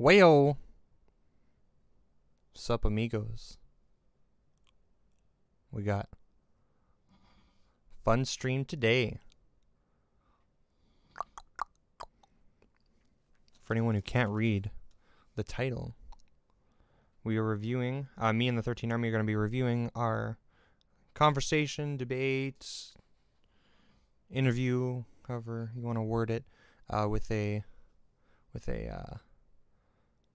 Wayo. Sup, amigos. We got fun stream today. For anyone who can't read the title, we are reviewing, me and the 13Army are going to be reviewing our conversation, debate, interview, however you want to word it, with a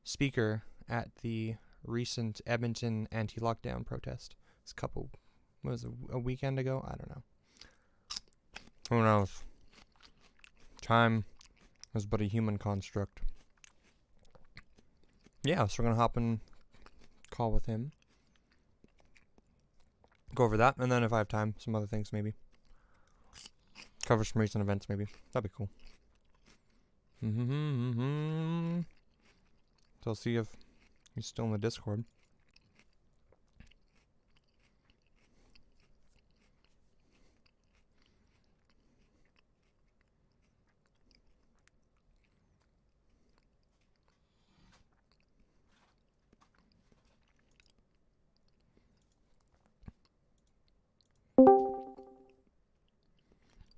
speaker at the recent Edmonton anti-lockdown protest. It's a weekend ago? I don't know. Who knows? Time is but a human construct. Yeah, so we're going to hop in call with him. Go over that, and then if I have time, some other things maybe. Cover some recent events maybe. That'd be cool. So I'll see if he's still in the Discord.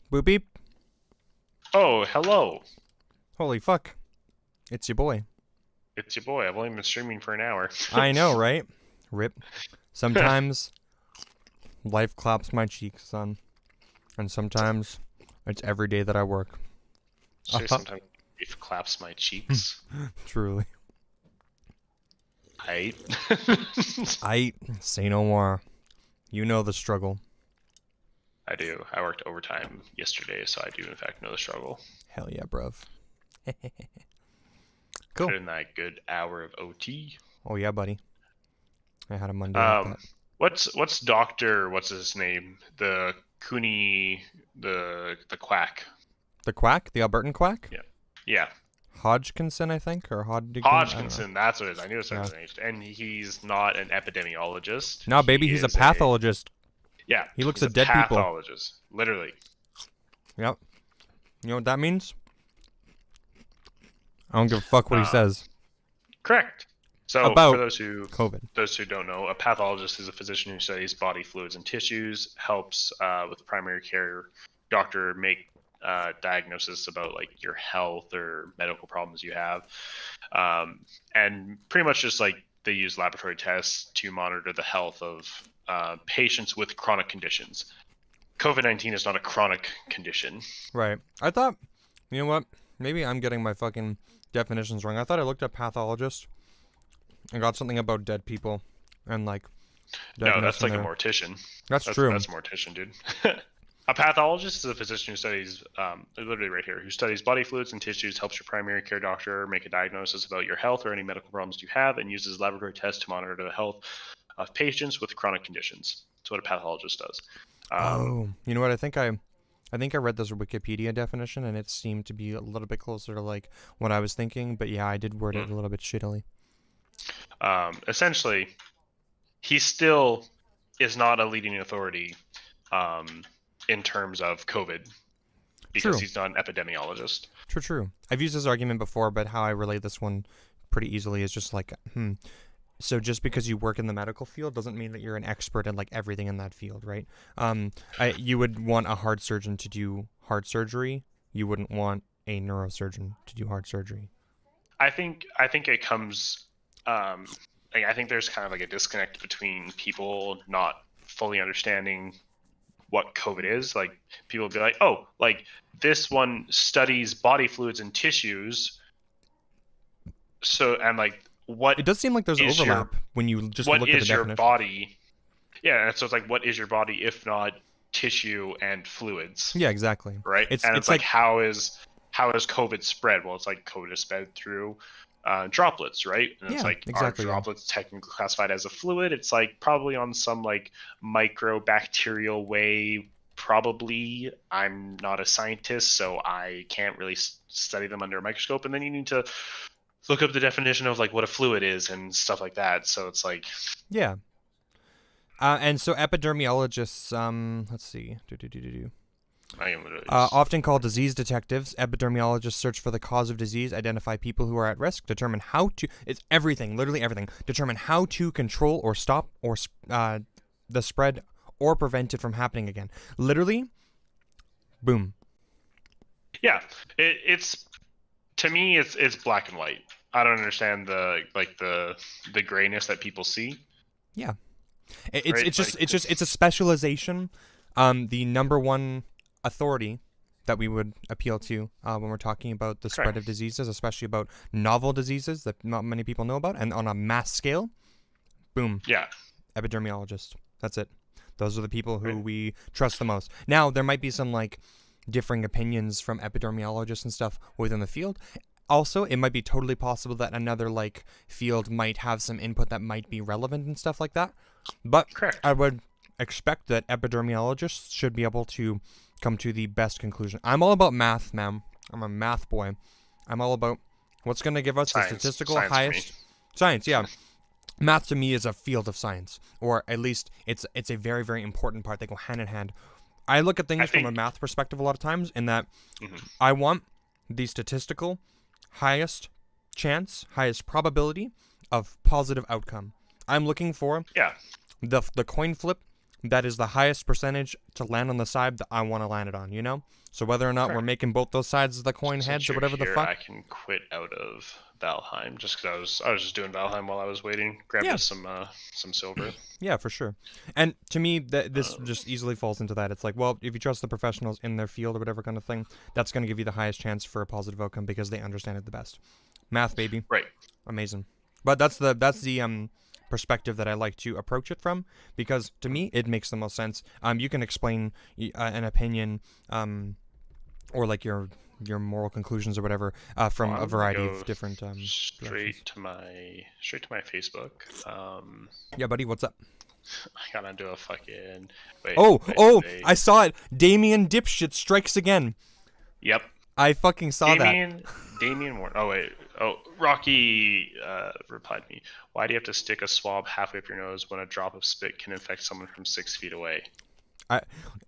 Boop beep. Oh, hello. Holy fuck. It's your boy. It's your boy. I've only been streaming for an hour. I know, right? Rip. Sometimes life claps my cheeks, son. And sometimes it's every day that I work. Sometimes life claps my cheeks. Truly. I Say no more. You know the struggle. I do. I worked overtime yesterday, so I do in fact know the struggle. Hell yeah, bruv. Cool. Put in that good hour of OT. Oh yeah, buddy. I had a Monday like that. What's Doctor? What's his name? The Cooney, the quack. The quack? The Albertan quack? Yeah. Hodgkinson, I think, or Hodgkinson. That's what it is. I knew it was and he's not an epidemiologist. No, baby, he's a pathologist. Yeah. He looks at dead people. Pathologist, literally. Yep. You know what that means? I don't give a fuck what he says. Correct. So about for those who don't know, a pathologist is a physician who studies body fluids and tissues, helps with primary care doctor make diagnosis about like your health or medical problems you have, and pretty much just like they use laboratory tests to monitor the health of patients with chronic conditions. COVID-19 is not a chronic condition. Right. I thought, you know what? Maybe I'm getting my fucking definitions wrong. I thought I looked up pathologist and got something about dead people and like. No, that's like a mortician. That's true. That's a mortician, dude. A pathologist is a physician who studies, literally right here, who studies body fluids and tissues, helps your primary care doctor make a diagnosis about your health or any medical problems you have, and uses laboratory tests to monitor the health of patients with chronic conditions. That's what a pathologist does. You know what? I think I read this Wikipedia definition, and it seemed to be a little bit closer to like what I was thinking. But yeah, I did word it a little bit shittily. Essentially, he still is not a leading authority in terms of COVID because he's not an epidemiologist. True. I've used this argument before, but how I relate this one pretty easily is just like, so just because you work in the medical field doesn't mean that you're an expert in like everything in that field, right? You would want a heart surgeon to do heart surgery. You wouldn't want a neurosurgeon to do heart surgery. I think it comes. I think there's kind of like a disconnect between people not fully understanding what COVID is. Like people will be like, oh, like this one studies body fluids and tissues. So and like. What it does seem like there's overlap when you just look at the definition. What is your body? Yeah, so it's like, what is your body if not tissue and fluids? Yeah, exactly. Right, it's like how is COVID spread? Well, it's like COVID is spread through droplets, right? And it's like, exactly, are droplets technically classified as a fluid? It's like probably on some like microbacterial way. Probably. I'm not a scientist, so I can't really study them under a microscope. And then you need to look up the definition of like what a fluid is and stuff like that. So it's like, yeah. And so epidemiologists, let's see. I can literally Often called disease detectives, epidemiologists search for the cause of disease, identify people who are at risk, determine how to. It's everything, literally everything. Determine how to control or stop or the spread or prevent it from happening again. Literally, boom. Yeah, it's to me, it's black and white. I don't understand the grayness that people see. Yeah, it's a specialization. The number one authority that we would appeal to when we're talking about the spread of diseases, especially about novel diseases that not many people know about, and on a mass scale, boom. Yeah. Epidemiologist. That's it. Those are the people who we trust the most. Now, there might be some like differing opinions from epidemiologists and stuff within the field. Also, it might be totally possible that another like field might have some input that might be relevant and stuff like that. But I would expect that epidemiologists should be able to come to the best conclusion. I'm all about math, man. I'm a math boy. I'm all about what's going to give us the statistical highest science. Yeah. Math to me is a field of science, or at least it's a very, very important part. They go hand in hand. I look at things from a math perspective a lot of times in that I want the statistical highest chance, highest probability of positive outcome. I'm looking for the coin flip that is the highest percentage to land on the side that I want to land it on, you know? So whether or not we're making both those sides of the coin heads or whatever the fuck. I can quit out of Valheim just because I was just doing Valheim while I was waiting. Grabbed some silver. Yeah, for sure. And to me, this just easily falls into that. It's like, well, if you trust the professionals in their field or whatever kind of thing, that's going to give you the highest chance for a positive outcome because they understand it the best. Math, baby. Right. Amazing. But that's the perspective that I like to approach it from, because to me it makes the most sense. You can explain an opinion or like your moral conclusions or whatever from a variety of different straight to my Facebook. Yeah, buddy, what's up? I gotta do a fucking wait, I saw it. Damien Dipshit strikes again. Yep, I fucking saw that. Damien Warren. Oh wait. Oh, Rocky replied to me. Why do you have to stick a swab halfway up your nose when a drop of spit can infect someone from 6 feet away?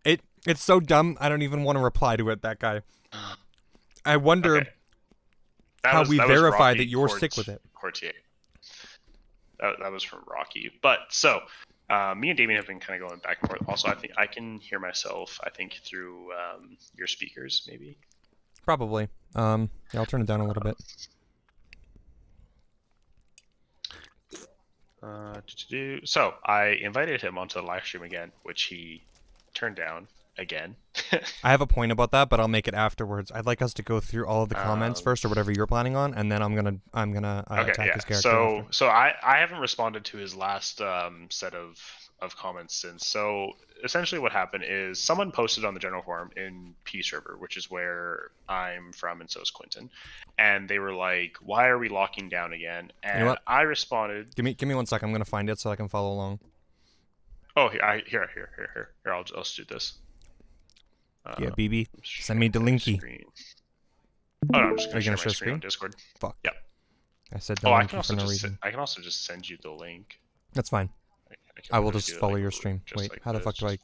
It's so dumb. I don't even want to reply to it. That guy. I wonder how we verify that you're sick with it. Courtier. That was from Rocky. But so, me and Damien have been kind of going back and forth. Also, I think I can hear myself. I think through your speakers, maybe. Probably. Yeah, I'll turn it down a little bit. So I invited him onto the live stream again, which he turned down again. I have a point about that, but I'll make it afterwards. I'd like us to go through all of the comments first, or whatever you're planning on, and then I'm gonna attack his character. So I haven't responded to his last set of comments since. So essentially what happened is someone posted on the general forum in P server, which is where I'm from, and so is Quentin, and they were like, why are we locking down again? And you know, I responded, give me 1 second. I'm gonna find it so I can follow along. Oh, here, I'll just do this. Yeah, BB, send me the linky. Oh, no, I'm just gonna share my screen on Discord. Fuck. Yep. I said the linky for no reason. I can also just send you the link. That's fine. I will just follow your stream. Wait, how the fuck do I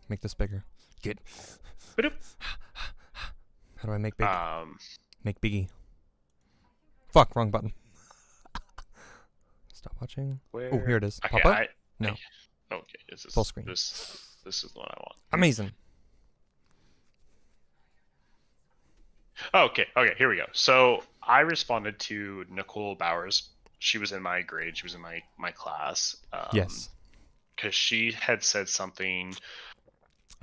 make this bigger? Get. How do I make big? Make biggie. Fuck, wrong button. Stop watching. Oh, here it is. Okay, Pop up? No. Okay, this is full screen. This is the one I want. Amazing. Okay, here we go. So I responded to Nicole Bowers. She was in my grade. She was in my class. Yes. Because she had said something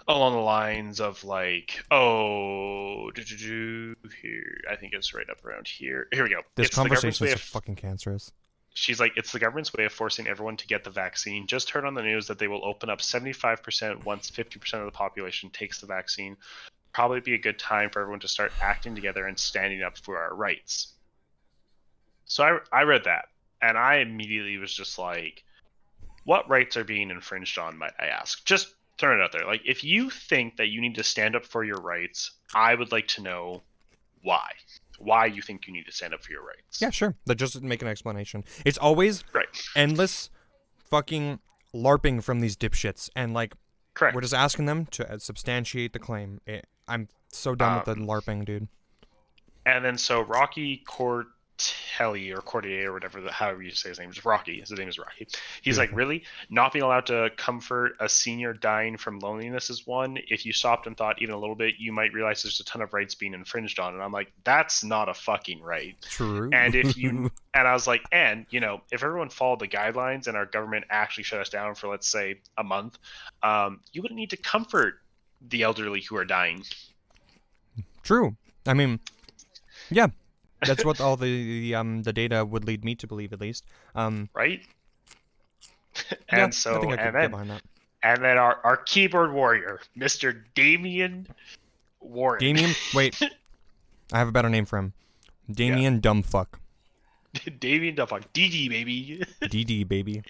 along the lines of like, oh, here. I think it's right up around here. Here we go. This conversation is fucking cancerous. She's like, it's the government's way of forcing everyone to get the vaccine. Just heard on the news that they will open up 75% once 50% of the population takes the vaccine. Probably be a good time for everyone to start acting together and standing up for our rights. So I read that, and I immediately was just like, what rights are being infringed on, might I ask? Just throwing it out there. Like, if you think that you need to stand up for your rights, I would like to know why. Why you think you need to stand up for your rights. Yeah, sure. But just make an explanation. It's always endless fucking LARPing from these dipshits. And, like, Correct. We're just asking them to substantiate the claim. I'm so done with the LARPing, dude. And then so Rocky Cortelli or Cordier or whatever, however you say his name, is Rocky. His name is Rocky. He's like, really? Not being allowed to comfort a senior dying from loneliness is one. If you stopped and thought even a little bit, you might realize there's a ton of rights being infringed on. And I'm like, that's not a fucking right. True. And if you, and I was like, and you know, if everyone followed the guidelines and our government actually shut us down for, let's say, a month, you wouldn't need to comfort the elderly who are dying. True. I mean, yeah, that's what all the data would lead me to believe, at least. Right. And yeah, so, I think I could get behind that. And then our keyboard warrior, Mr. Damien Warren. Damien, wait, I have a better name for him. Damien Dumbfuck. Damien Dumbfuck. DD baby. DD baby.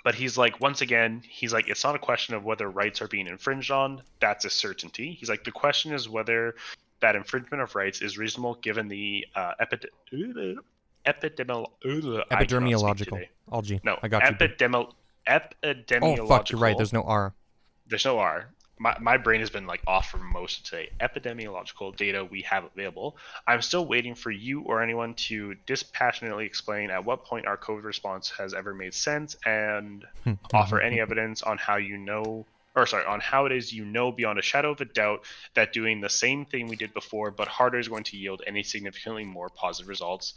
But he's like, once again, he's like, it's not a question of whether rights are being infringed on. That's a certainty. He's like, the question is whether that infringement of rights is reasonable given the epidemiological. Algae. No, I got you. Epidemiological. Oh fuck, you're right. There's no R. There's no R. My brain has been like off for most of today. Epidemiological data we have available. I'm still waiting for you or anyone to dispassionately explain at what point our COVID response has ever made sense and offer any evidence on how on how it is beyond a shadow of a doubt that doing the same thing we did before but harder is going to yield any significantly more positive results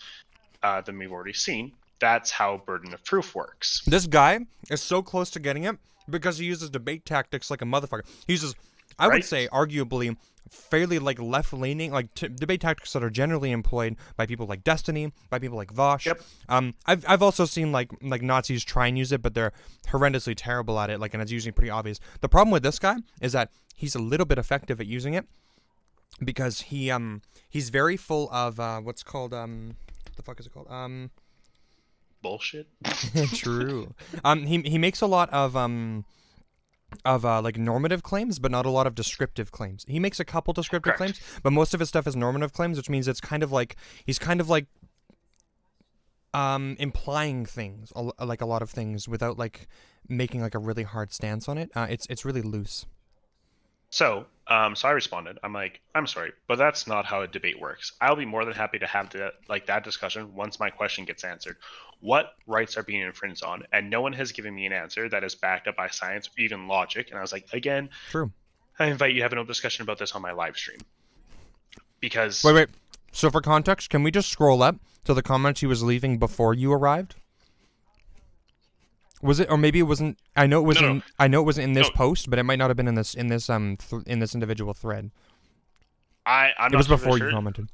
than we've already seen. That's how burden of proof works. This guy is so close to getting it because he uses debate tactics like a motherfucker. He uses, I would say, arguably fairly like left-leaning, like debate tactics that are generally employed by people like Destiny, by people like Vosh. Yep. I've also seen like Nazis try and use it, but they're horrendously terrible at it. Like, and it's usually pretty obvious. The problem with this guy is that he's a little bit effective at using it because he's very full of what's called what the fuck is it called bullshit. True. He makes a lot of like normative claims, but not a lot of descriptive claims. He makes a couple descriptive claims, but most of his stuff is normative claims, which means it's kind of like he's kind of like implying things, like a lot of things, without like making like a really hard stance on it. It's really loose. So I responded. I'm like, I'm sorry, but that's not how a debate works. I'll be more than happy to have that discussion once my question gets answered. What rights are being infringed on? And no one has given me an answer that is backed up by science or even logic. And I was like, again, true. I invite you to have an open discussion about this on my live stream. Because wait. So for context, can we just scroll up to the comments he was leaving before you arrived? Was it, or maybe it wasn't? I know it was in. I know it wasn't in this post, but it might not have been in this individual thread. I'm it was not before sure. You commented.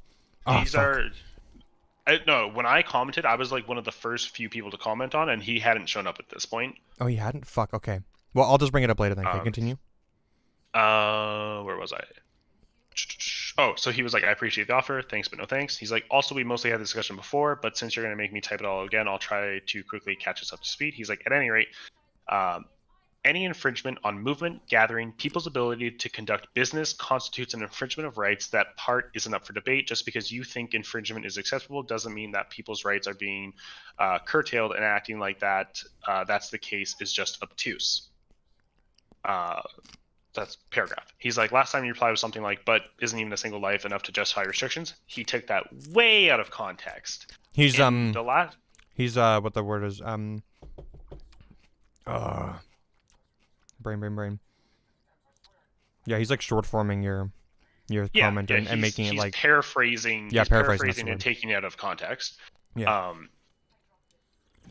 These no, when I commented, I was like one of the first few people to comment on, and he hadn't shown up at this point. Oh, he hadn't? Fuck. Okay. Well, I'll just bring it up later then. Okay, continue. Where was I? Oh, so he was like, I appreciate the offer. Thanks, but no thanks. He's like, also, we mostly had the discussion before, but since you're going to make me type it all again, I'll try to quickly catch us up to speed. He's like, at any rate, any infringement on movement, gathering, people's ability to conduct business constitutes an infringement of rights. That part isn't up for debate. Just because you think infringement is acceptable doesn't mean that people's rights are being curtailed, and acting like that's the case is just obtuse. That's paragraph. He's like, last time you replied was something like, but isn't even a single life enough to justify restrictions? He took that way out of context. He's the last. He's what the word is brain. Yeah, he's like short forming your comment and making it like paraphrasing. Yeah, paraphrasing and taking it out of context. Yeah.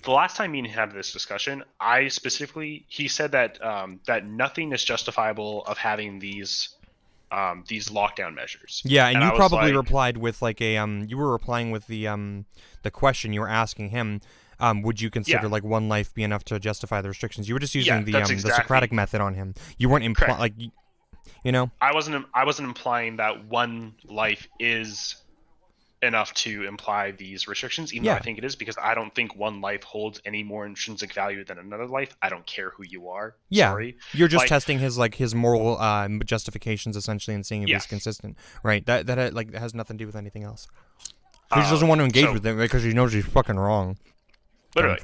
The last time me and him had this discussion, he said that that nothing is justifiable of having these lockdown measures. Yeah, and you probably replied with like a you were replying with the question you were asking him. Would you consider like one life be enough to justify the restrictions? You were just using the Socratic method on him. You weren't implying like you know. I wasn't implying that one life is enough to imply these restrictions, even though I think it is, because I don't think one life holds any more intrinsic value than another life. I don't care who you are. Yeah, sorry. You're just testing his moral justifications essentially and seeing if he's consistent, right? That has nothing to do with anything else. He just doesn't want to engage with it because he knows he's fucking wrong. Literally.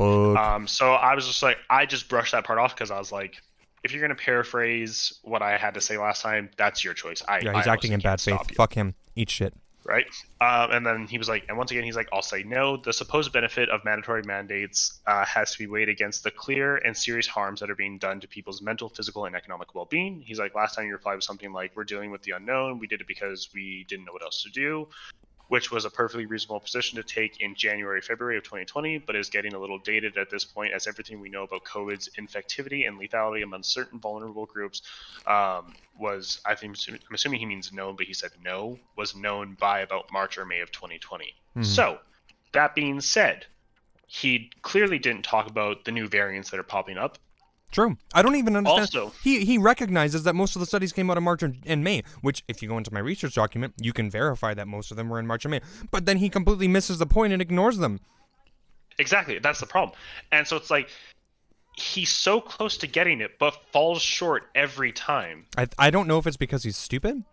So I was just like, I just brushed that part off because I was like, if you're going to paraphrase what I had to say last time, that's your choice. Yeah, he's acting in bad faith. Fuck him. Eat shit. Right? And then he was like, and once again, he's like, I'll say no. The supposed benefit of mandatory mandates has to be weighed against the clear and serious harms that are being done to people's mental, physical, and economic well-being. He's like, last time you replied was something like, we're dealing with the unknown. We did it because we didn't know what else to do, which was a perfectly reasonable position to take in January, February of 2020, but is getting a little dated at this point, as everything we know about COVID's infectivity and lethality among certain vulnerable groups was, I'm assuming he means known, but he said no, was known by about March or May of 2020. Mm-hmm. So, that being said, he clearly didn't talk about the new variants that are popping up. True. I don't even understand. Also, he recognizes that most of the studies came out in March and May, which, if you go into my research document, you can verify that most of them were in March and May. But then he completely misses the point and ignores them. Exactly. That's the problem. And so it's like, he's so close to getting it, but falls short every time. I don't know if it's because he's stupid,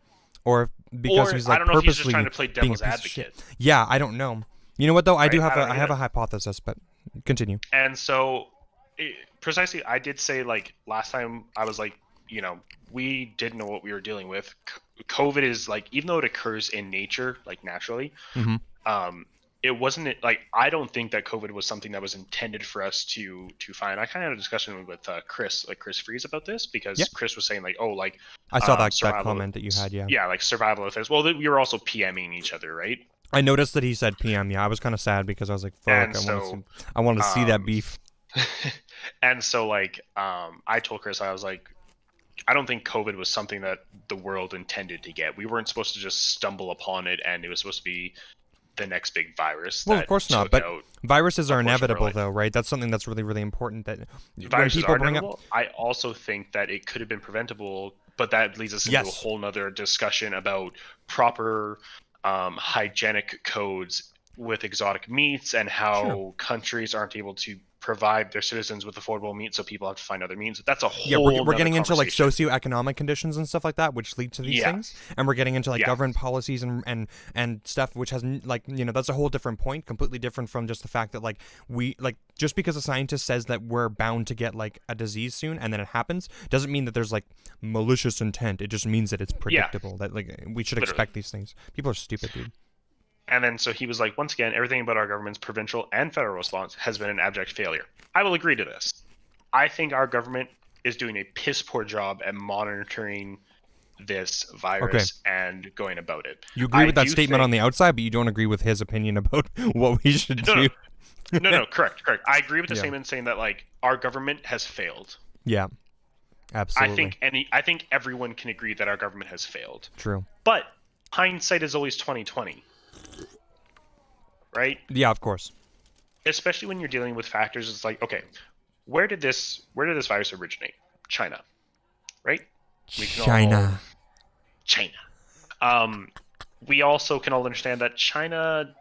or because he's like, I don't know if he's just purposely trying to play devil's advocate. Yeah, I don't know. You know what though? I have a hypothesis, but continue. And so, precisely, I did say, like, last time I was like, you know, we didn't know what we were dealing with. COVID is like, even though it occurs in nature, like naturally, it wasn't like, I don't think that COVID was something that was intended for us to find. I kind of had a discussion with Chris Freeze about this, because Chris was saying like, oh, like, I saw that comment that you had, yeah, like survival affairs. Well, we were also PMing each other, right? I noticed that he said PM. Yeah, I was kind of sad because I was like, fuck, I want to see that beef. And so, like, I told Chris, I was like, I don't think COVID was something that the world intended to get. We weren't supposed to just stumble upon it, and it was supposed to be the next big virus. Well, of course not, but viruses are inevitable, though, right? That's something that's really, really important. That viruses are inevitable. I also think that it could have been preventable, but that leads us into a whole nother discussion about proper hygienic codes with exotic meats, and how countries aren't able to provide their citizens with affordable meat, so people have to find other means. That's a whole we're getting into like socioeconomic conditions and stuff like that, which lead to these things, and we're getting into like government policies and stuff, which has, like, you know, that's a whole different point, completely different from just the fact that like just because a scientist says that we're bound to get like a disease soon and then it happens doesn't mean that there's like malicious intent. It just means that it's predictable, that like we should expect these things. People are stupid, dude. And then so he was like, once again, everything about our government's provincial and federal response has been an abject failure. I will agree to this. I think our government is doing a piss poor job at monitoring this virus and going about it. You agree with that statement on the outside, but you don't agree with his opinion about what we should do. No, correct. I agree with the statement saying that, like, our government has failed. Yeah, absolutely. I think everyone can agree that our government has failed. True. But hindsight is always 20/20. Right? Yeah, of course. Especially when you're dealing with factors, it's like, okay, where did this virus originate? China, right? China. We also can all understand that China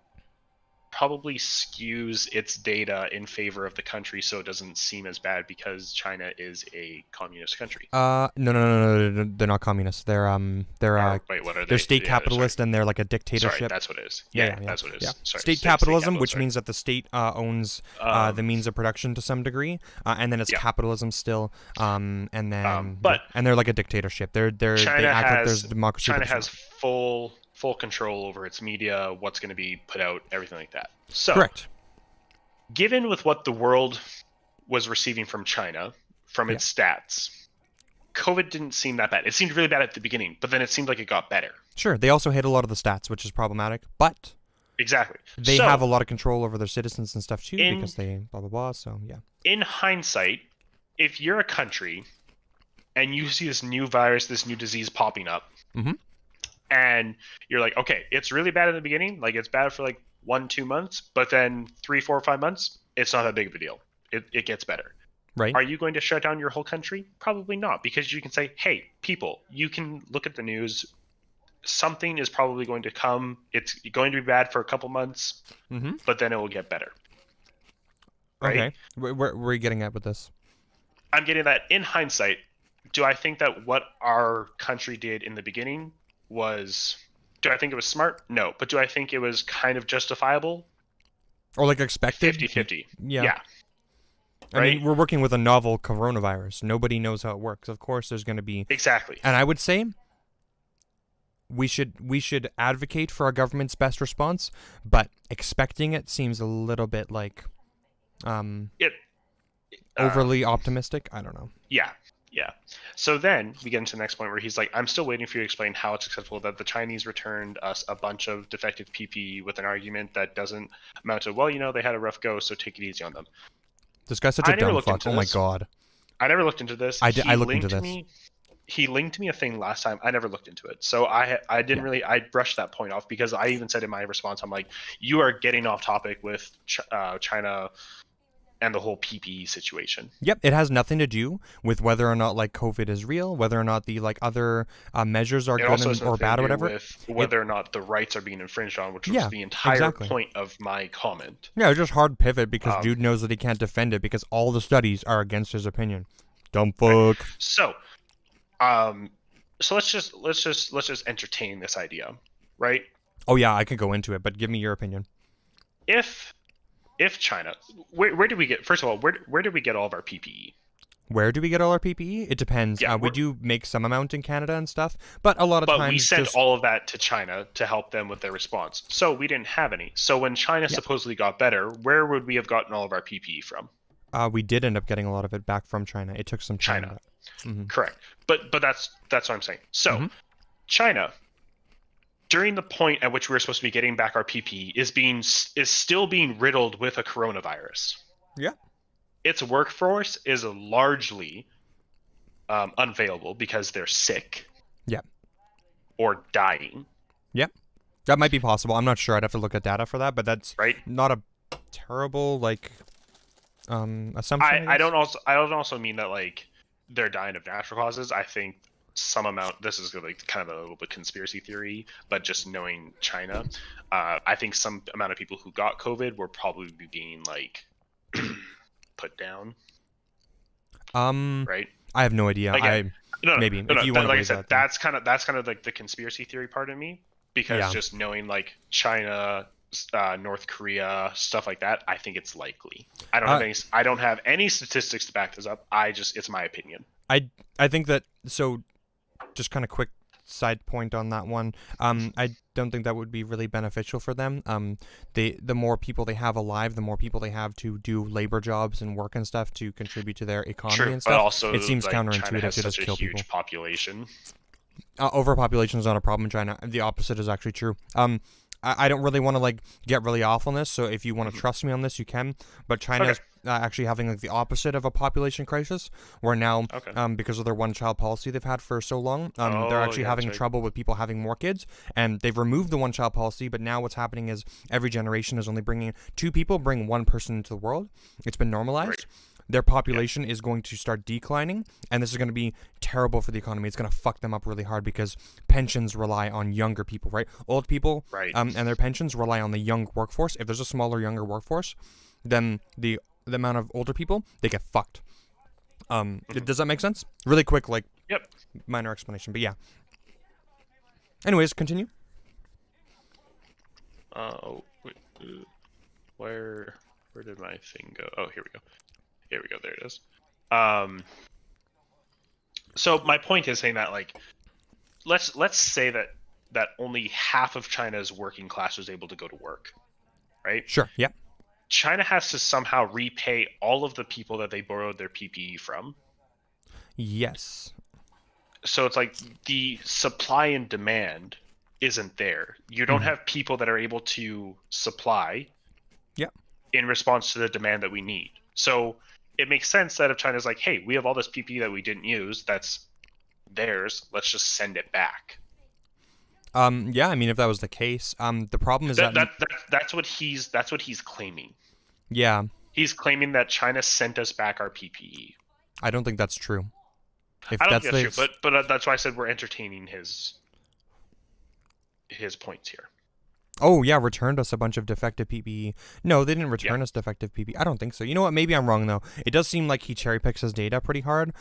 probably skews its data in favor of the country, so it doesn't seem as bad because China is a communist country. No, they're not communists. They're wait, what are they? They're state capitalist, and they're like a dictatorship. Sorry, that's what it is. Yeah, that's what it is. Yeah. Sorry, state capitalism, which means that the state owns the means of production to some degree, and then it's capitalism still, and then and they're like a dictatorship. They act like there's democracy. China has full control over its media, what's going to be put out, everything like that. So, correct. Given with what the world was receiving from China, from its stats, COVID didn't seem that bad. It seemed really bad at the beginning, but then it seemed like it got better. Sure, they also hit a lot of the stats, which is problematic, but exactly, they have a lot of control over their citizens and stuff too, because they blah blah blah. So yeah. In hindsight, if you're a country and you see this new virus, this new disease popping up, and you're like, okay, it's really bad in the beginning, like it's bad for like 1-2 months, but then 3, 4, 5 months, it's not that big of a deal. It gets better. Right. Are you going to shut down your whole country? Probably not, because you can say, hey, people, you can look at the news. Something is probably going to come. It's going to be bad for a couple months, but then it will get better. Right? Okay. Where are you getting at with this? I'm getting that in hindsight. Do I think that what our country did in the beginning do I think it was smart? No. But do I think it was kind of justifiable? Or like expected? 50-50. Yeah. I mean, we're working with a novel coronavirus. Nobody knows how it works. Of course, there's going to be... Exactly. And I would say we should advocate for our government's best response, but expecting it seems a little bit like overly optimistic. I don't know. Yeah. So then we get into the next point where he's like, I'm still waiting for you to explain how it's acceptable that the Chinese returned us a bunch of defective PPE with an argument that doesn't amount to, well, they had a rough go, so take it easy on them. This guy's such a dumb fuck. Oh my god. I never looked into this. I looked into this. He linked me a thing last time. I never looked into it. So I didn't really, I brushed that point off because I even said in my response, I'm like, you are getting off topic with China and the whole PPE situation. Yep, it has nothing to do with whether or not like COVID is real, whether or not the like other measures are good or bad or whatever. With whether or not the rights are being infringed on, which was the entire point of my comment. Yeah, it's just hard pivot because dude knows that he can't defend it because all the studies are against his opinion. Dumb fuck. Right. So let's just entertain this idea, right? Oh yeah, I could go into it, but give me your opinion. If China, where do we get? First of all, where do we get all of our PPE? Where do we get all our PPE? It depends. Yeah, we do make some amount in Canada and stuff, but a lot of times. But we sent all of that to China to help them with their response. So we didn't have any. So when China supposedly got better, where would we have gotten all of our PPE from? We did end up getting a lot of it back from China. It took some time. China. Mm-hmm. Correct. But that's what I'm saying. So China, during the point at which we were supposed to be getting back our PPE, is still being riddled with a coronavirus. Yeah. Its workforce is largely unavailable because they're sick. Yeah. Or dying. Yeah. That might be possible. I'm not sure. I'd have to look at data for that, but that's not a terrible assumption. I don't also mean that like they're dying of natural causes. I think some amount, this is like kind of a little bit conspiracy theory, but just knowing China, I think some amount of people who got COVID were probably being like put down. Right? I have no idea. Again, maybe if you want to, like I said, that's kind of like the conspiracy theory part of me, because just knowing like China, North Korea, stuff like that, I think it's likely. I don't have any statistics to back this up. It's my opinion. I think that, so just kind of quick side point on that one. I don't think that would be really beneficial for them. The more people they have alive, the more people they have to do labor jobs and work and stuff to contribute to their economy and stuff. But also, it seems counterintuitive China has to just kill people. Such a huge population. Overpopulation is not a problem in China. The opposite is actually true. I don't really want to like get really off on this, so if you want to trust me on this, you can. But China is actually having like the opposite of a population crisis, where now, because of their one-child policy they've had for so long, they're actually having trouble with people having more kids, and they've removed the one-child policy. But now what's happening is every generation is only bringing 2 people, bring 1 person into the world. It's been normalized. Right. Their population is going to start declining, and this is going to be terrible for the economy. It's going to fuck them up really hard because pensions rely on younger people, right? Old people, and their pensions rely on the young workforce. If there's a smaller, younger workforce, then the amount of older people, they get fucked. Does that make sense? Really quick, minor explanation, but yeah. Anyways, continue. Where did my thing go? Oh, here we go. There it is. So my point is saying that let's say that only half of China's working class was able to go to work, right? Sure. Yeah. China has to somehow repay all of the people that they borrowed their PPE from. Yes. So it's like the supply and demand isn't there. You don't have people that are able to supply in response to the demand that we need. So it makes sense that if China's like, hey, we have all this PPE that we didn't use, that's theirs, let's just send it back. Yeah, I mean, if that was the case, the problem is that's what he's claiming. Yeah. He's claiming that China sent us back our PPE. I don't think that's true. I don't think that's true, but that's why I said we're entertaining his points here. Oh, yeah, returned us a bunch of defective PPE. No, they didn't return us defective PPE. I don't think so. You know what? Maybe I'm wrong, though. It does seem like he cherry picks his data pretty hard.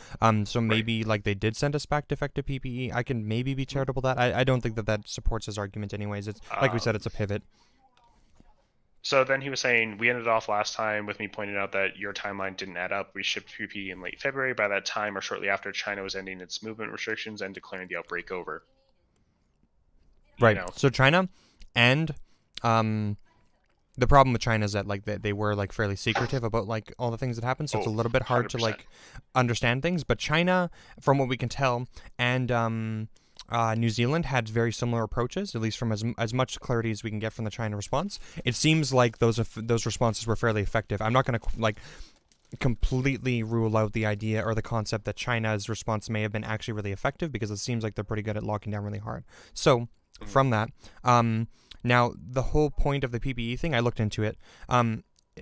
So maybe they did send us back defective PPE. I can maybe be charitable that. I don't think that supports his argument anyways. It's like we said, it's a pivot. So then he was saying, we ended off last time with me pointing out that your timeline didn't add up. We shipped PPE in late February. By that time, or shortly after, China was ending its movement restrictions and declaring the outbreak over. Right. So China, and the problem with China is that like they were like fairly secretive about like all the things that happened, so it's a little bit hard 100%. To like understand things. But China, from what we can tell, and New Zealand had very similar approaches, at least from as much clarity as we can get from the China response. It seems like those responses were fairly effective. I'm not going to like completely rule out the idea or the concept that China's response may have been actually really effective, because it seems like they're pretty good at locking down really hard. So from that, now the whole point of the PPE thing, I looked into it,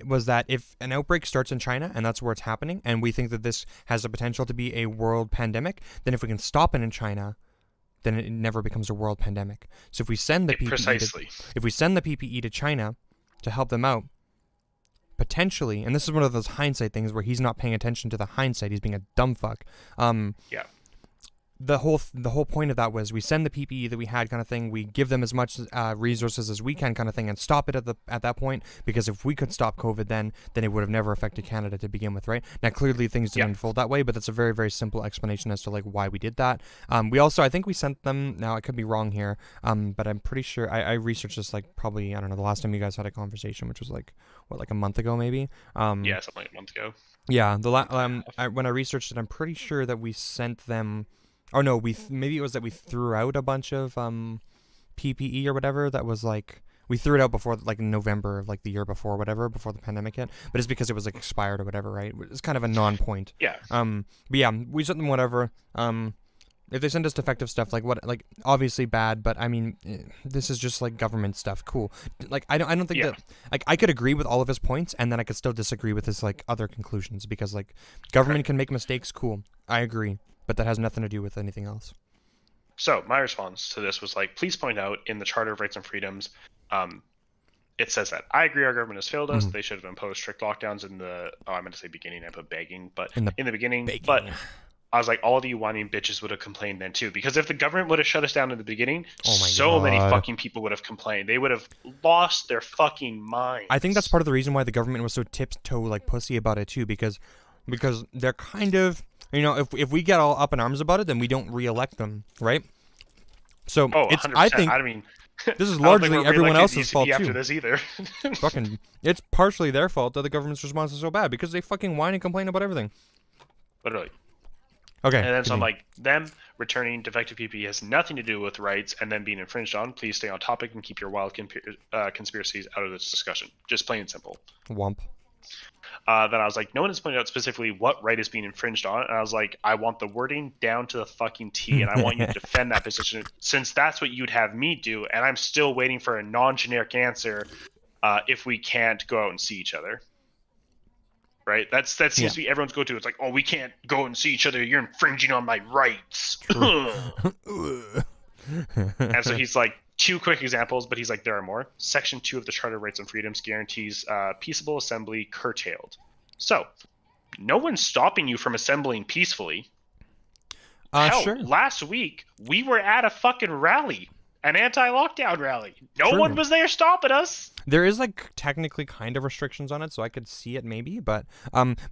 was that if an outbreak starts in China and that's where it's happening, and we think that this has the potential to be a world pandemic, then if we can stop it in China, then it never becomes a world pandemic. So if we send the PPE to China to help them out, potentially, and this is one of those hindsight things where he's not paying attention to the hindsight, he's being a dumb fuck. Yeah. The whole point of that was we send the PPE that we had, kind of thing. We give them as much resources as we can, kind of thing, and stop it at that point. Because if we could stop COVID, then it would have never affected Canada to begin with, right? Now clearly things didn't unfold that way, but that's a very, very simple explanation as to like why we did that. We also, I think we sent them. Now I could be wrong here, but I'm pretty sure I researched this like probably, I don't know, the last time you guys had a conversation, which was like like a month ago maybe. Yeah, something like a month ago. Yeah, when I researched it, I'm pretty sure that we sent them. Oh no, maybe it was that we threw out a bunch of PPE or whatever. That was like we threw it out before, like in November of like the year before, whatever, before the pandemic hit. But it's because it was like expired or whatever, right? It's kind of a non-point. Yeah. But yeah, we sent them whatever. If they send us defective stuff, like what, like obviously bad, but I mean, this is just like government stuff. Cool. Like I don't think that, like, I could agree with all of his points, and then I could still disagree with his like other conclusions, because like government can make mistakes. Cool, I agree. But that has nothing to do with anything else. So my response to this was like, please point out in the Charter of Rights and Freedoms, it says that I agree our government has failed us. They should have imposed strict lockdowns in the, I meant to say beginning, I put begging, but in the beginning. Begging. But I was like, all of you whining bitches would have complained then too, because if the government would have shut us down in the beginning, many fucking people would have complained. They would have lost their fucking minds. I think that's part of the reason why the government was so tiptoe like pussy about it too, because they're kind of, you know, if we get all up in arms about it, then we don't re-elect them, right? So it's 100%. I think this is largely everyone else's fault too. After this either. Fucking, it's partially their fault that the government's response is so bad, because they fucking whine and complain about everything. Literally. Okay. And then so I'm like, them returning defective PPE has nothing to do with rights and then being infringed on. Please stay on topic and keep your wild conspiracies out of this discussion. Just plain and simple. Womp. Then I was like, no one has pointed out specifically what right is being infringed on. And I was like, I want the wording down to the fucking T, and I want you to defend that position, since that's what you'd have me do. And I'm still waiting for a non-generic answer if we can't go out and see each other. Right? That seems to be everyone's go-to. It's like, oh, we can't go and see each other. You're infringing on my rights. And so he's like, 2 quick examples, but he's like, there are more. Section 2 of the Charter of Rights and Freedoms guarantees peaceable assembly curtailed. So, no one's stopping you from assembling peacefully. Hell, sure. Last week, we were at a fucking rally, an anti-lockdown rally. No one was there stopping us. There is like technically kind of restrictions on it, so I could see it maybe, but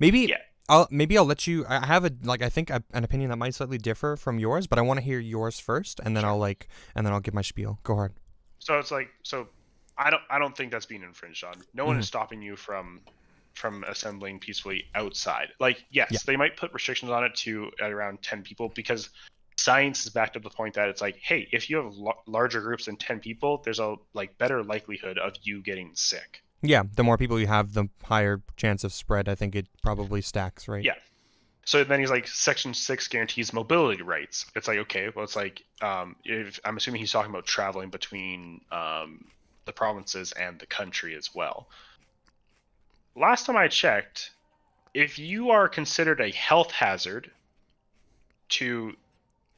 maybe... Yeah. I'll let you. I have I think an opinion that might slightly differ from yours, but I want to hear yours first, and then I'll give my spiel. Go hard. So it's like, I don't think that's being infringed on. No one is stopping you from assembling peacefully outside. Like, yes, they might put restrictions on it to around 10 people, because science has backed up the point that it's like, hey, if you have larger groups than 10 people, there's a better likelihood of you getting sick. Yeah, the more people you have, the higher chance of spread. I think it probably stacks, right? Yeah. So then he's like, Section 6 guarantees mobility rights. It's like, okay, well, it's like, if I'm assuming he's talking about traveling between the provinces and the country as well. Last time I checked, if you are considered a health hazard to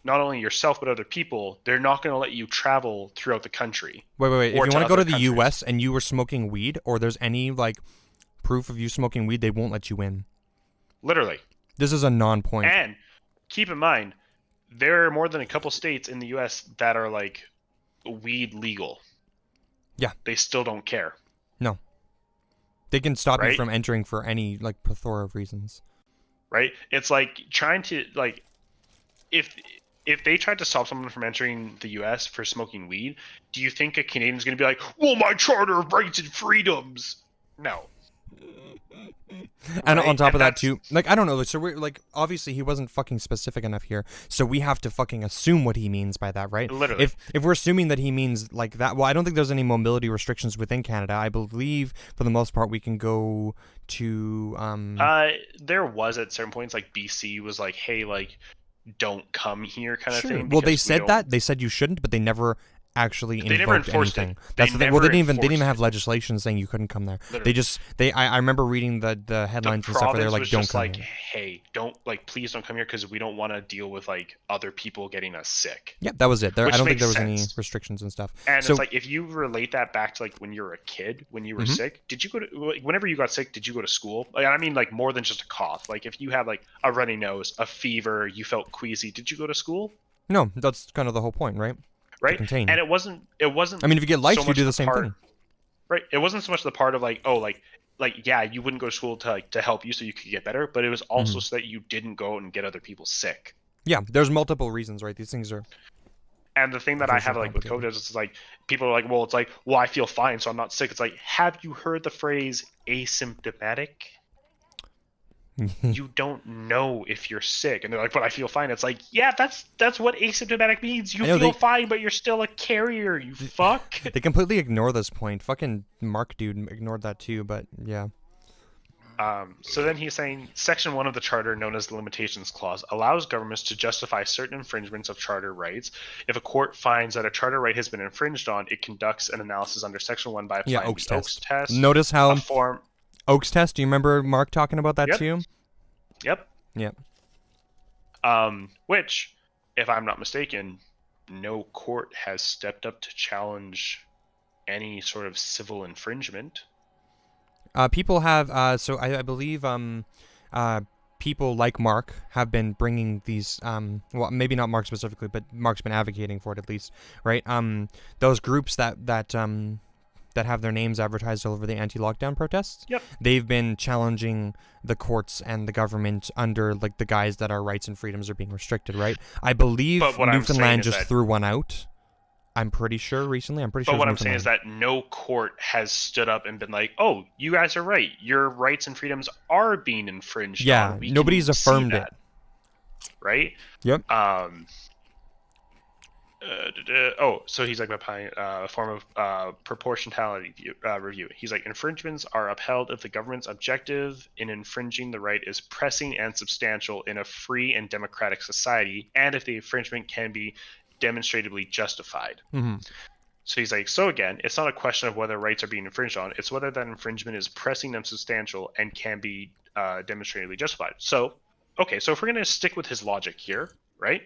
not only yourself but other people, they're not going to let you travel throughout the country. Wait. If you want to go to the U.S. and you were smoking weed, or there's any proof of you smoking weed, they won't let you in. Literally. This is a non-point. And keep in mind, there are more than a couple states in the U.S. that are weed legal. Yeah. They still don't care. No. They can stop right? you from entering for any like plethora of reasons. Right? It's like trying to like if they tried to stop someone from entering the U.S. for smoking weed, do you think a Canadian's going to be like, "Well, my charter of rights and freedoms"? No. And on top of that too, like I don't know, so we're like obviously he wasn't fucking specific enough here, so we have to fucking assume what he means by that, right? Literally. If we're assuming that he means like that, well, I don't think there's any mobility restrictions within Canada. I believe for the most part we can go to there was at certain points like BC was like, hey, like don't come here kind of thing. Well, they said that. They said you shouldn't, but they never actually they never enforced anything. It. That's the thing. Well, they didn't even have legislation saying you couldn't come there. Literally. I remember reading the headlines and stuff where they're like, don't come like, here. Hey, don't like please don't come here because we don't want to deal with like other people getting us sick. Yeah, that was it. I don't think there was any restrictions and stuff. And it's like if you relate that back to like when you were a kid, when you were sick, did you go to whenever you got sick, did you go to school? Like I mean like more than just a cough. Like if you had like a runny nose, a fever, you felt queasy, did you go to school? No, that's kind of the whole point, right? Right. And it wasn't. I mean, if you get lice, you do the same thing. Right. It wasn't so much the part of like, oh, like yeah, you wouldn't go to school to help you so you could get better, but it was also so that you didn't go and get other people sick. Yeah, there's multiple reasons, right? These things are. And the thing that I have like with COVID is like people are like, well, it's like, well, I feel fine, so I'm not sick. It's like, have you heard the phrase asymptomatic? You don't know if you're sick, and they're like, but I feel fine. It's like, yeah, that's what asymptomatic means. You feel fine, but you're still a carrier, you fuck. They completely ignore this point. Fucking Mark dude ignored that too, but yeah. So then he's saying Section 1 of the Charter, known as the Limitations Clause, allows governments to justify certain infringements of charter rights. If a court finds that a charter right has been infringed on, it conducts an analysis under Section 1 by applying the Oakes test. Notice how Oakes test, do you remember Mark talking about that too? Yep. Yep. Which, if I'm not mistaken, no court has stepped up to challenge any sort of civil infringement. People have, so I believe people like Mark have been bringing these, well, maybe not Mark specifically, but Mark's been advocating for it at least, right? Those groups that have their names advertised all over the anti-lockdown protests. Yep. They've been challenging the courts and the government under like the guise that our rights and freedoms are being restricted, right? I believe Newfoundland just threw one out. I'm pretty sure recently. But what I'm saying is that no court has stood up and been like, "Oh, you guys are right. Your rights and freedoms are being infringed." Yeah, nobody's affirmed it. Right? Yep. So he's like applying a form of proportionality review. He's like, infringements are upheld if the government's objective in infringing the right is pressing and substantial in a free and democratic society, and if the infringement can be demonstrably justified. So he's like, so again, it's not a question of whether rights are being infringed on, it's whether that infringement is pressing and substantial and can be demonstrably justified. So, okay, so if we're going to stick with his logic here, right?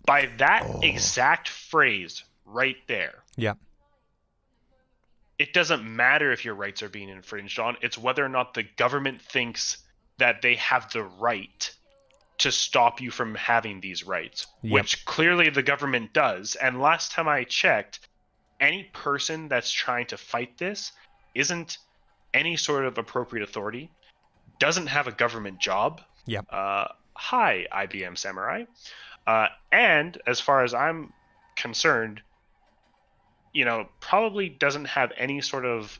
By that exact phrase right there. Yeah. It doesn't matter if your rights are being infringed on, it's whether or not the government thinks that they have the right to stop you from having these rights, which clearly the government does. And last time I checked, any person that's trying to fight this isn't any sort of appropriate authority, doesn't have a government job. Yep. Hi, IBM Samurai. And as far as I'm concerned, probably doesn't have any sort of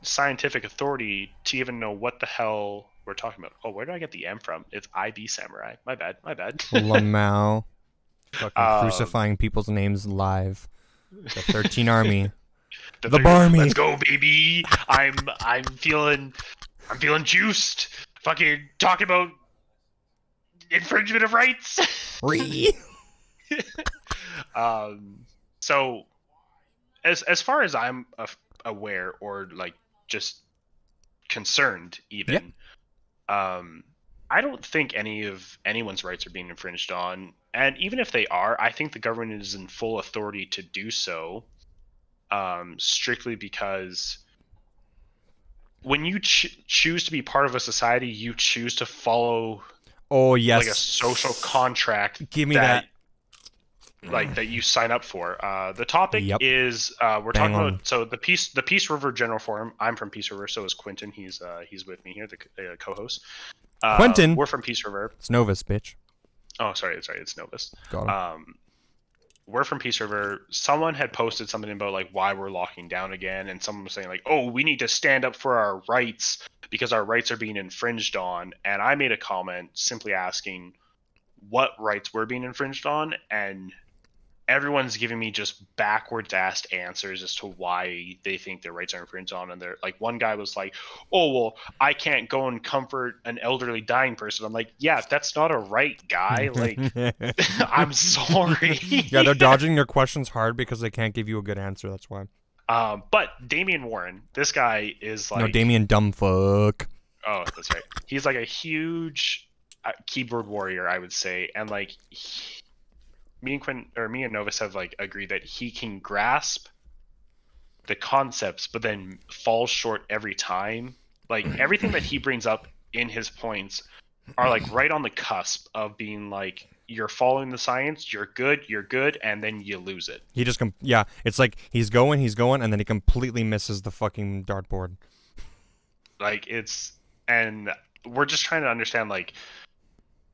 scientific authority to even know what the hell we're talking about. Oh, where did I get the M from? It's IB Samurai. My bad. Lamau. Fucking crucifying people's names live. The 13Army. The Barmy. Let's go, baby. I'm feeling juiced. Fucking talking about infringement of rights. So as far as I'm aware, or like just concerned even, I don't think any of anyone's rights are being infringed on. And even if they are, I think the government is in full authority to do so, strictly because when you choose to be part of a society, you choose to follow like a social contract. Give me that. like that you sign up for. The topic Yep. is we're Bang talking on. about the Peace River General Forum. I'm from Peace River, so is Quentin. He's with me here, the co-host. Quentin. We're from Peace River. It's Novus, bitch. Oh, sorry, it's Novus. Got him. We're from Peace River. Someone had posted something about like why we're locking down again, and someone was saying like, "Oh, we need to stand up for our rights because our rights are being infringed on." And I made a comment simply asking what rights were being infringed on, and everyone's giving me just backwards ass answers as to why they think their rights are infringed on. And they're like, one guy was like, "Oh, well, I can't go and comfort an elderly dying person." I'm like, yeah, that's not a right, guy. Like, I'm sorry. Yeah, they're dodging their questions hard because they can't give you a good answer. That's why. But Damian Warren, this guy is like, no, Damian dumb fuck. Oh, that's right. He's like a huge keyboard warrior, I would say, and like me and Novus have like agreed that he can grasp the concepts, but then falls short every time. Like everything that he brings up in his points are like right on the cusp of being like, you're following the science, you're good, and then you lose it. He just yeah, it's like he's going, and then he completely misses the fucking dartboard. Like and we're just trying to understand like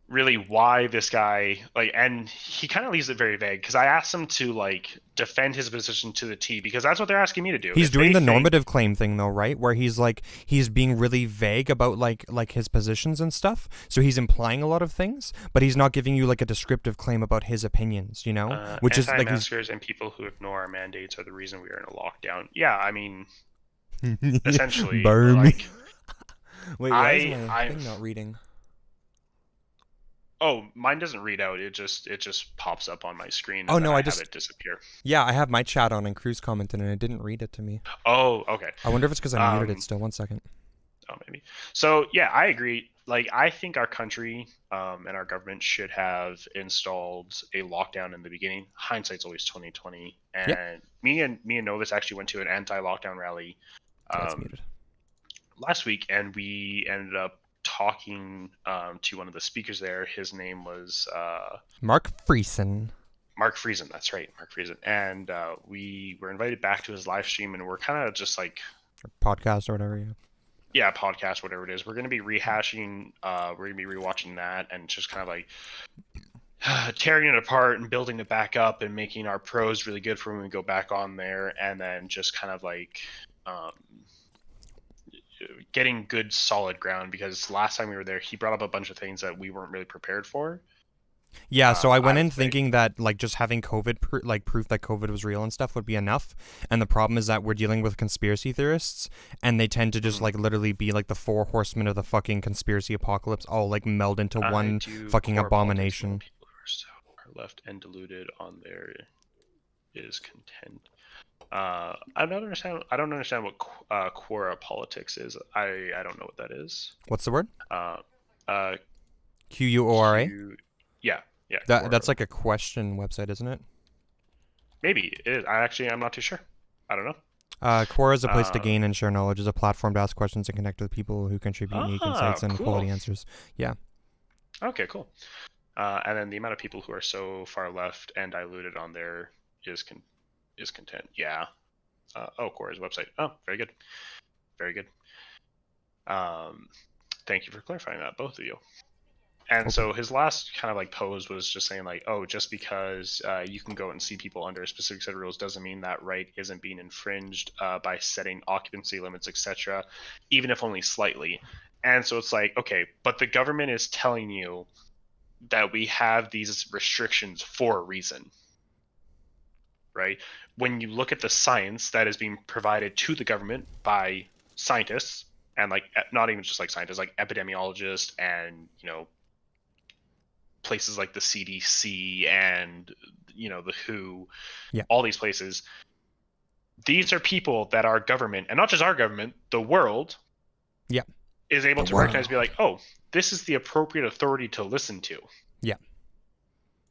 really why this guy like, and he kind of leaves it very vague because I asked him to like defend his position to the T because that's what they're asking me to do. He's doing the normative claim thing though, right? Where he's like he's being really vague about like his positions and stuff. So he's implying a lot of things, but he's not giving you like a descriptive claim about his opinions, you know? Which is like anti-maskers and people who ignore our mandates are the reason we are in a lockdown. Yeah, I mean, essentially, like, wait, why is my thing not reading? Oh, mine doesn't read out. It just pops up on my screen. Oh no, I just have it disappear. Yeah, I have my chat on and Cruz commented and it didn't read it to me. Oh, okay. I wonder if it's because I muted it still. 1 second. Oh, maybe. So yeah, I agree. Like, I think our country and our government should have installed a lockdown in the beginning. Hindsight's always 2020. And yep. me and Novus actually went to an anti-lockdown rally last week, and we ended up talking to one of the speakers there. His name was Mark Friesen. Mark Friesen, that's right, Mark Friesen. And we were invited back to his live stream, and we're kind of just like podcast or whatever. Yeah, podcast, whatever it is. We're going to be rehashing. We're going to be rewatching that and just kind of like tearing it apart and building it back up and making our pros really good for when we go back on there, and then just kind of like getting good solid ground, because last time we were there he brought up a bunch of things that we weren't really prepared for. Yeah, so I went in thinking that like just having COVID proof that COVID was real and stuff would be enough, and the problem is that we're dealing with conspiracy theorists, and they tend to just like literally be like the four horsemen of the fucking conspiracy apocalypse all like meld into one fucking abomination. People who are left and deluded on there is content. I don't understand what Quora politics is. I don't know what that is. What's the word? Quora? Yeah. That's like a question website, isn't it? Maybe it is. I'm not too sure. I don't know. Quora is a place to gain and share knowledge. Is a platform to ask questions and connect with people who contribute unique insights and quality answers. Yeah. Okay, cool. And then the amount of people who are so far left and diluted on there is content. Yeah. Quora's website. Oh, very good. Very good. Thank you for clarifying that, both of you. And so his last kind of like pose was just saying like, oh, just because you can go and see people under a specific set of rules doesn't mean that right isn't being infringed by setting occupancy limits, etc., even if only slightly. And so it's like, okay, but the government is telling you that we have these restrictions for a reason, right? When you look at the science that is being provided to the government by scientists, and like not even just like scientists, like epidemiologists and, you know, places like the CDC and, you know, the WHO, all these places, these are people that our government, and not just our government, the world, is able to recognize, be like, oh, this is the appropriate authority to listen to. Yeah.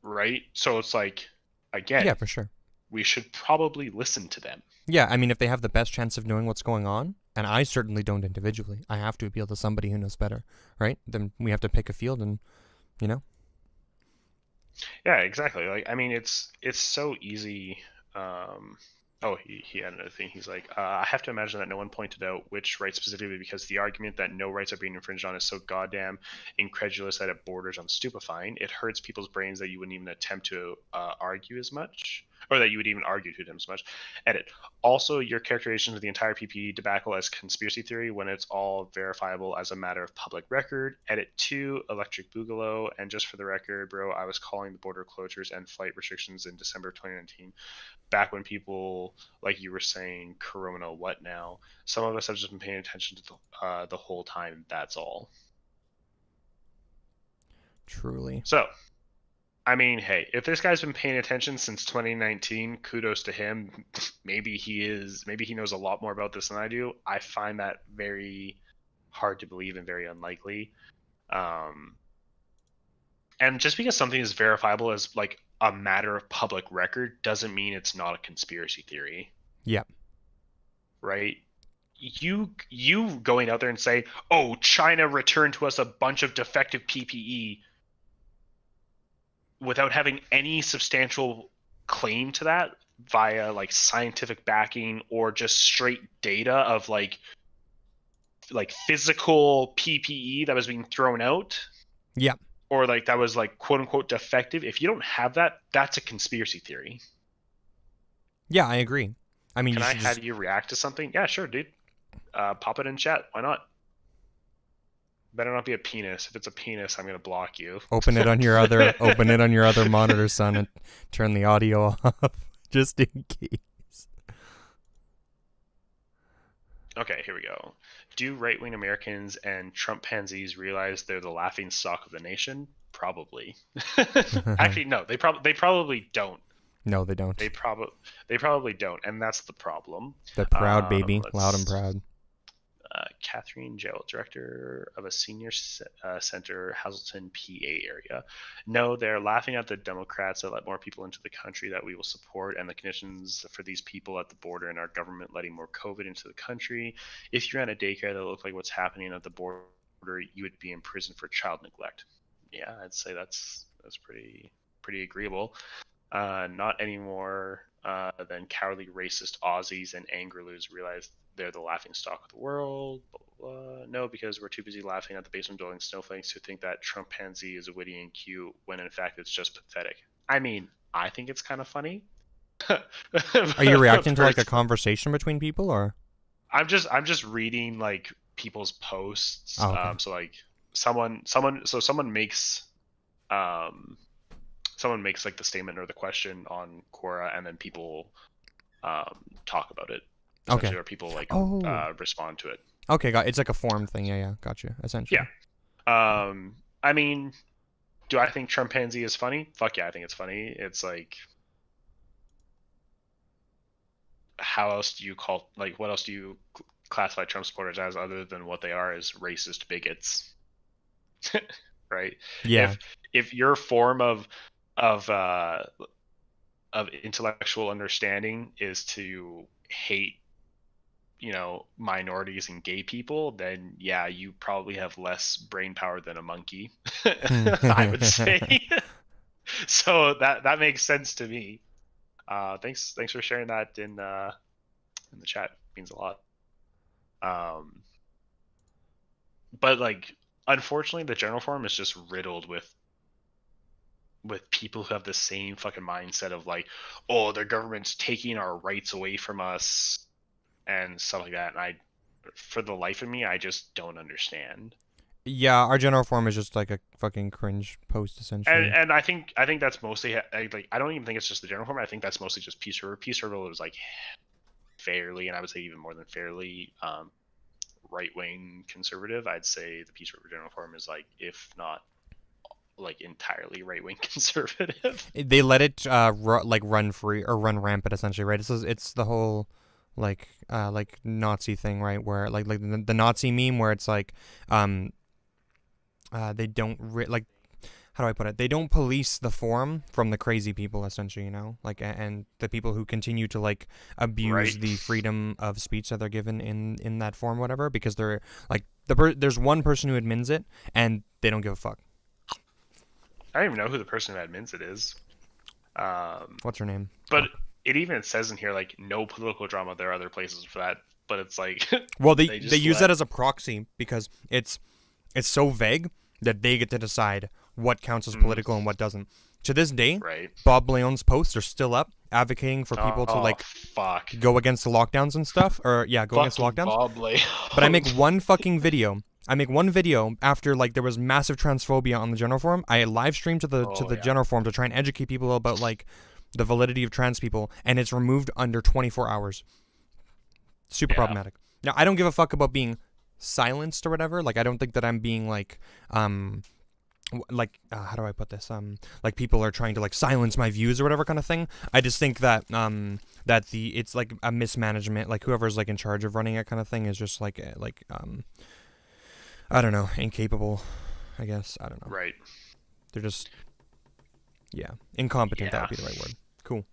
Right? So it's like, again, yeah, for sure, we should probably listen to them. Yeah, I mean, if they have the best chance of knowing what's going on, and I certainly don't individually, I have to appeal to somebody who knows better, right? Then we have to pick a field and, you know. Yeah, exactly. Like, I mean, it's so easy. Um, oh, he had another thing. He's like, I have to imagine that no one pointed out which right specifically because the argument that no rights are being infringed on is so goddamn incredulous that it borders on stupefying. It hurts people's brains that you wouldn't even attempt to argue as much, or that you would even argue to them as much. Edit. Also, your characterization of the entire PPE debacle as conspiracy theory when it's all verifiable as a matter of public record. Edit 2, Electric Boogaloo. And just for the record, bro, I was calling the border closures and flight restrictions in December 2019, back when people, like you were saying, Corona, what now? Some of us have just been paying attention to the whole time. That's all. Truly. So, I mean, hey, if this guy's been paying attention since 2019, kudos to him. Maybe he knows a lot more about this than I do. I find that very hard to believe and very unlikely. And just because something is verifiable as like a matter of public record doesn't mean it's not a conspiracy theory. Yeah. Right? You going out there and say, "Oh, China returned to us a bunch of defective PPE," without having any substantial claim to that via like scientific backing or just straight data of like physical PPE that was being thrown out. Yeah. Or like that was like quote unquote defective. If you don't have that, that's a conspiracy theory. Yeah, I agree. I mean, how do you react to something? Yeah, sure, dude. Pop it in chat. Why not? Better not be a penis. If it's a penis, I'm gonna block you. Open it on your other monitor, son, and turn the audio off just in case. Okay, here we go. Do right-wing Americans and Trump pansies realize they're the laughing stock of the nation? Probably. Actually, no. They probably don't. No, they don't. They probably don't, and that's the problem. They're proud, baby, loud and proud. Catherine Gerald, director of a senior center, Hazleton, PA area. No, they're laughing at the Democrats that let more people into the country that we will support, and the conditions for these people at the border and our government letting more COVID into the country. If you ran a daycare that looked like what's happening at the border, you would be in prison for child neglect. Yeah, I'd say that's pretty agreeable. Not anymore than cowardly racist Aussies and Angerloos realize they're the laughing stock of the world. Blah, blah, blah. No, because we're too busy laughing at the basement building snowflakes who think that Trump pansy is witty and cute when in fact it's just pathetic. I mean, I think it's kind of funny. Are you reacting to like a conversation between people, or? I'm just reading like people's posts. Oh, okay. So like someone makes like the statement or the question on Quora, and then people talk about it. Okay. Or people like respond to it. Okay, it's like a forum thing. Yeah, gotcha. Essentially. Yeah. I mean, do I think Trump pansy is funny? Fuck yeah, I think it's funny. It's like, how else do you what else do you classify Trump supporters as other than what they are, as racist bigots? Right? Yeah. If your form of intellectual understanding is to hate, minorities and gay people, then yeah, you probably have less brain power than a monkey. I would say. So that makes sense to me. Thanks for sharing that in the chat. It means a lot. But like, unfortunately, the general forum is just riddled with people who have the same fucking mindset of like, oh, the government's taking our rights away from us and stuff like that. And for the life of me, I just don't understand. Yeah, our general forum is just like a fucking cringe post, essentially. And I think that's mostly like, I don't even think it's just the general forum. I think that's mostly just Peace River. Peace River was like fairly, and I would say even more than fairly, right-wing conservative. I'd say the Peace River general forum is like, if not like entirely right-wing conservative. They let it run free or run rampant, essentially, right? It's the whole like Nazi thing, right? Where like the Nazi meme where it's like they don't how do I put it? They don't police the forum from the crazy people, essentially, like, and the people who continue to like abuse the freedom of speech that they're given in that forum, whatever, because they're like there's one person who admins it and they don't give a fuck. I don't even know who the person who admins it is. What's her name? But it even says in here like no political drama. There are other places for that, but it's like well, they use that as a proxy because it's so vague that they get to decide what counts as political and what doesn't. To this day, right. Bob Leon's posts are still up advocating for people to like go against the lockdowns and stuff, or go against the lockdowns. Bob Leon. But I make one fucking video. After like there was massive transphobia on the general forum. I live streamed to the general forum to try and educate people about like the validity of trans people, and it's removed under 24 hours. Super problematic. Now I don't give a fuck about being silenced or whatever. Like I don't think that I'm being like how do I put this? Like people are trying to like silence my views or whatever kind of thing. I just think that it's like a mismanagement. Like whoever's like in charge of running it kind of thing is just like I don't know, incapable. I guess I don't know. Right. They're just incompetent. That would be the right word. Cool.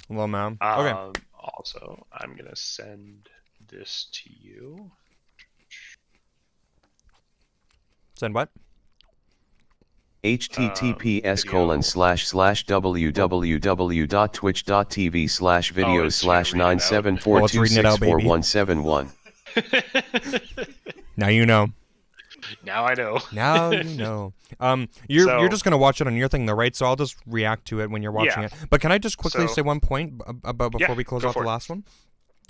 Well, man. Okay. Also, I'm gonna send this to you. Send what? https://www.twitch.tv/videos/97426641711. Now you know. Now I know. Now you know. You're just gonna watch it on your thing though, right? So I'll just react to it when you're watching it. But can I just quickly say one point about before we close off the last one?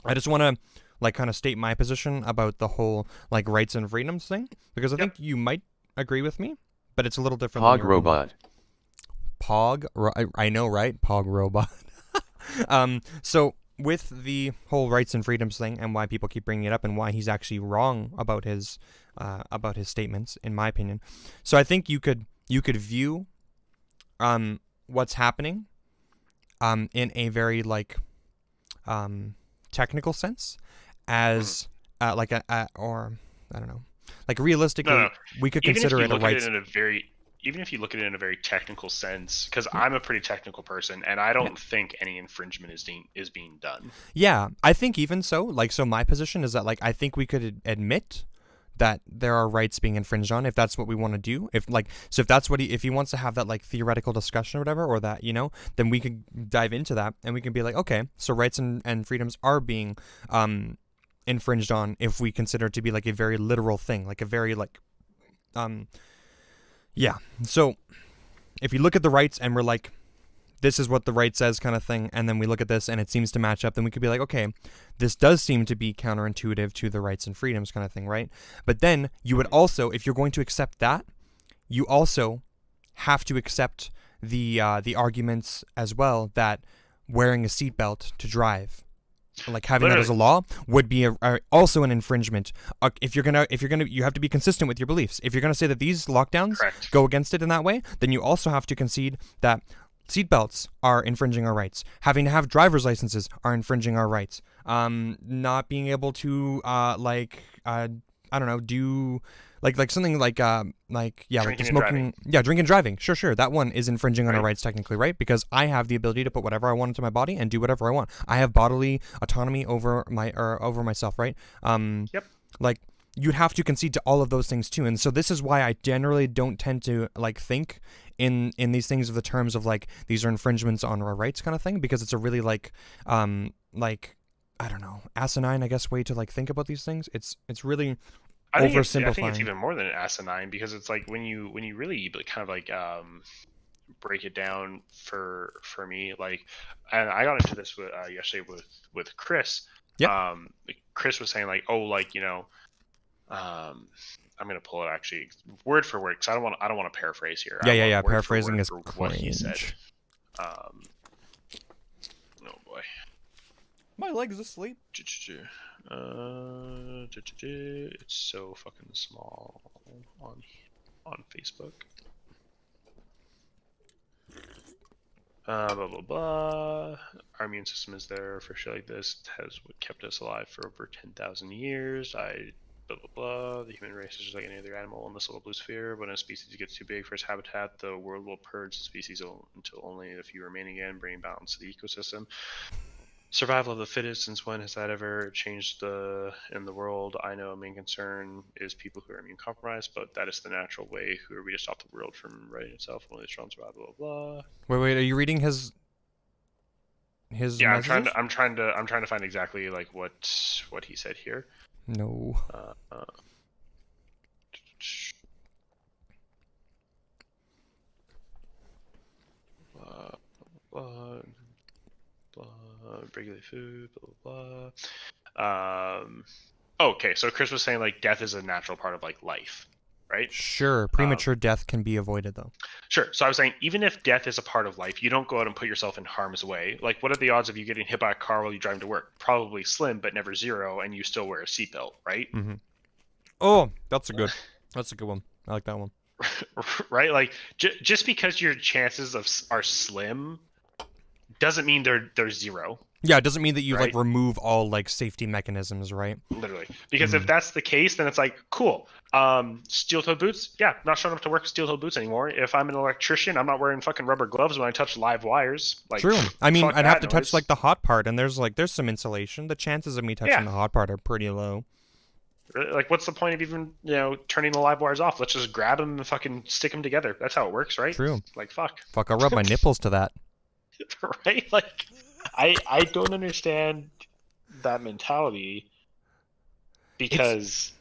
I just want to like kind of state my position about the whole like rights and freedoms thing, because I think you might agree with me, but it's a little different. Pog robot. I know, right? Pog robot. So with the whole rights and freedoms thing and why people keep bringing it up and why he's actually wrong about his statements, in my opinion. So I think you could view what's happening in a very like technical sense as like or I don't know, like realistically we could consider it a rights. Even if you look at it in a very technical sense, because I'm a pretty technical person, and I don't think any infringement is being done. Yeah, I think even so, like, so my position is that, like, I think we could admit that there are rights being infringed on if that's what we want to do. If that's what if he wants to have that, like, theoretical discussion or whatever, or that, you know, then we could dive into that, and we can be like, okay, so rights and freedoms are being infringed on if we consider it to be, like, a very literal thing, like a very, like, yeah, so if you look at the rights and we're like, this is what the right says kind of thing, and then we look at this and it seems to match up, then we could be like, okay, this does seem to be counterintuitive to the rights and freedoms kind of thing, right? But then you would also, if you're going to accept that, you also have to accept the arguments as well that wearing a seatbelt to drive, like having that as a law, would be also an infringement. If you're gonna, you have to be consistent with your beliefs. If you're gonna say that these lockdowns go against it in that way, then you also have to concede that seatbelts are infringing our rights. Having to have driver's licenses are infringing our rights. Not being able to I don't know, do like something like like the smoking, drinking and driving. Sure, that one is infringing on our rights technically, right? Because I have the ability to put whatever I want into my body and do whatever I want. I have bodily autonomy over myself, right? Like, you'd have to concede to all of those things too. And so this is why I generally don't tend to like think in these things of the terms of like these are infringements on our rights kind of thing, because it's a really like I don't know, asinine, I guess, way to like think about these things. It's really oversimplifying. I think it's even more than asinine, because it's like when you really kind of like break it down for me, like, and I got into this with yesterday with Chris. Chris was saying like, oh, like, you know, I'm gonna pull it actually word for word, because I don't want to paraphrase here. Paraphrasing is cringe. What he said. Oh boy, my leg's asleep. It's so fucking small on Facebook. Blah blah blah. Our immune system is there for shit like this. It has what kept us alive for over 10,000 years. Blah blah blah. The human race is just like any other animal in this little blue sphere. When a species gets too big for its habitat, the world will purge the species until only a few remain again, bringing balance to the ecosystem. Survival of the fittest. Since when has that ever changed in the world? I know a main concern is people who are immune compromised, but that is the natural way. Who are we to stop the world from righting itself? Only the strong survive. Blah blah blah. Wait, are you reading his Yeah, messages? I'm trying to find exactly like what he said here. No. Regulate food, blah blah. Okay, so Chris was saying like death is a natural part of like life, right? Sure, premature death can be avoided though. Sure. So I was saying even if death is a part of life, you don't go out and put yourself in harm's way. Like, what are the odds of you getting hit by a car while you drive to work? Probably slim, but never zero, and you still wear a seatbelt, right? Mm-hmm. Oh, that's a good one. I like that one. Right? Like, just because your chances are slim doesn't mean they're zero. Yeah, it doesn't mean that you like remove all like safety mechanisms, right? Literally. Because if that's the case, then it's like, cool. Steel-toed boots, yeah, not showing up to work with steel-toed boots anymore. If I'm an electrician, I'm not wearing fucking rubber gloves when I touch live wires. Like, true. I mean, I'd have to noise. touch like the hot part, and there's some insulation. The chances of me touching the hot part are pretty low. Like, what's the point of even, turning the live wires off? Let's just grab them and fucking stick them together. That's how it works, right? True. Like, fuck. Fuck, I'll rub my nipples to that. Right? Like, I don't understand that mentality, because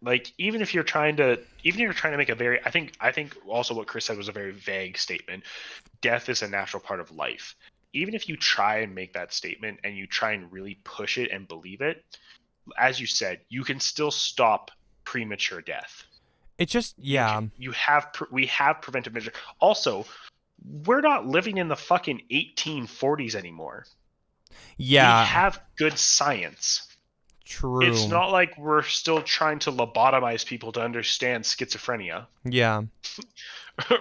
like even if you're trying to make a very I think also what Chris said was a very vague statement. Death is a natural part of life. Even if you try and make that statement and you try and really push it and believe it, as you said, you can still stop premature death. It just we have preventive measures. Also, we're not living in the fucking 1840s anymore. Yeah. We have good science. True. It's not like we're still trying to lobotomize people to understand schizophrenia. Yeah.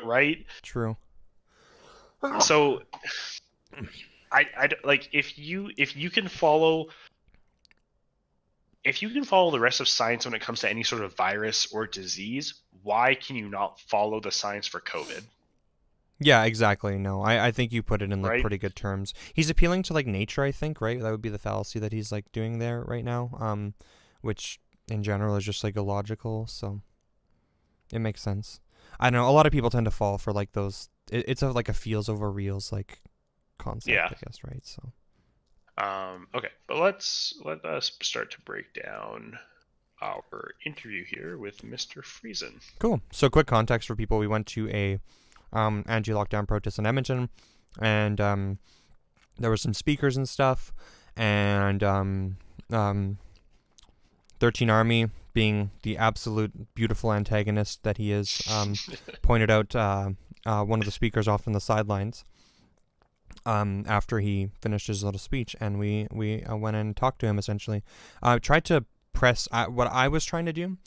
Right? True. So I like if you can follow the rest of science when it comes to any sort of virus or disease, why can you not follow the science for COVID? Yeah, exactly. No, I think you put it in like pretty good terms. He's appealing to like nature, I think, right? That would be the fallacy that he's like doing there right now, which in general is just like illogical. So it makes sense. I don't know. A lot of people tend to fall for like those. It's like a feels over reals like concept, I guess, right? So. Okay, but let us start to break down our interview here with Mr. Friesen. Cool. So quick context for people: we went to a anti-lockdown protest in Edmonton, and there were some speakers and stuff, and 13Army, being the absolute beautiful antagonist that he is, pointed out one of the speakers off in the sidelines after he finished his little speech, and we went and talked to him. Essentially, tried to press what I was trying to do.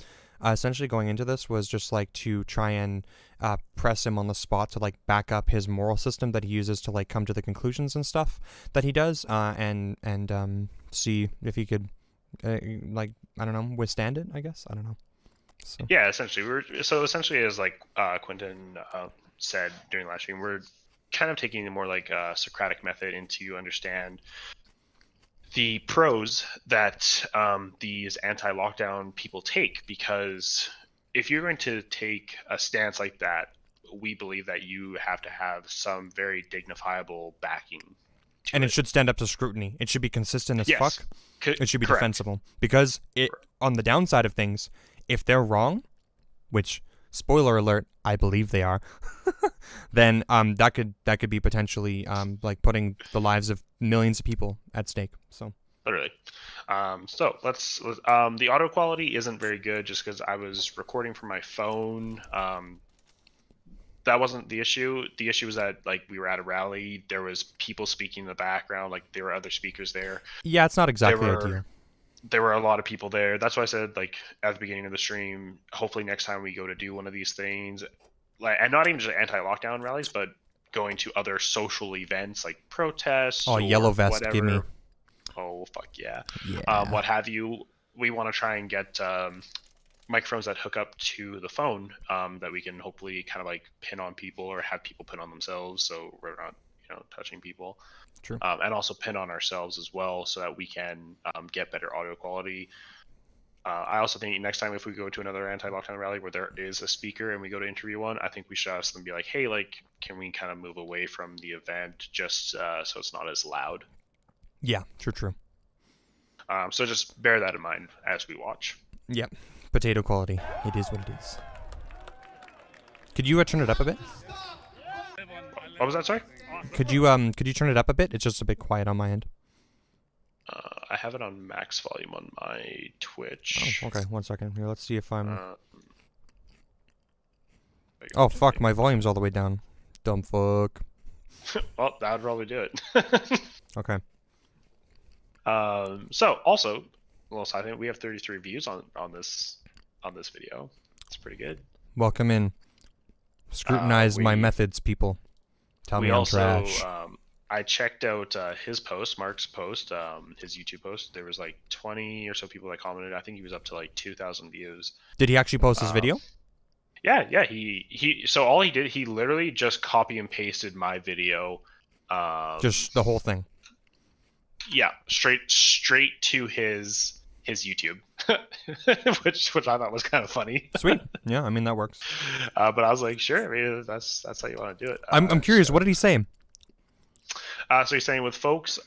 Essentially going into this was just like to try and press him on the spot to like back up his moral system that he uses to like come to the conclusions and stuff that he does, and see if he could like, I don't know, withstand it, I guess. I don't know. So. Yeah, essentially as like Quentin said during last stream, we're kind of taking the more like Socratic method into understand the pros that these anti-lockdown people take, because if you're going to take a stance like that, we believe that you have to have some very dignifiable backing. And it should stand up to scrutiny. It should be consistent as fuck. It should be correct. Defensible. Because on the downside of things, if they're wrong, which, spoiler alert, I believe they are, then that could be potentially like putting the lives of millions of people at stake. So literally. So let's the audio quality isn't very good just because I was recording from my phone. That wasn't the issue. The issue was that like we were at a rally, there was people speaking in the background, like there were other speakers there. Yeah, it's not exactly ideal. There were a lot of people there. That's why I said, like, at the beginning of the stream, hopefully next time we go to do one of these things, like, and not even just anti-lockdown rallies, but going to other social events like protests. Oh, yellow vest, whatever. Give me. Oh, fuck yeah. Yeah. What have you. We want to try and get microphones that hook up to the phone that we can hopefully kind of like pin on people or have people pin on themselves, so we're not touching people. True. And also pin on ourselves as well so that we can get better audio quality. I also think next time if we go to another anti-lockdown rally where there is a speaker and we go to interview one, I think we should ask them, be like, hey, like, can we kind of move away from the event just so it's not as loud? Yeah, true. So just bear that in mind as we watch. Yep. Potato quality. It is what it is. Could you turn it up a bit? What was that, sorry? Could you turn it up a bit? It's just a bit quiet on my end. I have it on max volume on my Twitch. Oh, okay. 1 second. Here, let's see if I'm... oh, fuck. My volume's all the way down. Dumb fuck. Well, that would probably do it. Okay. So, also, a little side thing, we have 33 views on this video. It's pretty good. Welcome in. Scrutinize my methods, people. Tell me I'm trash. I checked out his post, Mark's post, his YouTube post. There was like 20 or so people that commented. I think he was up to like 2,000 views. Did he actually post his video? Yeah. So all he did, he literally just copy and pasted my video. Just the whole thing. Yeah, straight to his YouTube, which I thought was kind of funny. Sweet. Yeah, I mean that works. But I was like, sure. I mean, that's how you want to do it. I'm curious. What did he say? So he's saying with folks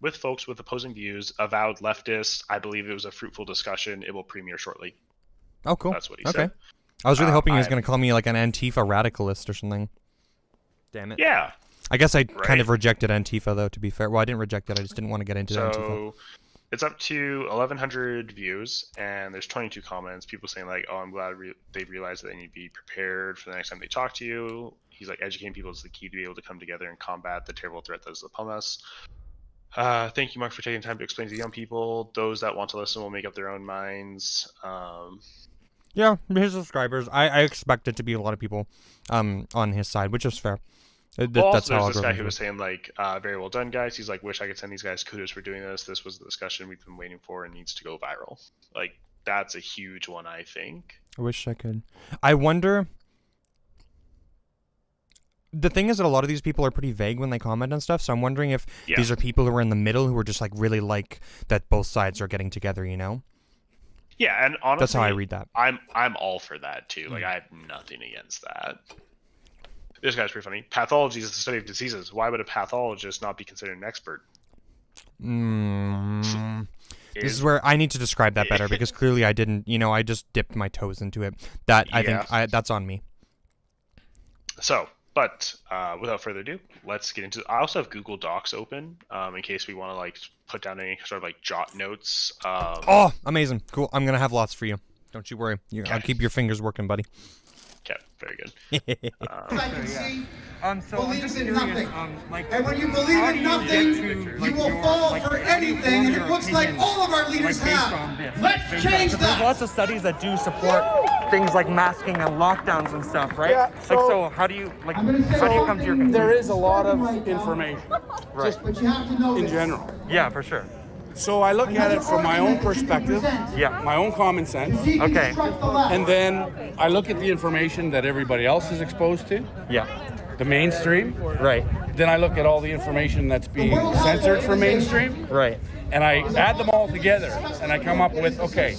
with opposing views, avowed leftists, I believe it was a fruitful discussion. It will premiere shortly. Oh, cool. That's what he said. I was really hoping he was going to call me like an Antifa radicalist or something. Damn it. Yeah. I guess I kind of rejected Antifa, though, to be fair. Well, I didn't reject it. I just didn't want to get into Antifa. So it's up to 1,100 views, and there's 22 comments. People saying, like, oh, I'm glad they realized that they need to be prepared for the next time they talk to you. He's like, educating people is the key to be able to come together and combat the terrible threat that is upon us. Thank you, Mark, for taking time to explain to young people. Those that want to listen will make up their own minds. Yeah, his subscribers. I expect it to be a lot of people on his side, which is fair. That's how there's this guy who was saying, like, very well done, guys. He's like, wish I could send these guys kudos for doing this. This was the discussion we've been waiting for and needs to go viral. Like, that's a huge one, I think. I wish I could. I wonder... The thing is that a lot of these people are pretty vague when they comment on stuff, so I'm wondering if these are people who are in the middle who are just, like, really like that both sides are getting together, you know? Yeah, and honestly... That's how I read that. I'm all for that, too. Like, I have nothing against that. This guy's pretty funny. Pathology is the study of diseases. Why would a pathologist not be considered an expert? This is where I need to describe that better because clearly I didn't, I just dipped my toes into it. That I think that's on me. So, but without further ado, let's get into it. I also have Google Docs open in case we want to like put down any sort of like jot notes. Oh, amazing. Cool. I'm going to have lots for you. Don't you worry. I'll keep your fingers working, buddy. Okay, very good. I can see believes in curious, nothing. And when you believe in nothing, you will fall for anything, and it looks like all of our leaders have. Let's change that! There's lots of studies that do support things like masking and lockdowns and stuff, right? Yeah, so how do you come to your conclusion? There is a lot of information, Right. But you have to know in this. general. Yeah, for sure. So I look at it from my own perspective, Yeah. my own common sense, Okay. and then I look at the information that everybody else is exposed to, Yeah. the mainstream. Right. Then I look at all the information that's being censored from mainstream, Right. and I add them all together, and I come up with, okay,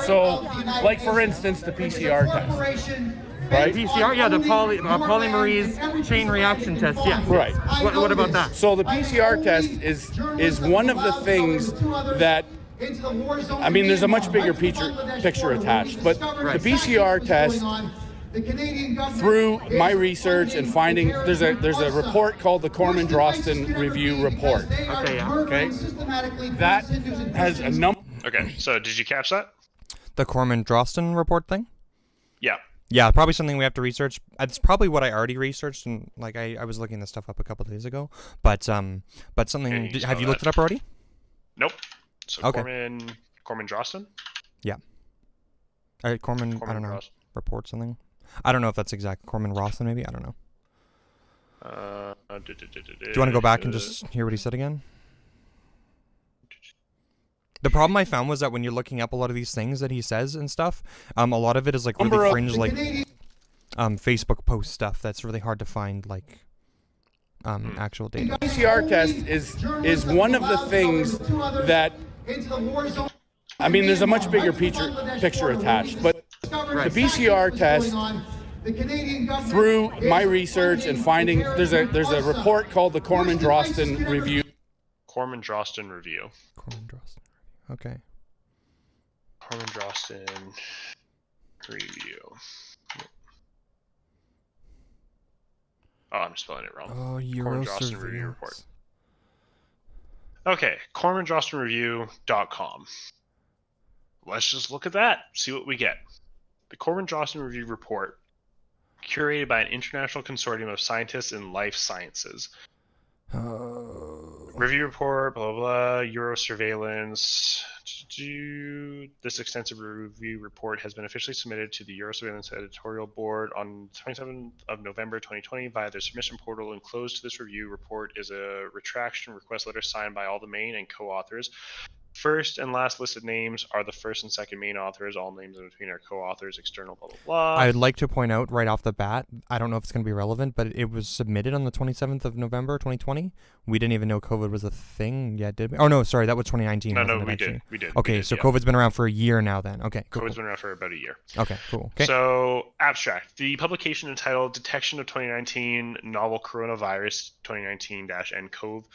so like for instance, the PCR test, right? PCR, yeah, the polymerase chain reaction test, yeah. Right. What about that? So the PCR test is one of the things that, I mean, there's a much bigger picture attached, but the PCR test, through my research and finding, there's a report called the Corman-Drosten Review Report. Okay, yeah. Okay, that has a number. Okay, so did you catch that? The Corman-Drosten report thing? Yeah. Yeah, probably something we have to research. It's probably what I already researched, and like I was looking this stuff up a couple of days ago. But something. Okay, Have you looked it up already? Nope. So Okay. Corman Drosten? Yeah. Corman, I don't know. Drosten. Report something. I don't know if that's exact. Corman-Drosten, maybe. I don't know. Do you want to go back and just hear what he said again? The problem I found was that when you're looking up a lot of these things that he says and stuff, a lot of it is like really fringe, like Facebook post stuff that's really hard to find, like actual data. The PCR test is one of the things that, I mean, there's a much bigger picture attached, but the PCR test, through my research and finding, there's a report called the Corman-Drosten Review. Corman-Drosten Review. Corman-Drosten. Okay. Corman-Drosten Review. Oh, I'm spelling it wrong. Oh, Corman-Drosten Review report. Okay, CormanDrostenReview.com. Let's just look at that, see what we get. The Corman-Drosten Review report, curated by an international consortium of scientists in life sciences. Review report, blah, blah, blah, Euro surveillance. This extensive review report has been officially submitted to the Euro Surveillance Editorial Board on 27th of November 2020 via their submission portal. Enclosed to this review report is a retraction request letter signed by all the main and co-authors. First and last listed names are the first and second main authors. All names in between are co-authors, external, blah, blah, blah. I'd like to point out right off the bat, I don't know if it's going to be relevant, but it was submitted on the 27th of November, 2020. We didn't even know COVID was a thing yet, did we? Oh, no, sorry, that was 2019. No, we did. Okay, so COVID's been around for a year now then. Okay, cool. COVID's been around for about a year. Okay, cool. Okay. So, abstract. The publication entitled Detection of 2019 Novel Coronavirus 2019-nCoV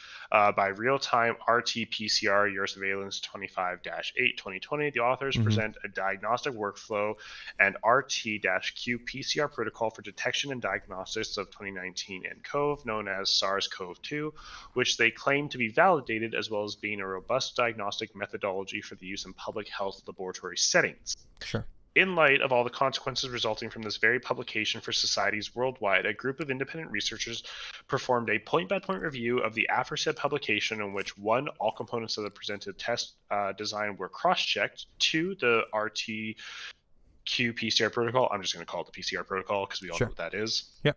by Real-Time RT-PCR Eurosurveillance 25-8-2020. The authors present a diagnostic workflow and RT-Q PCR protocol for detection and diagnostics of 2019 nCoV, known as SARS-CoV-2, which they claim to be validated as well as being a robust diagnostic methodology for the use in public health laboratory settings. Sure. In light of all the consequences resulting from this very publication for societies worldwide, a group of independent researchers performed a point-by-point review of the aforesaid publication in which 1. All components of the presented test design were cross-checked, 2. The RT-Q PCR protocol, I'm just going to call it the PCR protocol because we all know what that is. Yep.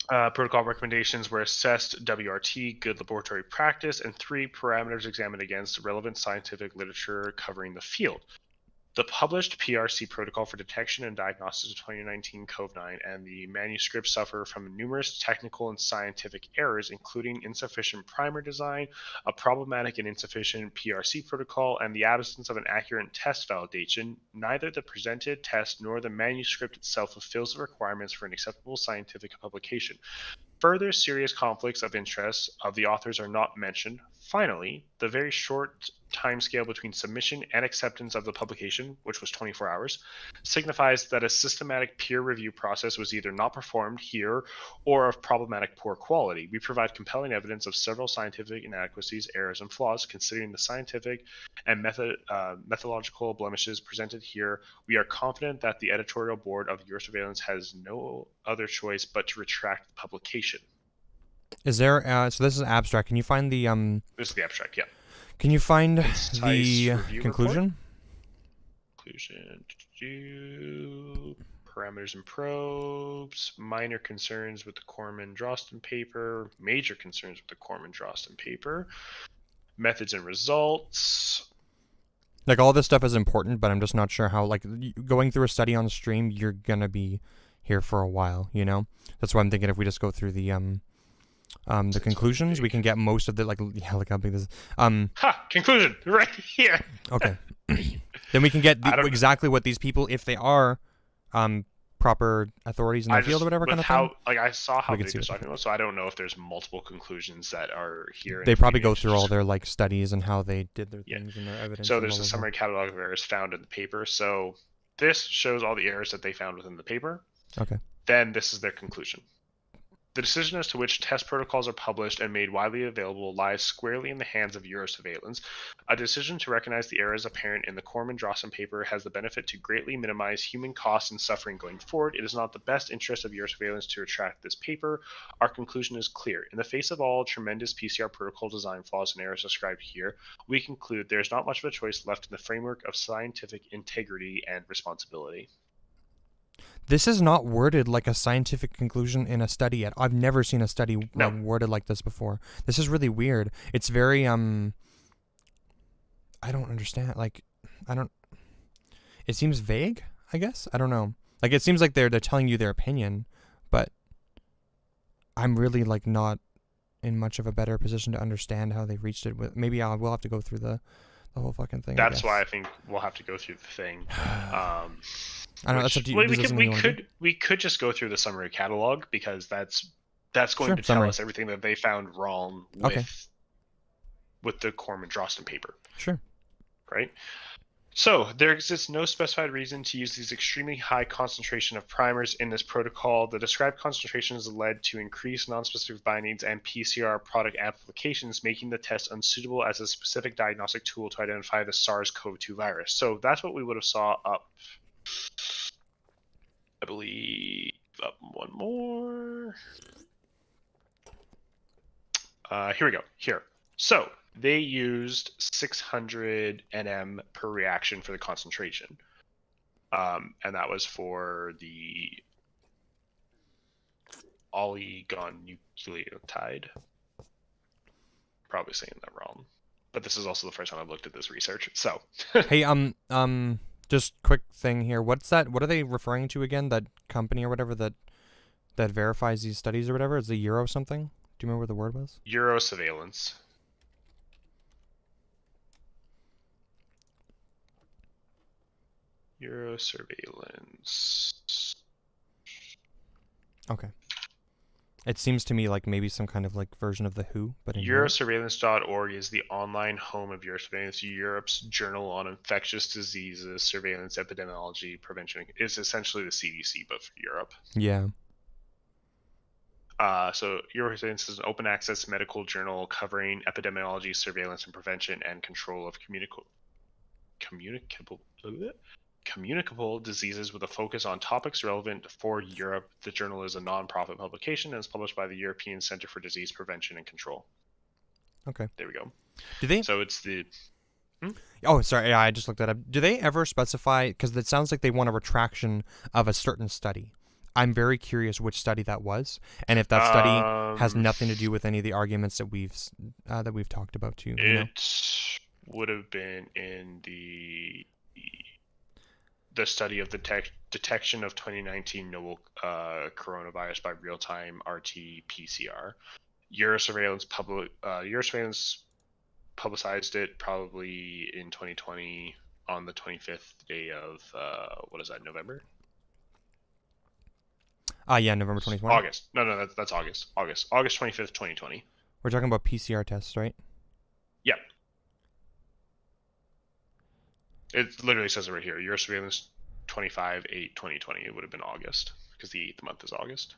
Protocol recommendations were assessed, WRT, good laboratory practice, and 3 parameters examined against relevant scientific literature covering the field. The published PRC protocol for detection and diagnosis of 2019 COVID-19 and the manuscript suffer from numerous technical and scientific errors, including insufficient primer design, a problematic and insufficient PRC protocol, and the absence of an accurate test validation. Neither the presented test nor the manuscript itself fulfills the requirements for an acceptable scientific publication. Further serious conflicts of interest of the authors are not mentioned. Finally, the very short timescale between submission and acceptance of the publication, which was 24 hours, signifies that a systematic peer review process was either not performed here or of problematic poor quality. We provide compelling evidence of several scientific inadequacies, errors, and flaws. Considering the scientific and methodological blemishes presented here, we are confident that the editorial board of Eurosurveillance has no other choice but to retract the publication. Is there, so this is abstract. Can you find the, This is the abstract, yeah. Can you find Concise the review conclusion? Conclusion. Parameters and probes. Minor concerns with the Corman-Drosten paper. Major concerns with the Corman-Drosten paper. Methods and results. Like, all this stuff is important, but I'm just not sure how, like, going through a study on stream, you're gonna be here for a while, you know? That's why I'm thinking if we just go through the conclusions, we can get most of the, like, yeah, look how big this is. Conclusion, right here. Okay. Then we can get exactly what these people, if they are proper authorities in the field or whatever kind of thing. Like, I saw how big this document was, so I don't know if there's multiple conclusions that are here. They probably go through all their, like, studies and how they did their things and their evidence. So there's a summary catalog of errors found in the paper. So this shows all the errors that they found within the paper. Okay. Then this is their conclusion. The decision as to which test protocols are published and made widely available lies squarely in the hands of Eurosurveillance. A decision to recognize the errors apparent in the Corman-Drosten paper has the benefit to greatly minimize human costs and suffering going forward. It is not the best interest of Eurosurveillance to retract this paper. Our conclusion is clear. In the face of all tremendous PCR protocol design flaws and errors described here, we conclude there is not much of a choice left in the framework of scientific integrity and responsibility. This is not worded like a scientific conclusion in a study yet. I've never seen a study worded like this before. This is really weird. It's very, I don't understand. Like, it seems vague, I guess? I don't know. Like, it seems like they're telling you their opinion, but I'm really, like, not in much of a better position to understand how they reached it. With maybe we'll have to go through the whole fucking thing. That's why I think we'll have to go through the thing. I don't know. That's up to you. We could just go through the summary catalog, because that's going to tell us everything that they found wrong with the Corman-Drosten paper. Sure. Right? So, there exists no specified reason to use these extremely high concentration of primers in this protocol. The described concentrations led to increased nonspecific bindings and PCR product applications, making the test unsuitable as a specific diagnostic tool to identify the SARS-CoV-2 virus. So, that's what we would have saw up, I believe, up one more. Here we go. Here. So, they used 600 nm per reaction for the concentration. And that was for the oligonucleotide. Probably saying that wrong. But this is also the first time I've looked at this research. So hey, just quick thing here. What's that? What are they referring to again? That company or whatever that verifies these studies or whatever? Is it Euro something? Do you remember what the word was? Euro surveillance. Euro surveillance. Okay. It seems to me like maybe some kind of like version of the WHO, but in Eurosurveillance.org is the online home of Eurosurveillance, Europe's journal on infectious diseases, surveillance, epidemiology, prevention. It's essentially the CDC, but for Europe. Yeah. So Eurosurveillance is an open access medical journal covering epidemiology, surveillance, and prevention and control of communicable diseases with a focus on topics relevant for Europe. The journal is a non-profit publication and is published by the European Center for Disease Prevention and Control. Okay. There we go. Do they? So it's the... Oh, sorry. Yeah, I just looked that up. Do they ever specify, because it sounds like they want a retraction of a certain study. I'm very curious which study that was, and if that study has nothing to do with any of the arguments that we've talked about too. It would have been in the study of the detection of 2019 novel coronavirus by real-time RT-PCR. Eurosurveillance publicized it probably in 2020 on the 25th day of November? Yeah, November 2020. August. No, that's August. August 25th, 2020. We're talking about PCR tests, right? Yep. It literally says it right here. Eurosurveillance 25/8/2020. It would have been August, because the 8th month is August.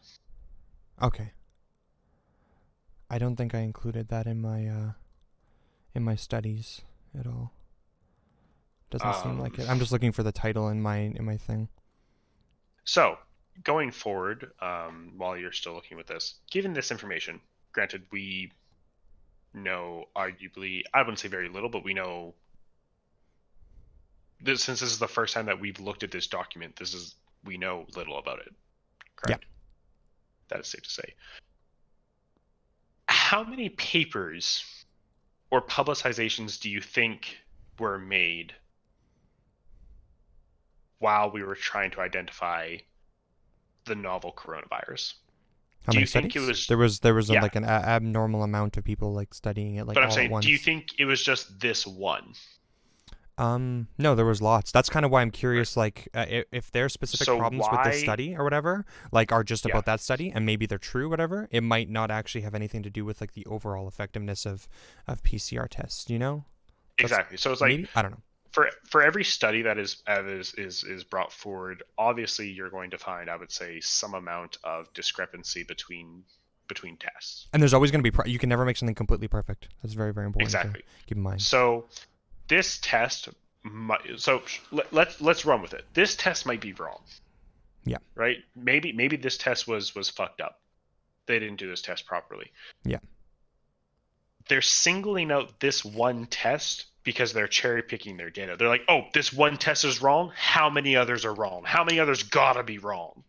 Okay. I don't think I included that in my studies at all. Doesn't seem like it. I'm just looking for the title in my thing. So, going forward, while you're still looking with this, given this information, granted we know arguably, I wouldn't say very little, but we know this, since this is the first time that we've looked at this document, we know little about it. Correct? Yeah. That is safe to say. How many papers or publicizations do you think were made while we were trying to identify the novel coronavirus? How many studies? Think it was there was like an abnormal amount of people like studying it like all at once. Do you think it was just this one? No, there was lots. That's kind of why I'm curious, like, if there's specific problems with this study or whatever, like, are just about that study, and maybe they're true, whatever, it might not actually have anything to do with, like, the overall effectiveness of PCR tests, you know? Exactly. So it's like, maybe? I don't know. For every study that is brought forward, obviously you're going to find, I would say, some amount of discrepancy between tests. And there's always going to be, you can never make something completely perfect. That's very, very important to keep in mind. So this test, let's run with it. This test might be wrong. Yeah. Right? Maybe this test was fucked up. They didn't do this test properly. Yeah. They're singling out this one test because they're cherry picking their data. They're like, oh, this one test is wrong. How many others are wrong? How many others gotta be wrong?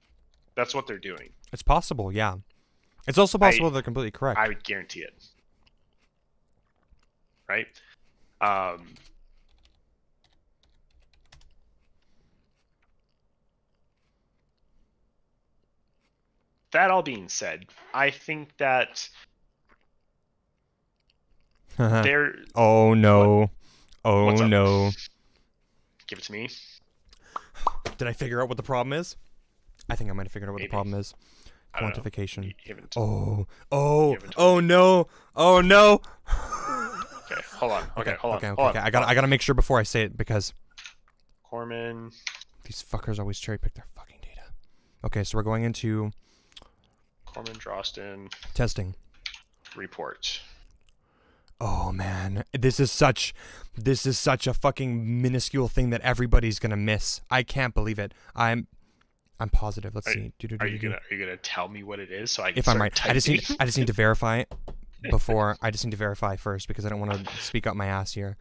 That's what they're doing. It's possible, yeah. It's also possible they're completely correct. I would guarantee it. Right? That all being said, I think that They're Oh no. What? Oh What's up? no. Give it to me. Did I figure out what the problem is? I think I might have figured out what the Maybe. problem is. I don't know. Quantification. You haven't. Oh haven't told me. no. Oh no. Okay, hold on. Okay, hold on. Okay. Hold on. I gotta make sure before I say it because Corman. these fuckers always cherry pick their fucking data. Okay, so we're going into Corman Droston testing. report. Oh man, this is such a fucking minuscule thing that everybody's gonna miss. I can't believe it. I'm positive. Let's see. Are you gonna tell me what it is so I can If start I'm right, typing? I just need to verify it before. I just need to verify first because I don't want to speak up my ass here.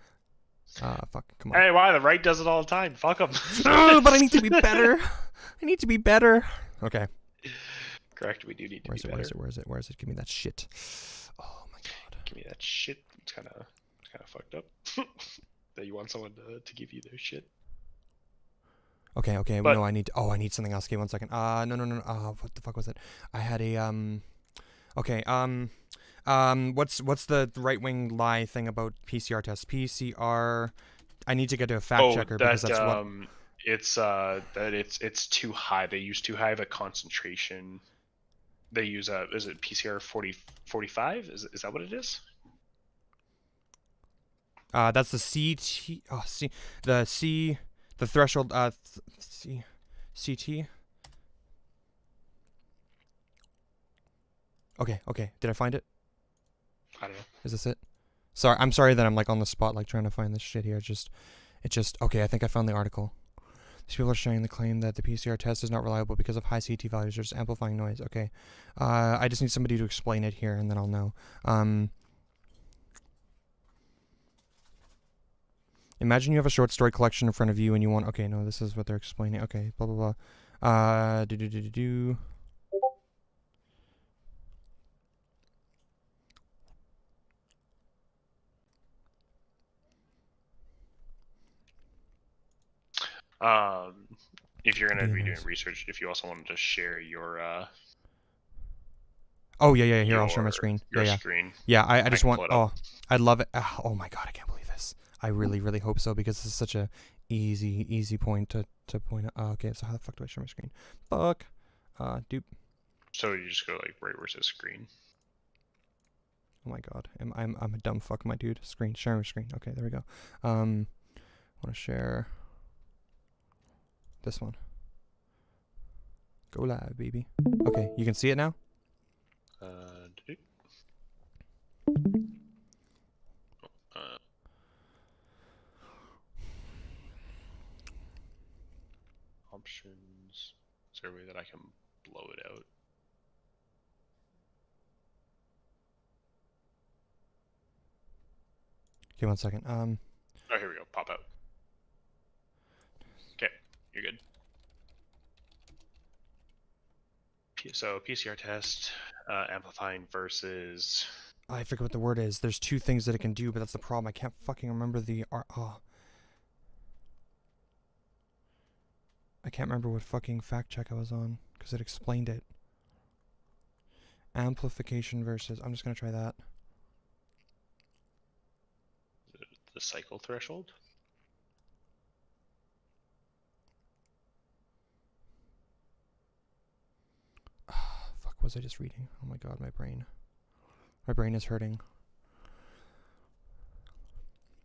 Fuck, come on. Hey, why the right does it all the time? Fuck them. Oh, but I need to be better. I need to be better. Okay. Correct. We do need to be better. Where is it? Give me that shit. Oh my god. Give me that shit. It's kind of fucked up that you want someone to give you their shit. Okay. But- No, I need something else. Okay, 1 second. No. What the fuck was it? I had a Okay. What's the right wing lie thing about PCR tests? PCR. I need to get to a fact checker because that's what. It's too high. They use too high of a concentration. They use is it PCR 45? Is that what it is? That's the CT. Oh, the threshold. CT. Okay. Did I find it? I don't know. Is this it? I'm sorry that I'm like on the spot, like trying to find this shit here. It just. Okay, I think I found the article. These people are sharing the claim that the PCR test is not reliable because of high CT values or just amplifying noise. Okay. I just need somebody to explain it here, and then I'll know. Imagine you have a short story collection in front of you, and you want. Okay, no, this is what they're explaining. Okay, blah blah blah. If you're gonna be doing research, if you also wanted to share your Oh yeah. Here, I'll share my screen. Your Yeah. screen. Yeah, I just can want. pull it up. I'd love it. Oh my god, I can't believe this. I really hope so because this is such a easy point to point out. Okay, so how the fuck do I share my screen? Fuck. Dupe. So you just go like right where it says screen. Oh my god, I'm a dumb fuck, my dude. Share my screen. Okay, there we go. Want to share this one. Go live, baby. Okay, you can see it now. Options. Is there a way that I can blow it out? Okay, 1 second. Oh, here we go. Pop out. Okay, you're good. So PCR test, amplifying versus. I forget what the word is. There's two things that it can do, but that's the problem. I can't fucking remember the. I can't remember what fucking fact check I was on because it explained it. Amplification versus. I'm just gonna try that. The cycle threshold. Fuck, was I just reading? Oh my god, my brain. My brain is hurting.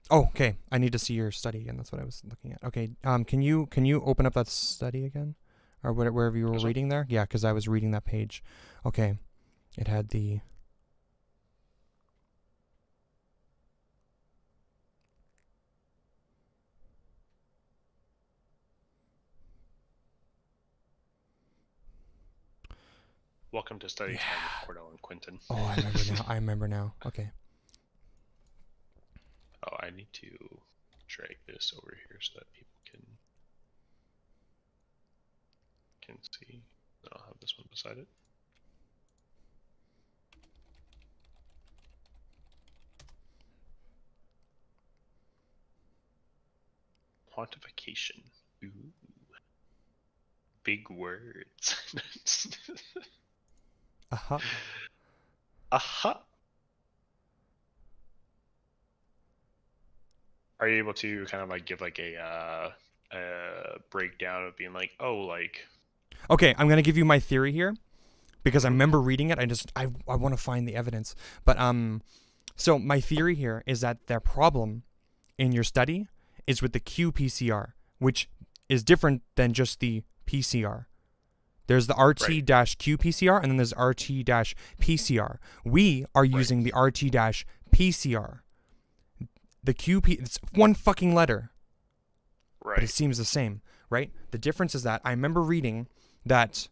Oh, okay. I need to see your study again. That's what I was looking at. Okay. Can you open up that study again, or wherever you were reading there? Yeah, because I was reading that page. Okay. It had the. Welcome to study time with Cordell and Quentin. Oh, I remember now. I remember now. Okay. Oh, I need to drag this over here so that people can see. I'll have this one beside it. Quantification. Ooh. Big words. Aha. Aha. are you able to kind of like give like a breakdown of being like, oh, like? Okay, I'm gonna give you my theory here, because I remember reading it. I want to find the evidence, but so my theory here is that their problem in your study is with the qPCR, which is different than just the PCR. There's the RT-qPCR, and then there's RT-PCR. We are using the RT-PCR. The QP, it's one fucking letter, Right. but it seems the same, right? The difference is that I remember reading that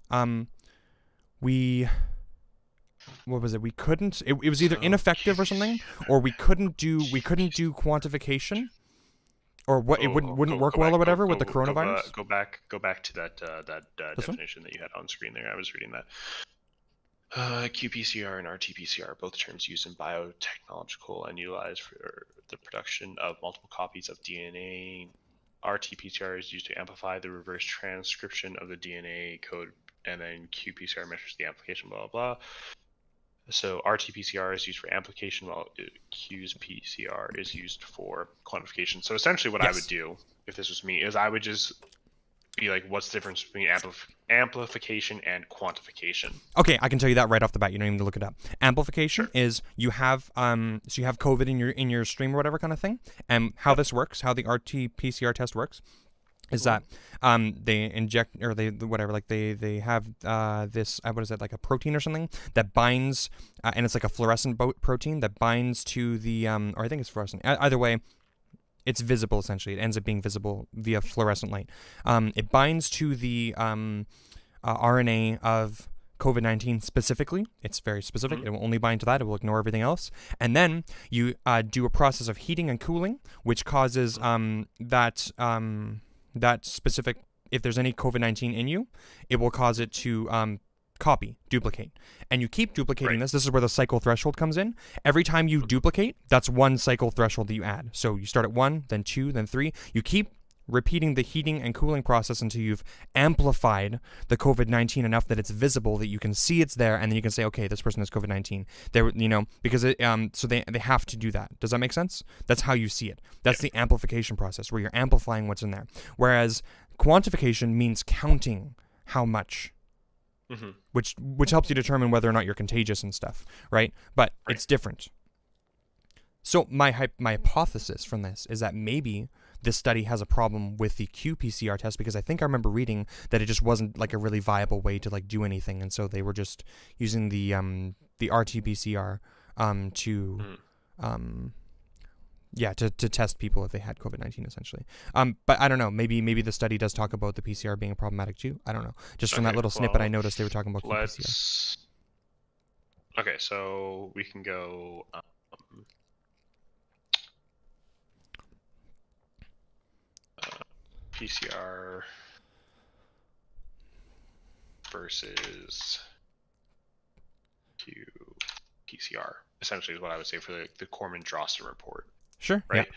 what was it? We couldn't. It was either ineffective or something, or we couldn't do quantification, or what? It wouldn't work well or whatever with the coronavirus. Go back to that definition that you had on screen there. I was reading that. qPCR and RT-PCR, both terms used in biotechnological and utilized for the production of multiple copies of DNA. RT-PCR is used to amplify the reverse transcription of the DNA code, and then qPCR measures the amplification, blah, blah, blah. So RT-PCR is used for amplification, while qPCR is used for quantification. So essentially what I would do, if this was me, is I would just be like, what's the difference between amplification and quantification? Okay, I can tell you that right off the bat. You don't even need to look it up. Amplification is you have so you have COVID in your stream or whatever kind of thing. And how this works, how the RT-PCR test works, is that they inject, or they have this what is it, like a protein or something that binds, and it's like a fluorescent protein that binds to the or I think it's fluorescent. Either way, it's visible essentially. It ends up being visible via fluorescent light. It binds to the RNA of COVID-19 specifically. It's very specific. It will only bind to that. It will ignore everything else. And then you do a process of heating and cooling, which causes that specific, if there's any COVID-19 in you, it will cause it to duplicate. And you keep duplicating this. This is where the cycle threshold comes in. Every time you duplicate, that's one cycle threshold that you add. So you start at 1, then 2, then 3. You keep repeating the heating and cooling process until you've amplified the COVID-19 enough that it's visible, that you can see it's there, and then you can say, okay, this person has COVID-19. Because so they have to do that. Does that make sense? That's how you see it. That's the amplification process, where you're amplifying what's in there. Whereas quantification means counting how much. Which helps you determine whether or not you're contagious and stuff, right? But it's different. So my hypothesis from this is that maybe this study has a problem with the qPCR test, because I think I remember reading that it just wasn't like a really viable way to like do anything, and so they were just using the RT-PCR to test people if they had COVID-19 essentially. But I don't know. Maybe the study does talk about the PCR being a problematic too. I don't know. Just from that little snippet, I noticed they were talking about qPCR. Okay, so we can go. PCR versus qPCR, essentially, is what I would say for the Corman-Drosten report. Sure. Right. Yeah.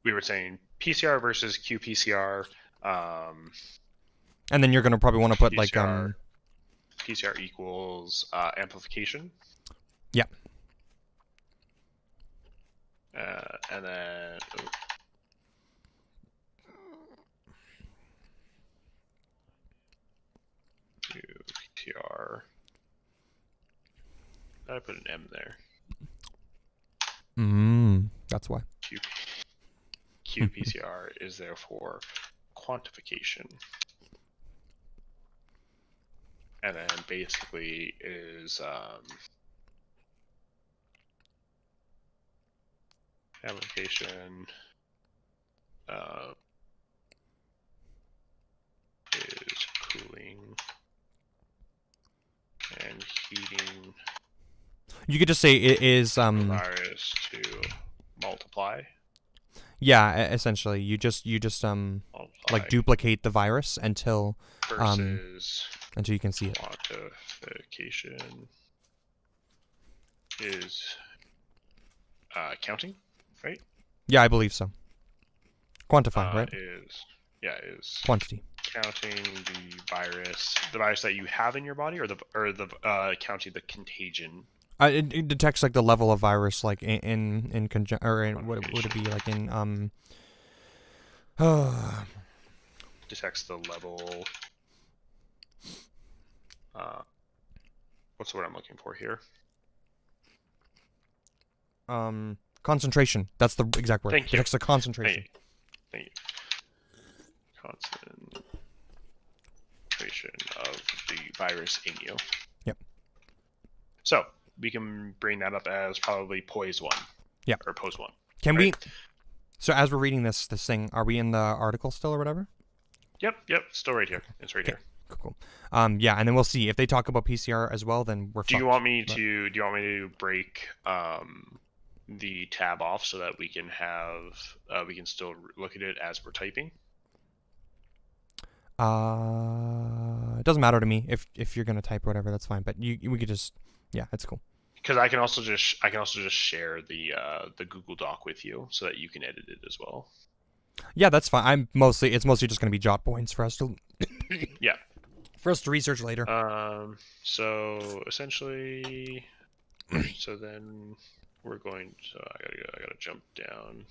We were saying PCR versus qPCR. And then you're going to probably want to put PCR, PCR equals amplification. Yeah. And then. qPCR. I put an M there. That's why. qPCR is there for quantification. And then basically is application is cooling and heating. You could just say it is virus to multiply. Yeah, essentially, you just multiply. Like duplicate the virus until you can see it. Quantification is counting, right? Yeah, I believe so. Quantify, right? Is quantity. Counting the virus that you have in your body, or the counting the contagion. It detects like the level of virus, like in what would it be like in Detects the level. What's the word I'm looking for here? Concentration. That's the exact word. Thank you. Detects the concentration. Thank you. Concentration of the virus in you. Yep. So we can bring that up as probably poise 1. Yeah. Or pose 1. Can we? So as we're reading this thing, are we in the article still or whatever? Yep. Still right here. It's right here. Cool. Yeah, and then we'll see if they talk about PCR as well. Then we're. Do you want me to break the tab off so that we can still look at it as we're typing? It doesn't matter to me if you're gonna type or whatever. That's fine. But we could just that's cool. Because I can also just share the Google Doc with you so that you can edit it as well. Yeah, that's fine. It's mostly just gonna be jot points for us to. Yeah. For us to research later. So essentially, so then we're going. So I gotta jump down.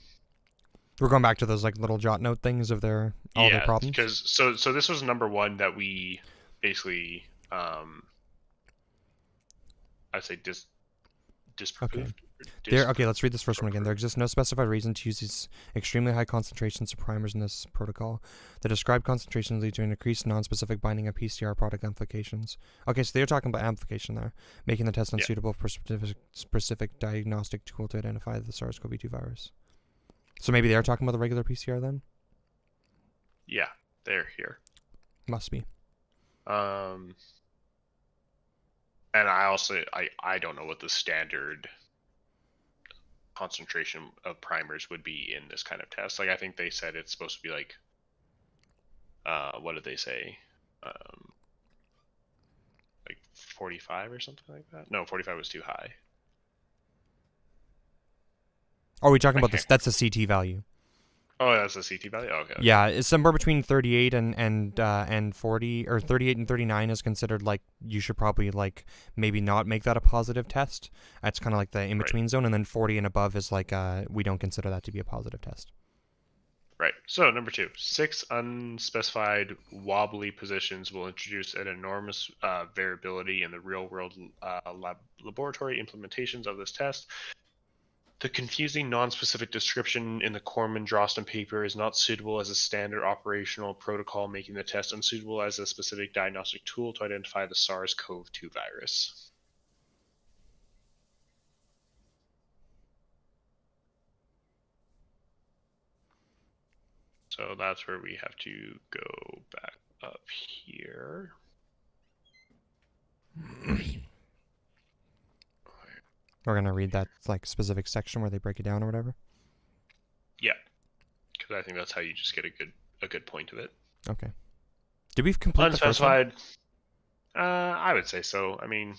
We're going back to those like little jot note things of their problems. Yeah, because so this was number 1 that we basically I'd say disproved. Okay, let's read this first one again. There exists no specified reason to use these extremely high concentrations of primers in this protocol. The described concentrations lead to an increased non-specific binding of PCR product amplifications. Okay, so they're talking about amplification there, making the test unsuitable for specific diagnostic tool to identify the SARS-CoV-2 virus. So maybe they're talking about the regular PCR then? Yeah, they're here. Must be. And I don't know what the standard concentration of primers would be in this kind of test. Like I think they said it's supposed to be like what did they say? Like 45 or something like that? No, 45 was too high. Are we talking about this? That's a CT value. Oh, that's a CT value? Oh, okay. Yeah, it's somewhere between 38 and 40, or 38 and 39 is considered like you should probably like maybe not make that a positive test. That's kind of like the in-between zone, and then 40 and above is like we don't consider that to be a positive test. Right. So number 2, 6 unspecified wobbly positions will introduce an enormous variability in the real-world laboratory implementations of this test. The confusing non-specific description in the Corman-Drosten paper is not suitable as a standard operational protocol, making the test unsuitable as a specific diagnostic tool to identify the SARS-CoV-2 virus. So that's where we have to go back up here. We're gonna read that like specific section where they break it down or whatever. Yeah, because I think that's how you just get a good point of it. Okay. Did we complete unspecified? The first one? I would say so. I mean,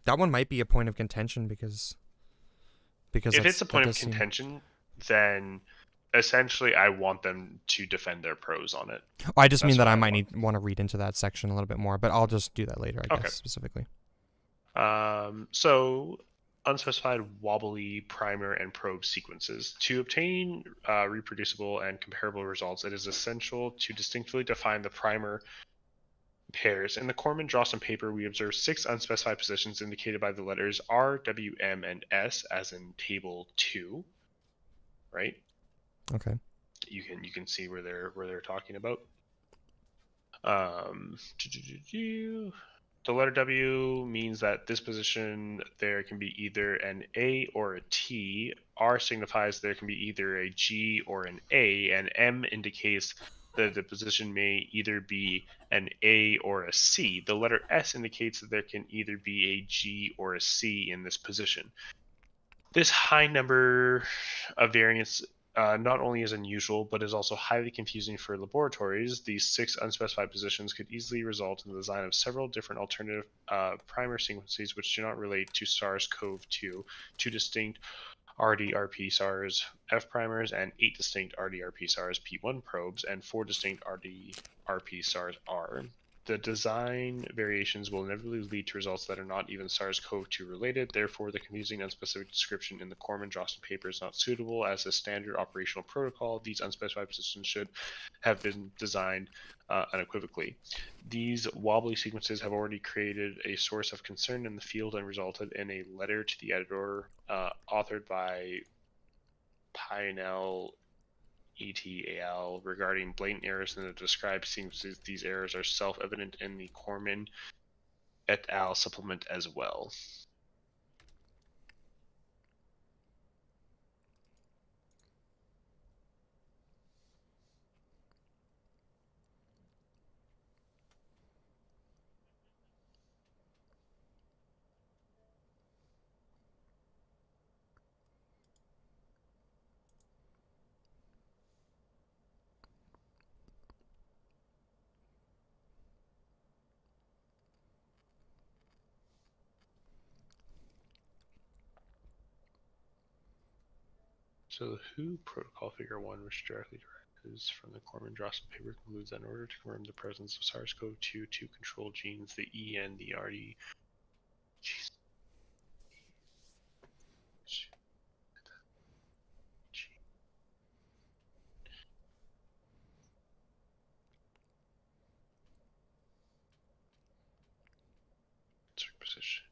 that one might be a point of contention because if it's a point of contention, then essentially I want them to defend their pros on it. I just mean that I might want to read into that section a little bit more, but I'll just do that later, I guess, specifically. So unspecified wobbly primer and probe sequences. To obtain reproducible and comparable results, it is essential to distinctly define the primer pairs. In the Corman-Drosten paper, we observed 6 unspecified positions indicated by the letters R, W, M, and S, as in table 2. Right? Okay. You can see where they're talking about. The letter W means that this position there can be either an A or a T. R signifies there can be either a G or an A, and M indicates that the position may either be an A or a C. The letter S indicates that there can either be a G or a C in this position. This high number of variants not only is unusual, but is also highly confusing for laboratories. These 6 unspecified positions could easily result in the design of several different alternative primer sequences which do not relate to SARS-CoV-2, 2 distinct RD-RP SARS-F primers, and 8 distinct RD-RP SARS-P1 probes, and 4 distinct RD-RP SARS-R. The design variations will inevitably lead to results that are not even SARS-CoV-2 related. Therefore, the confusing and unspecific description in the Corman-Drosten paper is not suitable as a standard operational protocol. These unspecified systems should have been designed unequivocally. These wobbly sequences have already created a source of concern in the field and resulted in a letter to the editor authored by Pynell et al. Regarding blatant errors in the described sequences. These errors are self-evident in the Corman et al. Supplement as well. So the WHO protocol figure 1, which directly derives from the Corman-Drosten paper, concludes that in order to confirm the presence of SARS-CoV-2 two control genes, the E and the RD. Position.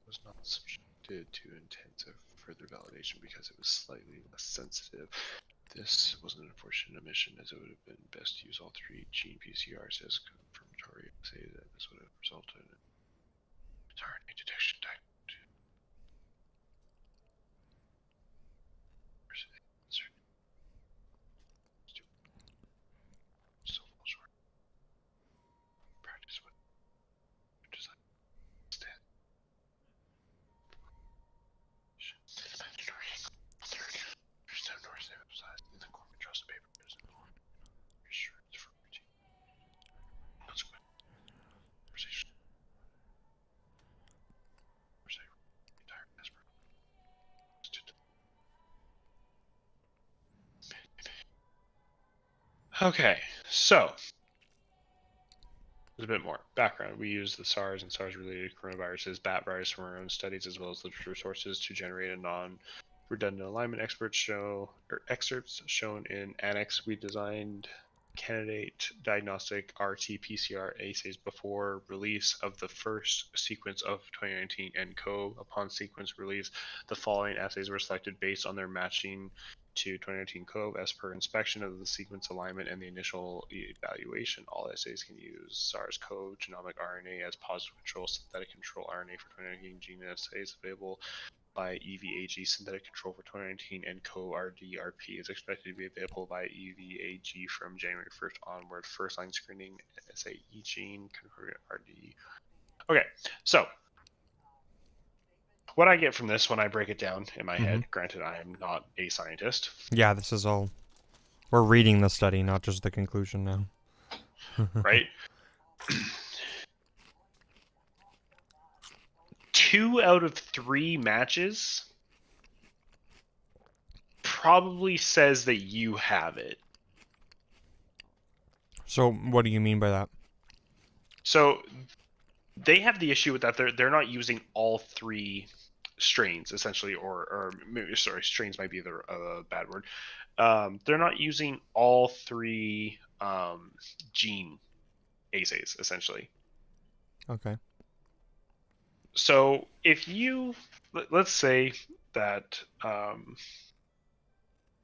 Was not subjected to intensive further validation because it was slightly less sensitive. This was an unfortunate omission, as it would have been best to use all 3 gene PCRs as confirmatory assay that this would have resulted in RNA detection time. Still fall short. Practice what design stand. There's no North emphasized in the Corman-Drosten paper. There's no reassurance for routine. Consequent conversation. Entire aspirate. Okay, so there's a bit more background. We use the SARS and SARS-related coronaviruses, bat virus from our own studies, as well as literature sources to generate a non-redundant alignment excerpts shown in Annex. We designed candidate diagnostic RT-PCR assays before release of the first sequence of 2019 ENCOVE. Upon sequence release, the following assays were selected based on their matching to 2019 COVE as per inspection of the sequence alignment and the initial evaluation. All assays can use SARS-CoV genomic RNA as positive control, synthetic control RNA for 2019 gene assays available by EVAG. Synthetic control for 2019 and co-RDRP is expected to be available by EVAG from January 1st onward. First line screening SAE gene, converted RD. Okay, so what I get from this when I break it down in my head, granted I am not a scientist. Yeah, this is all. We're reading the study, not just the conclusion now. Right? 2 out of 3 matches probably says that you have it. So what do you mean by that? So they have the issue with that they're not using all 3 strains essentially, or sorry, strains might be a bad word. They're not using all 3 gene assays essentially. Okay. So if let's say that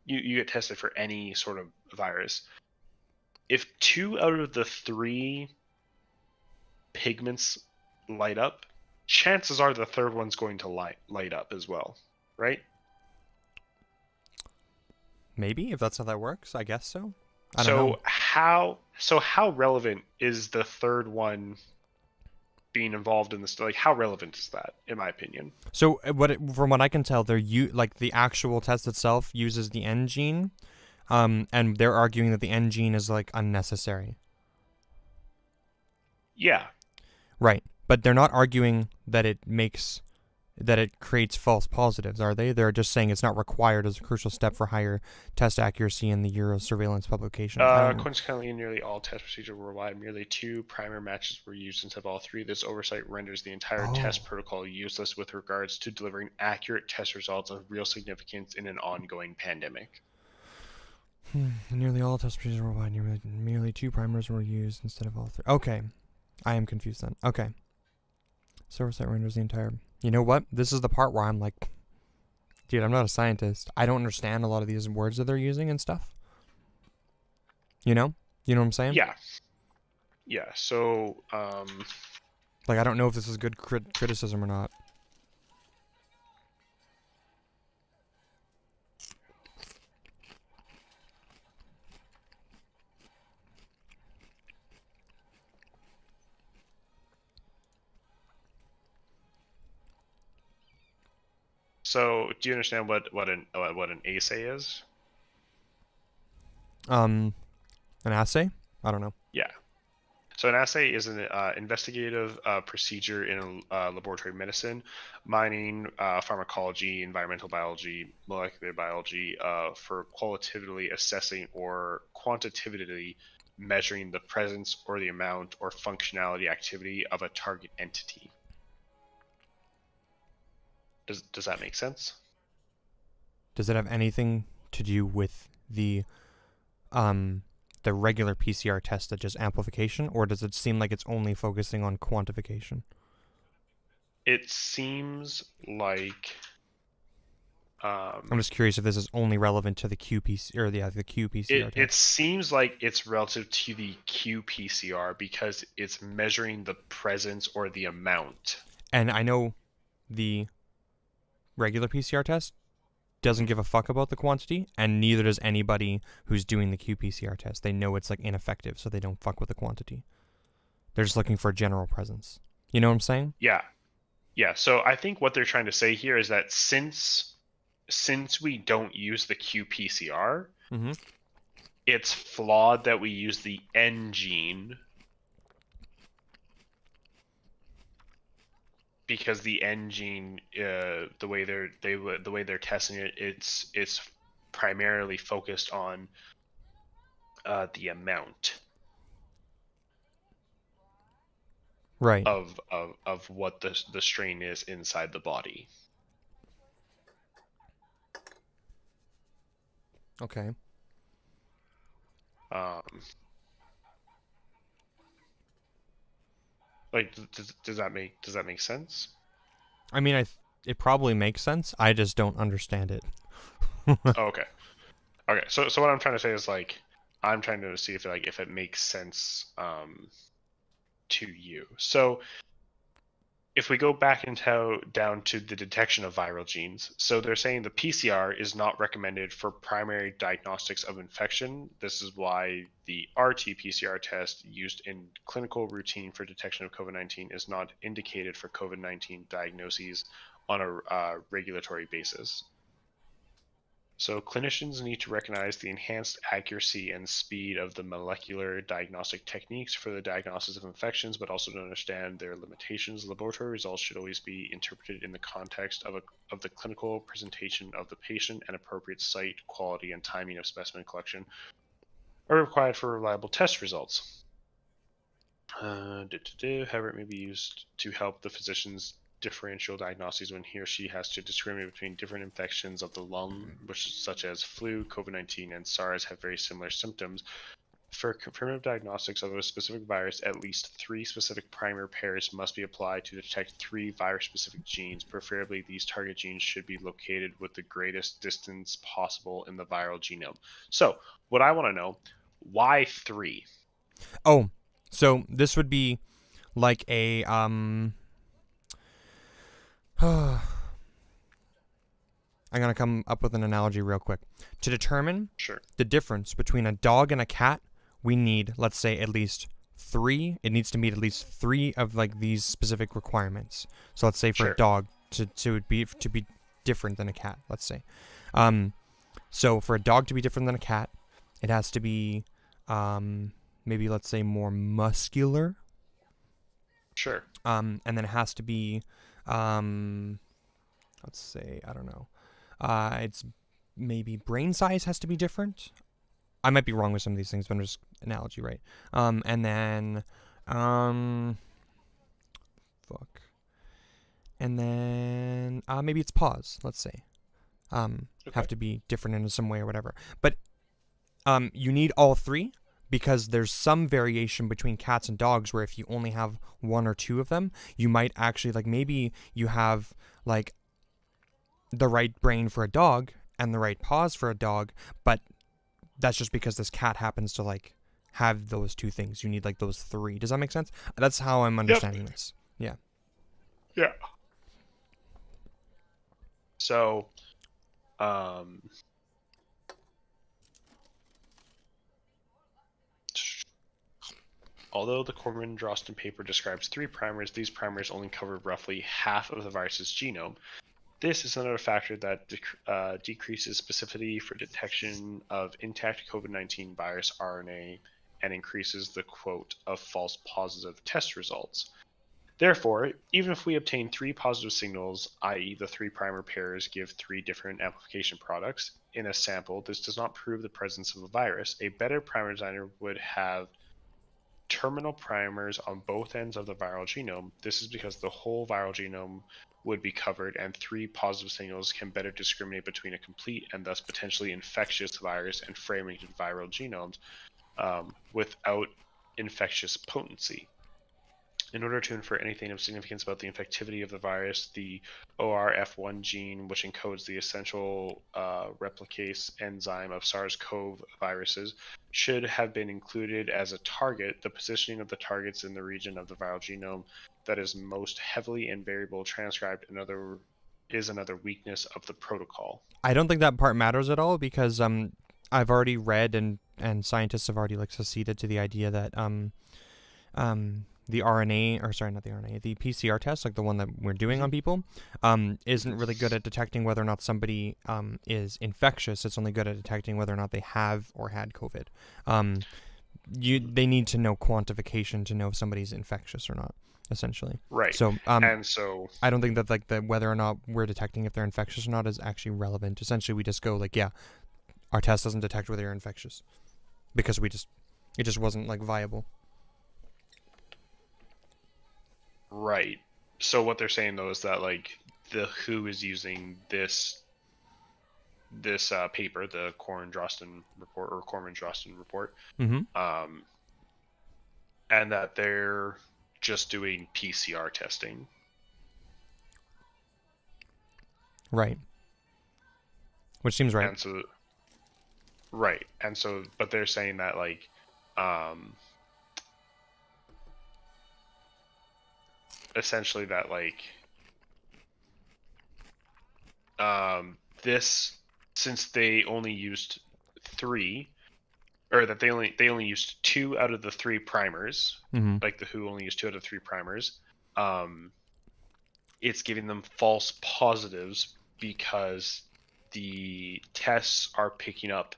you get tested for any sort of virus, if 2 out of the 3 pigments light up, chances are the third one's going to light up as well, right? Maybe, if that's how that works, I guess so. I don't know. How relevant is the third one being involved in this? Like, how relevant is that, in my opinion? So from what I can tell, like the actual test itself uses the N gene, and they're arguing that the N gene is like unnecessary. Yeah. Right, but they're not arguing that it creates false positives, are they? They're just saying it's not required as a crucial step for higher test accuracy in the Euro surveillance publication. Coincidentally, in nearly all test procedures worldwide, merely 2 primer matches were used instead of all 3. This oversight renders the entire test protocol useless with regards to delivering accurate test results of real significance in an ongoing pandemic. Nearly all test procedures worldwide, merely 2 primers were used instead of all 3. Okay, I am confused then. Okay, so oversight renders the entire... You know what? This is the part where I'm like, dude, I'm not a scientist. I don't understand a lot of these words that they're using and stuff. You know? You know what I'm saying? Yeah. Yeah, so, like, I don't know if this is good criticism or not. So, do you understand what an assay is? An assay? I don't know. Yeah. So an assay is an investigative procedure in laboratory medicine, mining, pharmacology, environmental biology, molecular biology, for qualitatively assessing or quantitatively measuring the presence or the amount or functionality activity of a target entity. Does that make sense? Does it have anything to do with the regular PCR test, that just amplification, or does it seem like it's only focusing on quantification? It seems like... I'm just curious if this is only relevant to the qPCR or the qPCR test. It seems like it's relative to the qPCR because it's measuring the presence or the amount. And I know the regular PCR test doesn't give a fuck about the quantity, and neither does anybody who's doing the qPCR test. They know it's like ineffective, so they don't fuck with the quantity. They're just looking for a general presence. You know what I'm saying? Yeah. Yeah, so I think what they're trying to say here is that since we don't use the qPCR, it's flawed that we use the N gene, because the N gene, the way they're testing it, it's primarily focused on the amount, right, of what the strain is inside the body. Okay. Like, does that make sense? I mean, it probably makes sense. I just don't understand it. Okay. So what I'm trying to say is, like, I'm trying to see if it makes sense to you. So if we go back down to the detection of viral genes, so they're saying the PCR is not recommended for primary diagnostics of infection. This is why the RT-PCR test used in clinical routine for detection of COVID-19 is not indicated for COVID-19 diagnoses on a regulatory basis. So clinicians need to recognize the enhanced accuracy and speed of the molecular diagnostic techniques for the diagnosis of infections, but also to understand their limitations. Laboratory results should always be interpreted in the context of the clinical presentation of the patient, and appropriate site, quality, and timing of specimen collection are required for reliable test results. However, it may be used to help the physician's differential diagnoses when he or she has to discriminate between different infections of the lung, which such as flu, COVID-19, and SARS have very similar symptoms. For confirmative diagnostics of a specific virus, at least 3 specific primer pairs must be applied to detect 3 virus-specific genes. Preferably, these target genes should be located with the greatest distance possible in the viral genome. So, what I want to know, why 3? Oh, so this would be like a I'm going to come up with an analogy real quick. To determine Sure. the difference between a dog and a cat, we need, let's say, at least 3. It needs to meet at least 3 of like these specific requirements. So let's say for Sure. a dog to be different than a cat, let's say. So for a dog to be different than a cat, it has to be maybe, let's say, more muscular. Sure. And then it has to be, let's say, I don't know. It's maybe brain size has to be different. I might be wrong with some of these things, but I'm just analogy, right? And then, And then maybe it's paws, let's say. Have to be different in some way or whatever. But you need all 3 because there's some variation between cats and dogs where if you only have 1 or 2 of them, you might actually, like, maybe you have, like, the right brain for a dog and the right paws for a dog, but that's just because this cat happens to, like, have those 2 things. You need, like, those 3. Does that make sense? That's how I'm understanding this. Yeah. Yeah. So, although the Corman-Drosten paper describes 3 primers, these primers only cover roughly half of the virus's genome. This is another factor that decreases specificity for detection of intact COVID-19 virus RNA and increases the quote of false positive test results. Therefore, even if we obtain 3 positive signals, i.e. the 3 primer pairs give 3 different amplification products, in a sample, this does not prove the presence of a virus. A better primer designer would have terminal primers on both ends of the viral genome. This is because the whole viral genome would be covered and 3 positive signals can better discriminate between a complete and thus potentially infectious virus and fragmented viral genomes without infectious potency. In order to infer anything of significance about the infectivity of the virus, the ORF1 gene, which encodes the essential replicase enzyme of SARS-CoV viruses, should have been included as a target. The positioning of the targets in the region of the viral genome that is most heavily and variable transcribed is another weakness of the protocol. I don't think that part matters at all because I've already read and scientists have already, like, seceded to the idea that the RNA, or sorry, not the RNA, the PCR test, like the one that we're doing on people, isn't really good at detecting whether or not somebody is infectious. It's only good at detecting whether or not they have or had COVID. They need to know quantification to know if somebody's infectious or not, essentially. Right. So, and so I don't think that, like, the whether or not we're detecting if they're infectious or not is actually relevant. Essentially, we just go like, yeah, our test doesn't detect whether you're infectious because it just wasn't, like, viable. Right. So what they're saying though is that, like, the WHO is using this paper, the Corman-Drosten report, Mm-hmm. And that they're just doing PCR testing. Right. Which seems right. And so, right. And so, but they're saying that, like, essentially that, like, this, since they only used 3, or that they only used 2 out of the 3 primers, Mm-hmm. like the WHO only used 2 out of 3 primers, it's giving them false positives because the tests are picking up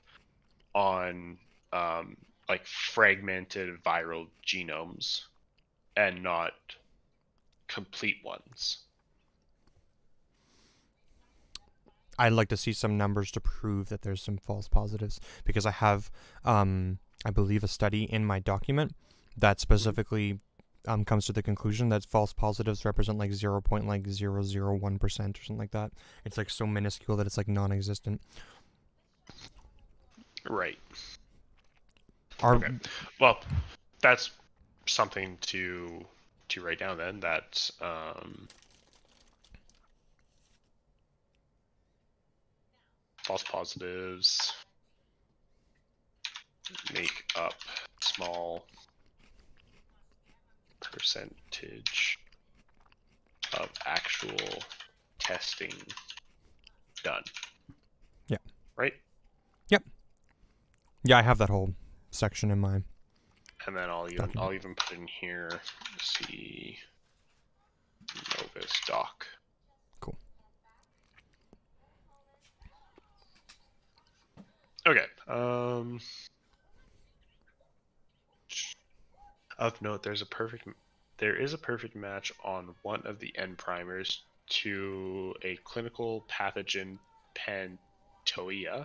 on like fragmented viral genomes and not complete ones. I'd like to see some numbers to prove that there's some false positives because I have, I believe, a study in my document that specifically comes to the conclusion that false positives represent like 0.001% or something like that. It's like so minuscule that it's like non-existent. Right. Okay. Well, that's something to write down then. That false positives make up small percentage of actual testing done. Yeah. Right? Yep. Yeah, I have that whole section in my And then I'll document. even put in here, see Novus doc. Cool. Okay. Of note, there is a perfect match on one of the N primers to a clinical pathogen Pantoia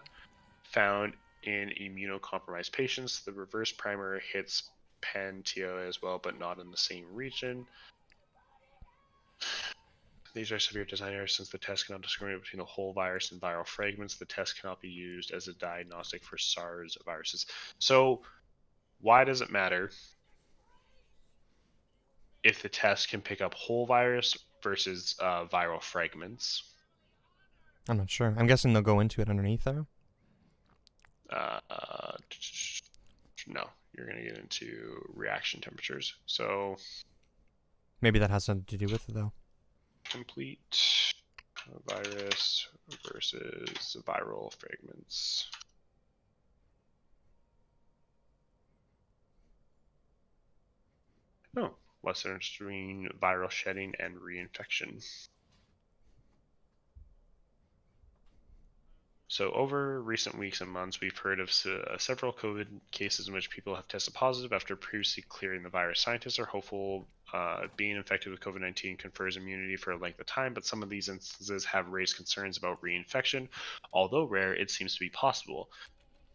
found in immunocompromised patients. The reverse primer hits Pantoia as well, but not in the same region. These are severe design errors since the test cannot discriminate between the whole virus and viral fragments. The test cannot be used as a diagnostic for SARS viruses. So, why does it matter if the test can pick up whole virus versus viral fragments? I'm not sure. I'm guessing they'll go into it underneath there. No, you're going to get into reaction temperatures. So maybe that has something to do with it, though. Complete virus versus viral fragments. Oh, what's the difference between viral shedding and reinfection? So over recent weeks and months, we've heard of several COVID cases in which people have tested positive after previously clearing the virus. Scientists are hopeful being infected with COVID-19 confers immunity for a length of time, but some of these instances have raised concerns about reinfection. Although rare, it seems to be possible.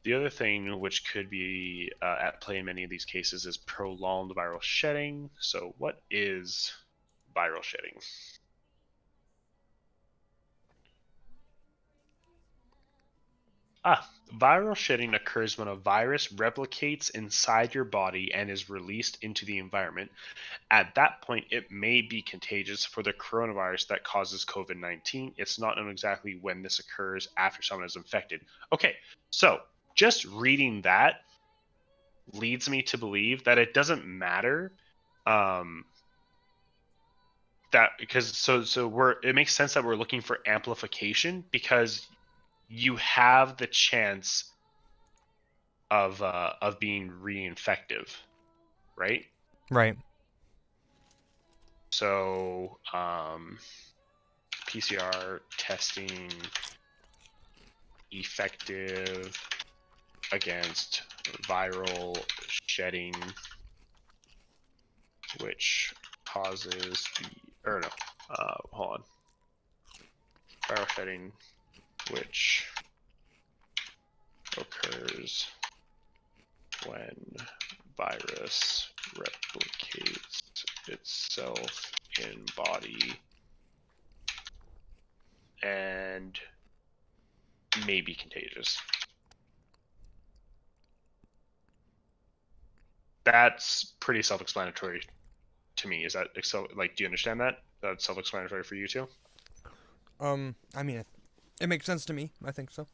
The other thing which could be at play in many of these cases is prolonged viral shedding. So what is viral shedding? Viral shedding occurs when a virus replicates inside your body and is released into the environment. At that point, it may be contagious. For the coronavirus that causes COVID-19, it's not known exactly when this occurs after someone is infected. Okay, so just reading that leads me to believe that it doesn't matter that because it makes sense that we're looking for amplification because you have the chance of being reinfective, right? Right. So PCR testing effective against viral shedding, which causes hold on. Viral shedding, which occurs when virus replicates itself in body and may be contagious. That's pretty self-explanatory to me. Is that do you understand that? That's self-explanatory for you too? I mean, it makes sense to me. I think so.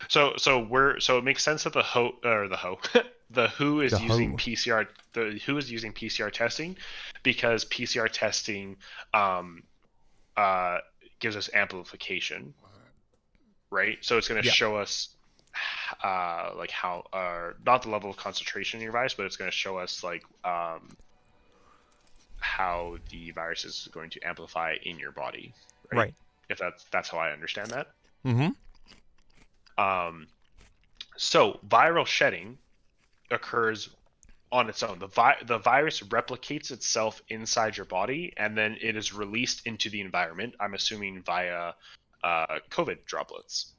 So it makes sense that the WHO is using PCR. The WHO is using PCR testing because PCR testing gives us amplification, right? So it's going to show us how not the level of concentration in your virus, but it's going to show us how the virus is going to amplify in your body, right? If that's how I understand that. Mm-hmm. So viral shedding occurs on its own. The virus replicates itself inside your body, and then it is released into the environment. I'm assuming via COVID droplets.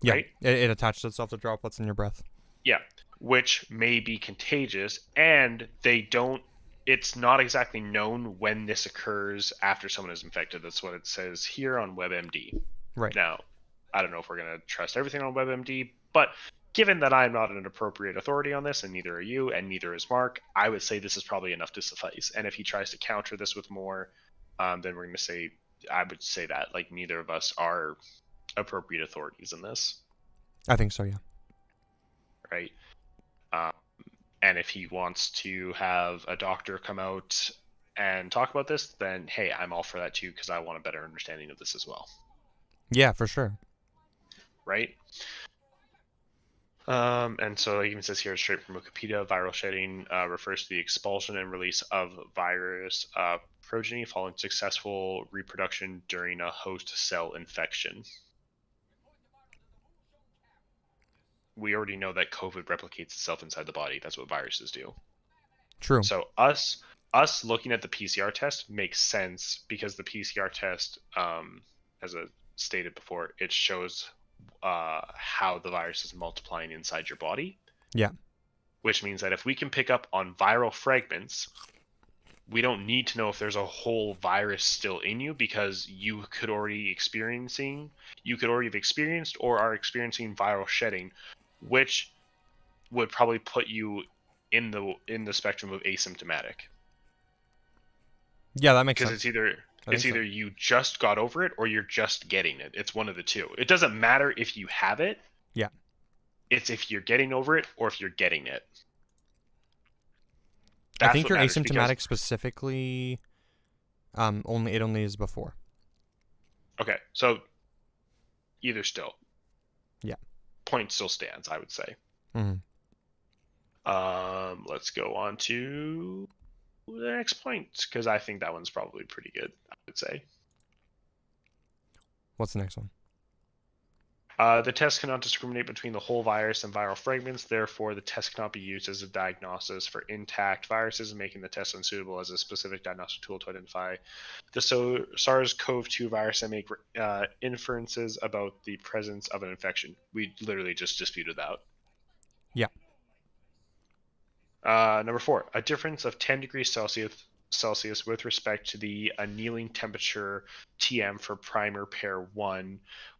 Yeah, right? It attaches itself to droplets in your breath. Yeah, which may be contagious, and it's not exactly known when this occurs after someone is infected. That's what it says here on WebMD. Right. Now, I don't know if we're going to trust everything on WebMD, but given that I'm not an appropriate authority on this, and neither are you, and neither is Mark, I would say this is probably enough to suffice. And if he tries to counter this with more, then we're going to say, I would say that neither of us are appropriate authorities in this. I think so, yeah. Right. And if he wants to have a doctor come out and talk about this, then hey, I'm all for that too, because I want a better understanding of this as well. Yeah, for sure. right? And so it even says here, straight from Wikipedia, viral shedding refers to the expulsion and release of virus progeny following successful reproduction during a host cell infection. We already know that COVID replicates itself inside the body. That's what viruses do. True. So us looking at the PCR test makes sense because the PCR test, as I stated before, it shows how the virus is multiplying inside your body. Yeah. Which means that if we can pick up on viral fragments, we don't need to know if there's a whole virus still in you, because you could already have experienced or are experiencing viral shedding, which would probably put you in the spectrum of asymptomatic. Yeah, that makes sense. Because it's either you just got over it or you're just getting it. It's one of the two. It doesn't matter if you have it. Yeah. It's if you're getting over it or if you're getting it. I think you're asymptomatic specifically. Only is before. Okay, so either still. Yeah. Point still stands, I would say. Mm-hmm. Let's go on to the next point, because I think that one's probably pretty good, I would say. What's the next one? The test cannot discriminate between the whole virus and viral fragments. Therefore, the test cannot be used as a diagnosis for intact viruses, making the test unsuitable as a specific diagnostic tool to identify the SARS-CoV-2 virus and make inferences about the presence of an infection. We literally just disputed that. Yeah. Number 4, a difference of 10 degrees Celsius with respect to the annealing temperature TM for primer pair 1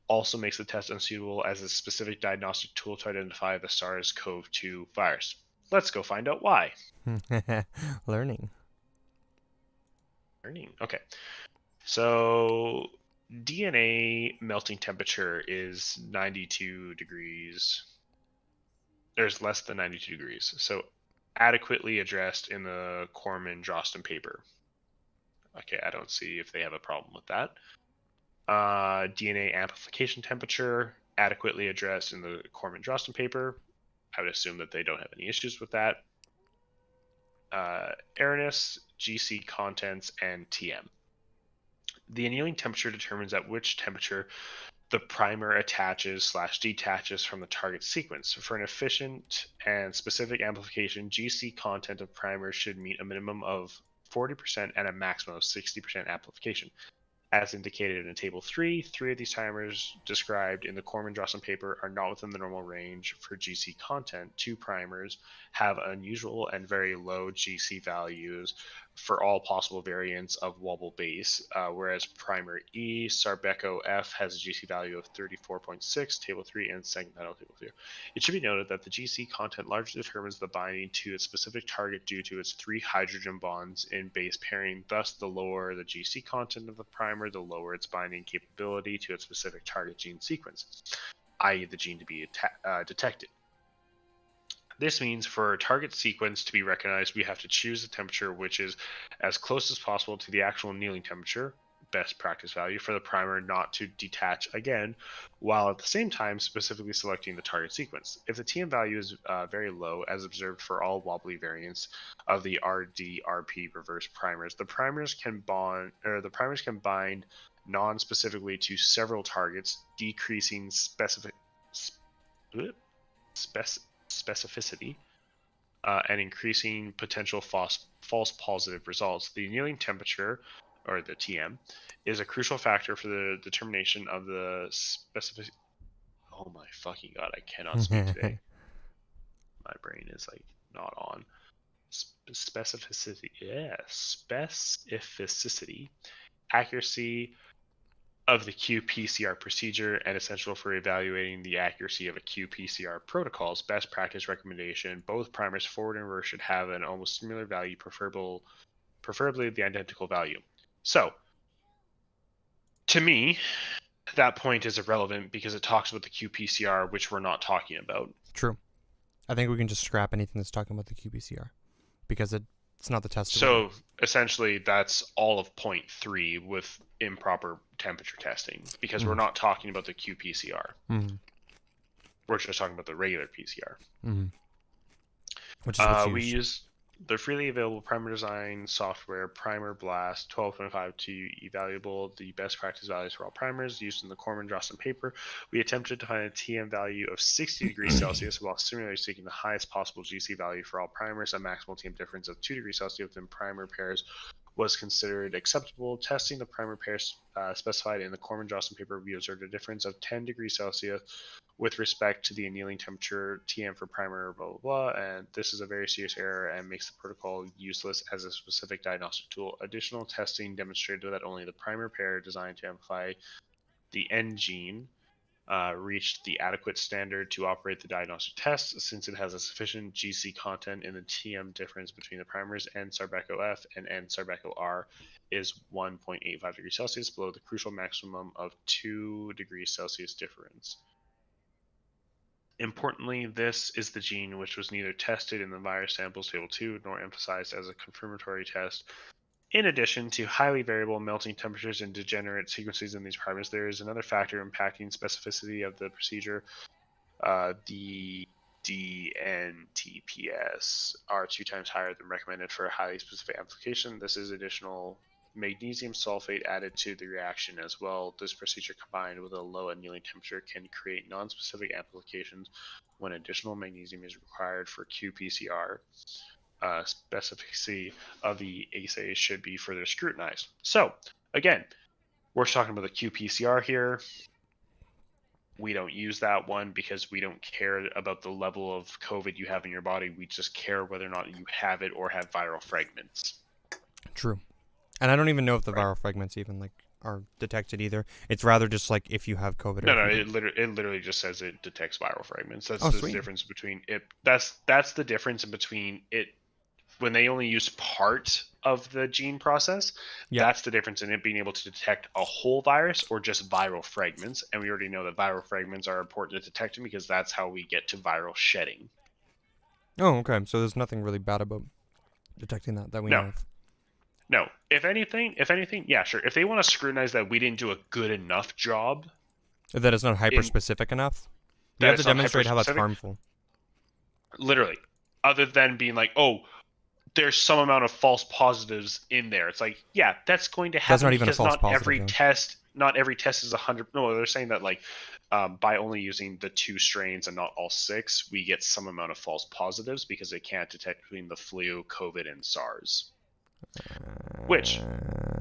also makes the test unsuitable as a specific diagnostic tool to identify the SARS-CoV-2 virus. Let's go find out why. Learning. Okay. So DNA melting temperature is 92 degrees. There's less than 92 degrees. So adequately addressed in the Corman-Jostin paper. Okay, I don't see if they have a problem with that. DNA amplification temperature, adequately addressed in the Corman-Jostin paper. I would assume that they don't have any issues with that. Airness, GC contents, and TM. The annealing temperature determines at which temperature the primer attaches/detaches from the target sequence. For an efficient and specific amplification, GC content of primer should meet a minimum of 40% and a maximum of 60% amplification. As indicated in Table 3, 3 of these timers described in the Corman-Jostin paper are not within the normal range for GC content. 2 primers have unusual and very low GC values for all possible variants of wobble base, whereas primer E, Sarbeco F, has a GC value of 34.6, Table 3, and segmental Table 3. It should be noted that the GC content largely determines the binding to its specific target due to its 3 hydrogen bonds in base pairing. Thus, the lower the GC content of the primer, the lower its binding capability to its specific target gene sequence, i.e. the gene to be detected. This means for a target sequence to be recognized, we have to choose a temperature which is as close as possible to the actual annealing temperature, best practice value, for the primer not to detach again, while at the same time specifically selecting the target sequence. If the TM value is very low, as observed for all wobbly variants of the RD-RP reverse primers, the primers can bind non-specifically to several targets, decreasing specificity and increasing potential false positive results. The annealing temperature, or the TM, is a crucial factor for the determination of the specific. Oh my fucking god, I cannot speak today. My brain is like not on. Specificity, specificity, accuracy of the qPCR procedure, and essential for evaluating the accuracy of a qPCR protocol's best practice recommendation. Both primers forward and reverse should have an almost similar value, preferably the identical value. So, to me, that point is irrelevant because it talks about the qPCR, which we're not talking about. True. I think we can just scrap anything that's talking about the qPCR because it's not the test. So essentially, that's all of point 3 with improper temperature testing because we're not talking about the qPCR. Mm-hmm. We're just talking about the regular PCR. Mm-hmm. Which is what's we used. use the freely available primer design software Primer Blast 1225 to evaluate the best practice values for all primers used in the Corman-Drosten paper. We attempted to find a TM value of 60 degrees Celsius while similarly seeking the highest possible GC value for all primers. A maximal TM difference of 2 degrees Celsius within primer pairs was considered acceptable. Testing the primer pairs specified in the Corman-Drosten paper, we observed a difference of 10 degrees Celsius with respect to the annealing temperature TM for primer, blah, blah, blah. And this is a very serious error and makes the protocol useless as a specific diagnostic tool. Additional testing demonstrated that only the primer pair designed to amplify the N gene reached the adequate standard to operate the diagnostic test, since it has a sufficient GC content in the TM difference between the primers N Sarbeco-F and N Sarbeco-R is 1.85 degrees Celsius below the crucial maximum of 2 degrees Celsius difference. Importantly, this is the gene which was neither tested in the virus samples table 2 nor emphasized as a confirmatory test. In addition to highly variable melting temperatures and degenerate sequences in these primers, there is another factor impacting specificity of the procedure. The DNTPS are 2 times higher than recommended for a highly specific application. This is additional magnesium sulfate added to the reaction as well. This procedure combined with a low annealing temperature can create non-specific applications when additional magnesium is required for qPCR. Specificity of the assay should be further scrutinized. So again, we're talking about the qPCR here. We don't use that one because we don't care about the level of COVID you have in your body. We just care whether or not you have it or have viral fragments. True. And I don't even know if the viral fragments even like are detected either. It's rather just like if you have COVID. No, it literally just says it detects viral fragments. That's the sweet. difference between it. That's the difference in between it when they only use part of the gene process. Yep. That's the difference in it being able to detect a whole virus or just viral fragments. And we already know that viral fragments are important to detecting because that's how we get to viral shedding. Oh, okay. So there's nothing really bad about detecting that we know of. No. If anything, yeah, sure. If they want to scrutinize that we didn't do a good enough job, that it's not hyper-specific enough, you have to demonstrate how that's harmful. Literally. Other than being like, oh, there's some amount of false positives in there. It's like, yeah, that's going to happen. That's not even a false positive. Not every test is 100. No, they're saying that like by only using the 2 strains and not all 6, we get some amount of false positives because they can't detect between the flu, COVID, and SARS. Which,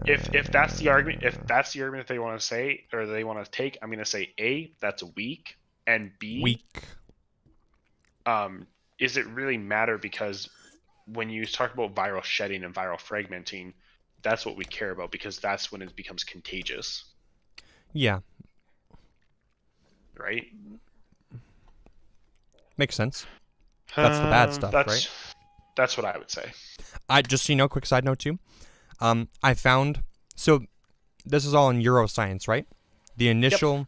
if that's the argument, that they want to say or they want to take, I'm going to say A, that's weak, and B, weak. Is it really matter? Because when you talk about viral shedding and viral fragmenting, that's what we care about because that's when it becomes contagious. Yeah. Right? Makes sense. That's the bad stuff, right? That's what I would say. I just, so you know, quick side note too. I found, so this is all in Euroscience, right? The initial,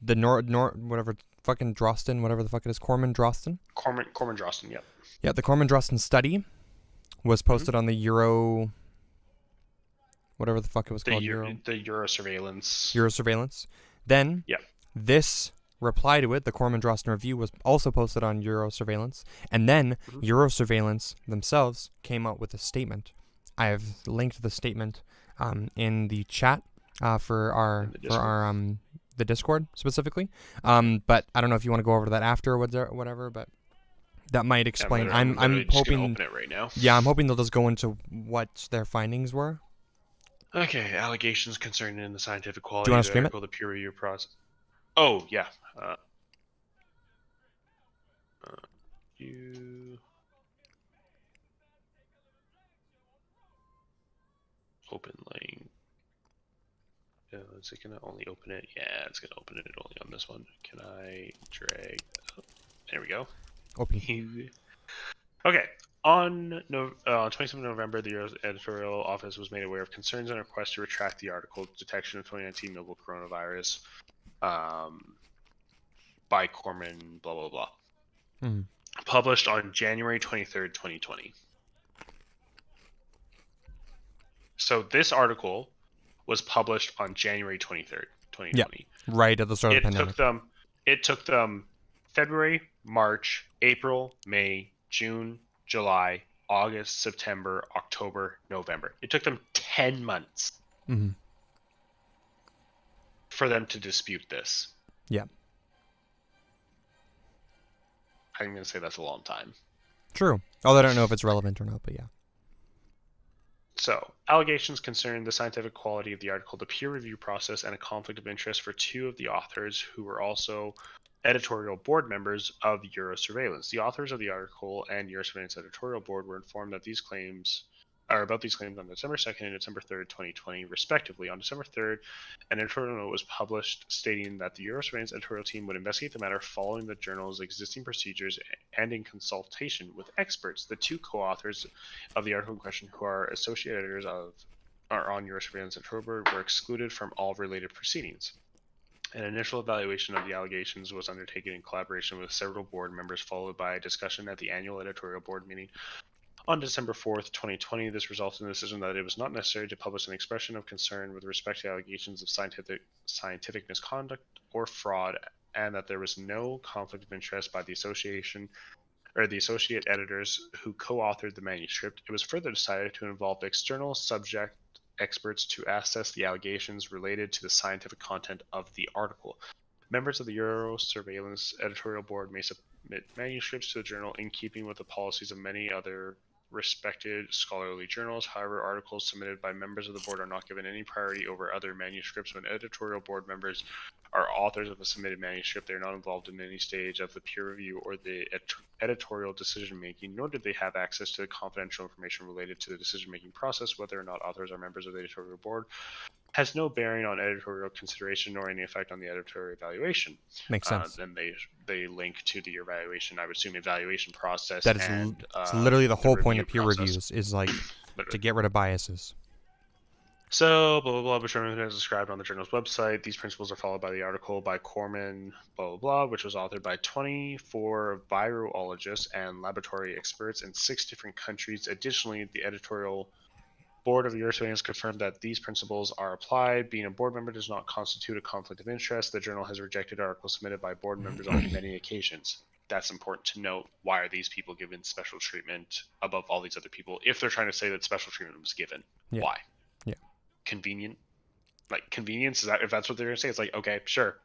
the whatever fucking Drosten, whatever the fuck it is, Corman-Drosten? Corman-Drosten, yep. Yeah, the Corman-Drosten study was posted on the Euro, whatever the fuck it was called. The Eurosurveillance. Eurosurveillance. Then, this reply to it, the Corman-Drosten review, was also posted on Eurosurveillance. And then, Eurosurveillance themselves came out with a statement. I have linked the statement in the chat for the Discord specifically. But I don't know if you want to go over that after or whatever, but that might explain. I'm hoping. Open it right now. Yeah, I'm hoping they'll just go into what their findings were. Okay, allegations concerning the scientific quality. Do you want to stream it? The peer review process. Oh yeah. You open link. Is it gonna only open it? Yeah, it's gonna open it only on this one. Can I drag? Oh, there we go. Open. Okay. On 27th November, the Euro editorial office was made aware of concerns and requests to retract the article "Detection of 2019 Novel Coronavirus" by Corman, blah blah blah. Published on January 23rd, 2020. So this article was published on January 23rd, 2020. Yeah, right at the start of the pandemic. It took them February, March, April, May, June, July, August, September, October, November. It took them 10 months for them to dispute this. Yeah. I'm going to say that's a long time. True. Although I don't know if it's relevant or not, but yeah. So, allegations concern the scientific quality of the article, the peer review process, and a conflict of interest for two of the authors who were also editorial board members of Eurosurveillance. The authors of the article and Eurosurveillance editorial board were informed that these claims about these claims on December 2nd and December 3rd, 2020, respectively. On December 3rd, an editorial note was published stating that the Eurosurveillance editorial team would investigate the matter following the journal's existing procedures and in consultation with experts. The two co-authors of the article in question, who are associate editors are on Eurosurveillance editorial board, were excluded from all related proceedings. An initial evaluation of the allegations was undertaken in collaboration with several board members, followed by a discussion at the annual editorial board meeting on December 4th, 2020. This resulted in the decision that it was not necessary to publish an expression of concern with respect to allegations of scientific misconduct or fraud, and that there was no conflict of interest by the association or the associate editors who co-authored the manuscript. It was further decided to involve external subject experts to assess the allegations related to the scientific content of the article. Members of the Eurosurveillance editorial board may submit manuscripts to the journal in keeping with the policies of many other respected scholarly journals. However, articles submitted by members of the board are not given any priority over other manuscripts. When editorial board members are authors of a submitted manuscript, they are not involved in any stage of the peer review or the editorial decision making, nor do they have access to the confidential information related to the decision making process. Whether or not authors are members of the editorial board has no bearing on editorial consideration nor any effect on the editorial evaluation. Makes sense. Then they link to the evaluation, I would assume, evaluation process. That is it's literally the whole point of peer reviews is like to get rid of biases. So, blah, blah, blah, which is described on the journal's website. These principles are followed by the article by Corman, blah, blah, blah, which was authored by 24 virologists and laboratory experts in 6 different countries. Additionally, the editorial board of Eurosurveillance confirmed that these principles are applied. Being a board member does not constitute a conflict of interest. The journal has rejected articles submitted by board members on many occasions. That's important to note. Why are these people given special treatment above all these other people if they're trying to say that special treatment was given? Yeah. Why? Yeah. Convenient? Like, convenience? Is that, if that's what they're going to say, it's like, okay, sure.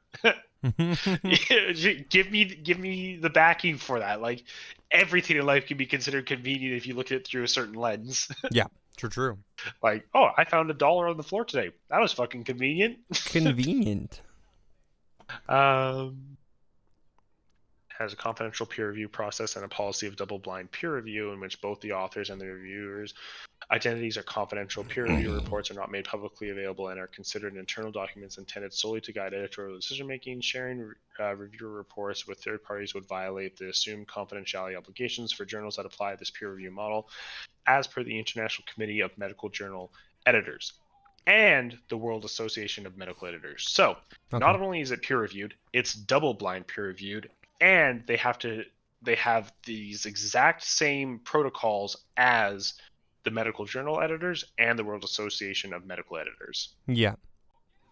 give me the backing for that. Like, everything in life can be considered convenient if you look at it through a certain lens. Yeah, true. Like, oh, I found $1 on the floor today. That was fucking convenient. Convenient. Has a confidential peer review process and a policy of double-blind peer review in which both the authors and the reviewers' identities are confidential. Peer review reports are not made publicly available and are considered internal documents intended solely to guide editorial decision-making. Sharing reviewer reports with third parties would violate the assumed confidentiality obligations for journals that apply this peer review model, as per the International Committee of Medical Journal Editors and the World Association of Medical Editors. So, not only is it peer-reviewed, it's double-blind peer-reviewed, and they have these exact same protocols as the medical journal editors and the World Association of Medical Editors. Yeah.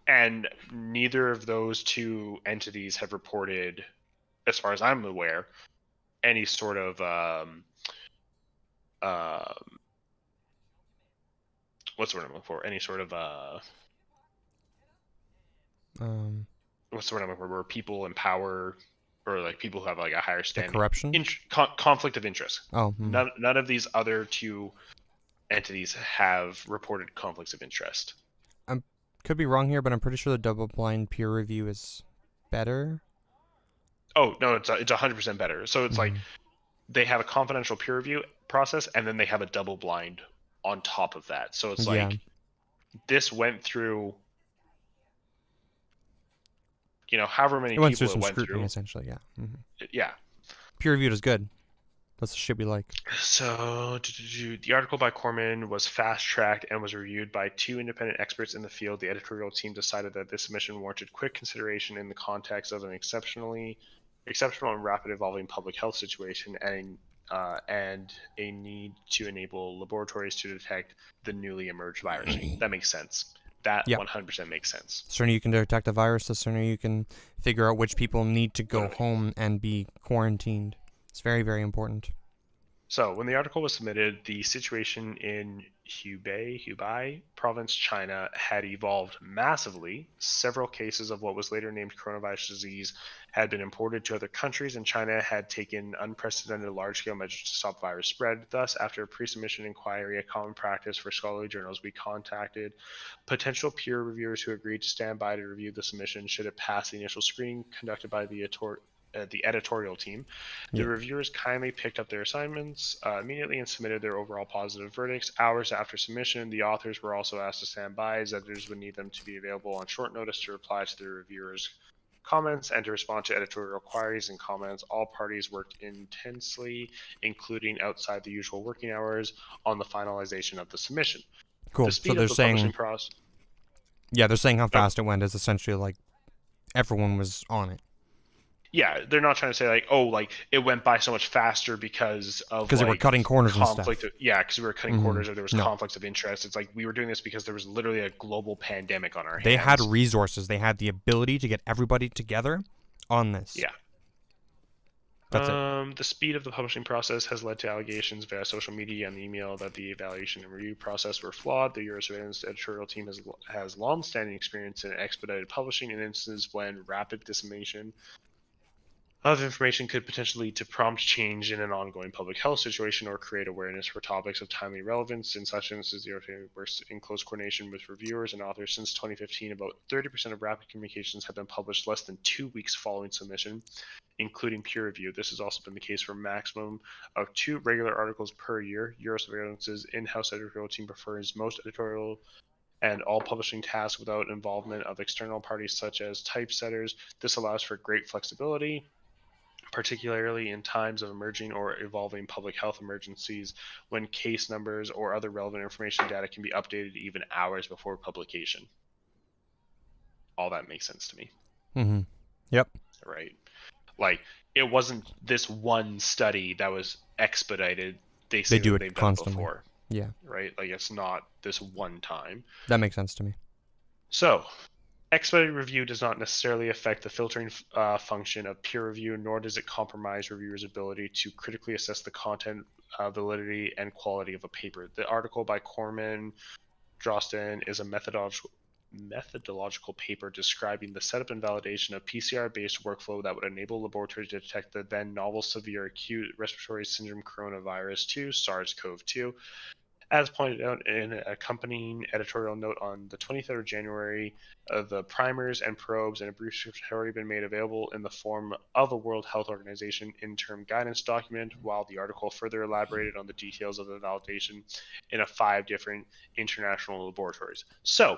And neither of those two entities have reported, as far as I'm aware, any sort of what's the word I'm looking for? Any sort of what's the word I'm looking for? Where people in power, or like people who have like a higher standing, corruption, conflict of interest. Oh, none of these other two entities have reported conflicts of interest. I could be wrong here, but I'm pretty sure the double-blind peer review is better. Oh no, it's 100% better. So it's like they have a confidential peer review process, and then they have a double-blind on top of that. So it's like this went through, however many people it went through. Essentially, yeah. Yeah. Peer reviewed is good. That's the shit we like. So, the article by Corman was fast-tracked and was reviewed by 2 independent experts in the field. The editorial team decided that this submission warranted quick consideration in the context of an exceptional and rapid evolving public health situation and a need to enable laboratories to detect the newly emerged virus. That makes sense. That Yep. 100% makes sense. The sooner you can detect the virus, the sooner you can figure out which people need to go home and be quarantined. It's very, very important. So, when the article was submitted, the situation in Hubei province, China, had evolved massively. Several cases of what was later named coronavirus disease had been imported to other countries, and China had taken unprecedented large-scale measures to stop virus spread. Thus, after a pre-submission inquiry, a common practice for scholarly journals, we contacted potential peer reviewers who agreed to stand by to review the submission should it pass the initial screening conducted by the editorial team. The reviewers kindly picked up their assignments immediately and submitted their overall positive verdicts. Hours after submission, the authors were also asked to stand by, as editors would need them to be available on short notice to reply to the reviewers' comments and to respond to editorial queries and comments. All parties worked intensely, including outside the usual working hours, on the finalization of the submission. Cool. The speed So they're of the saying, publishing process. yeah, they're saying how fast it went is essentially like everyone was on it. Yeah, they're not trying to say like, oh, like it went by so much faster because they were cutting corners and stuff. Yeah, because we were cutting corners, or there was conflicts of interest. It's like we were doing this because there was literally a global pandemic on our hands. They had resources. They had the ability to get everybody together on this. Yeah. That's it. The speed of the publishing process has led to allegations via social media and email that the evaluation and review process were flawed. The Eurosurveillance editorial team has long-standing experience in expedited publishing in instances when rapid dissemination of information could potentially lead to prompt change in an ongoing public health situation or create awareness for topics of timely relevance. In such instances, the European works in close coordination with reviewers and authors. Since 2015, about 30% of rapid communications have been published less than 2 weeks following submission, including peer review. This has also been the case for a maximum of 2 regular articles per year. Eurosurveillance's in-house editorial team prefers most editorial and all publishing tasks without involvement of external parties such as typesetters. This allows for great flexibility, particularly in times of emerging or evolving public health emergencies when case numbers or other relevant information data can be updated even hours before publication. All that makes sense to me. Mm-hmm. Yep. Right. Like, it wasn't this one study that was expedited. They do it constantly. Done before. Yeah. Right? Like, it's not this one time. That makes sense to me. So, expedited review does not necessarily affect the filtering function of peer review, nor does it compromise reviewers' ability to critically assess the content, validity, and quality of a paper. The article by Corman Drosten is a methodological paper describing the setup and validation of PCR-based workflow that would enable laboratories to detect the then novel severe acute respiratory syndrome coronavirus 2, SARS-CoV-2. As pointed out in an accompanying editorial note on the 23rd of January, the primers and probes and a brief script have already been made available in the form of a World Health Organization interim guidance document, while the article further elaborated on the details of the validation in 5 different international laboratories. So,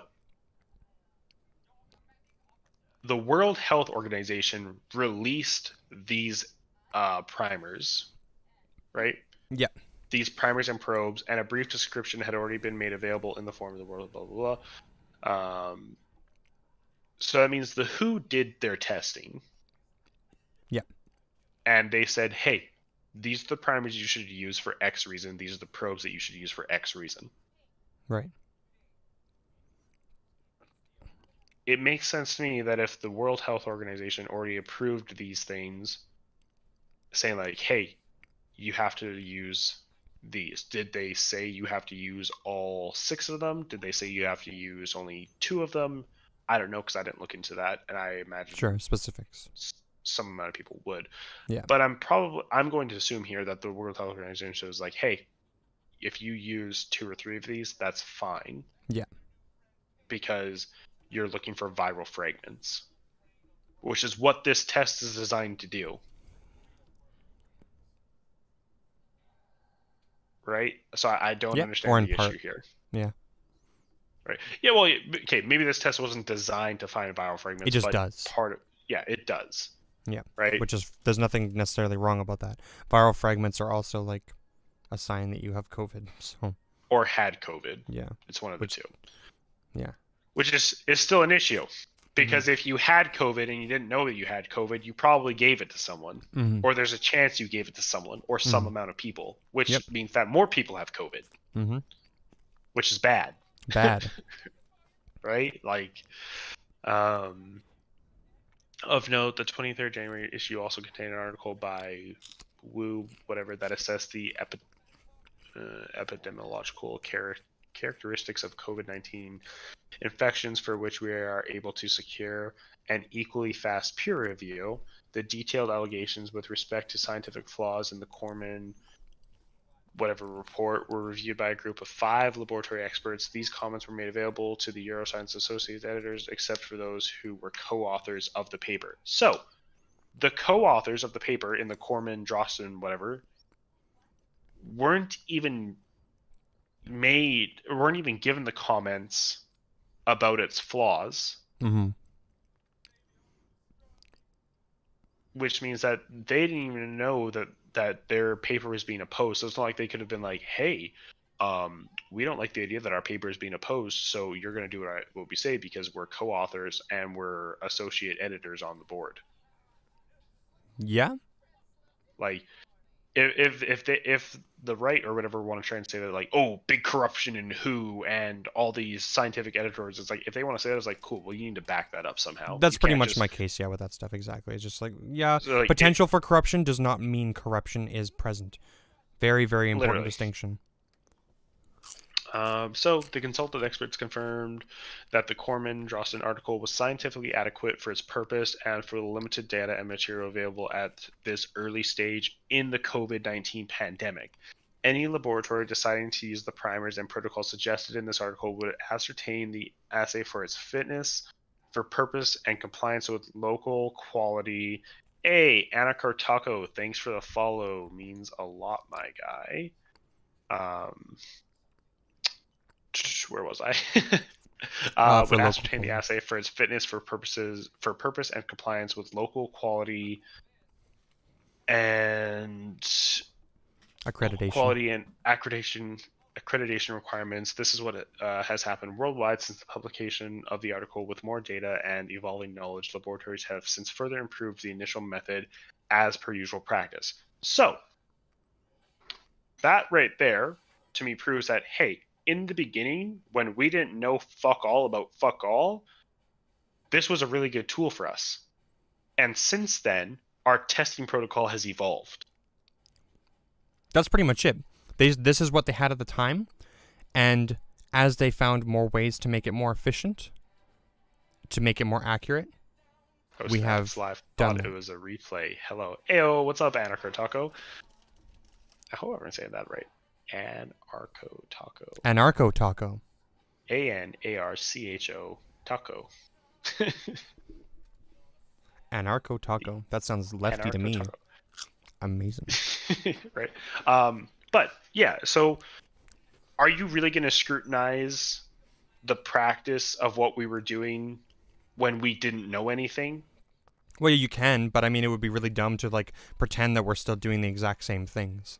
the World Health Organization released these primers, right? Yeah. These primers and probes, and a brief description had already been made available in the form of the world, blah, blah, blah. So that means the WHO did their testing. Yeah. And they said, hey, these are the primers you should use for X reason. These are the probes that you should use for X reason. Right. It makes sense to me that if the World Health Organization already approved these things, saying like, hey, you have to use these. Did they say you have to use all 6 of them? Did they say you have to use only 2 of them? I don't know, because I didn't look into that, and I imagine specifics. Some amount of people would. Yeah. But I'm going to assume here that the World Health Organization is like, hey, if you use 2 or 3 of these, that's fine. Yeah. Because you're looking for viral fragments, which is what this test is designed to do. Right? So I don't understand the issue here. Yeah. Right. Yeah, well, okay, maybe this test wasn't designed to find viral fragments. It just but does. It does. Yeah. Right? Which is, there's nothing necessarily wrong about that. Viral fragments are also like a sign that you have COVID. So. Or had COVID. Yeah. It's one of the two. Yeah. Which is still an issue. Because if you had COVID and you didn't know that you had COVID, you probably gave it to someone. Mm-hmm. Or there's a chance you gave it to someone or some amount of people, which means that more people have COVID. Mm-hmm. Which is bad. Bad. right? Like, of note, the 23rd January issue also contained an article by Wu, whatever, that assessed the epidemiological characteristics of COVID-19 infections, for which we are able to secure an equally fast peer review. The detailed allegations with respect to scientific flaws in the Corman whatever report were reviewed by a group of 5 laboratory experts. These comments were made available to the Euroscience Associates editors, except for those who were co-authors of the paper. So, the co-authors of the paper in the Corman, Drosten, whatever, weren't even given the comments about its flaws. Mm-hmm. Which means that they didn't even know that their paper was being opposed. So it's not like they could have been like, hey, we don't like the idea that our paper is being opposed, so you're going to do what we say because we're co-authors and we're associate editors on the board. Yeah. Like, if the right or whatever want to try and say that, like, oh, big corruption in WHO and all these scientific editors, it's like, if they want to say that, it's like, cool, well, you need to back that up somehow. That's pretty much my case, yeah, with that stuff, exactly. It's just like, yeah, so, like, potential for corruption does not mean corruption is present. Very, very important distinction. So the consulted experts confirmed that the Corman-Drosten article was scientifically adequate for its purpose and for the limited data and material available at this early stage in the COVID-19 pandemic. Any laboratory deciding to use the primers and protocols suggested in this article would ascertain the assay for its fitness, for purpose, and compliance with local quality. Hey, Anakar Taco, thanks for the follow. Means a lot, my guy. Where was I? Would ascertain the assay for its fitness, for purpose and compliance with local quality and accreditation requirements. This is what has happened worldwide since the publication of the article. With more data and evolving knowledge, laboratories have since further improved the initial method as per usual practice. So that right there to me proves that, hey, in the beginning, when we didn't know fuck all about fuck all, this was a really good tool for us. And since then, our testing protocol has evolved. That's pretty much it. This is what they had at the time, and as they found more ways to make it more efficient, to make it more accurate, we have done it was a replay. Hello. Ayo, what's up, Anarcho Taco? I hope I'm saying that right. Anarcho Taco. Anarcho Taco. ANARCHO Taco. Anarcho Taco. That sounds lefty to me. Taco. Amazing. Right. But yeah, so are you really going to scrutinize the practice of what we were doing when we didn't know anything? Well, you can, but I mean, it would be really dumb to like pretend that we're still doing the exact same things.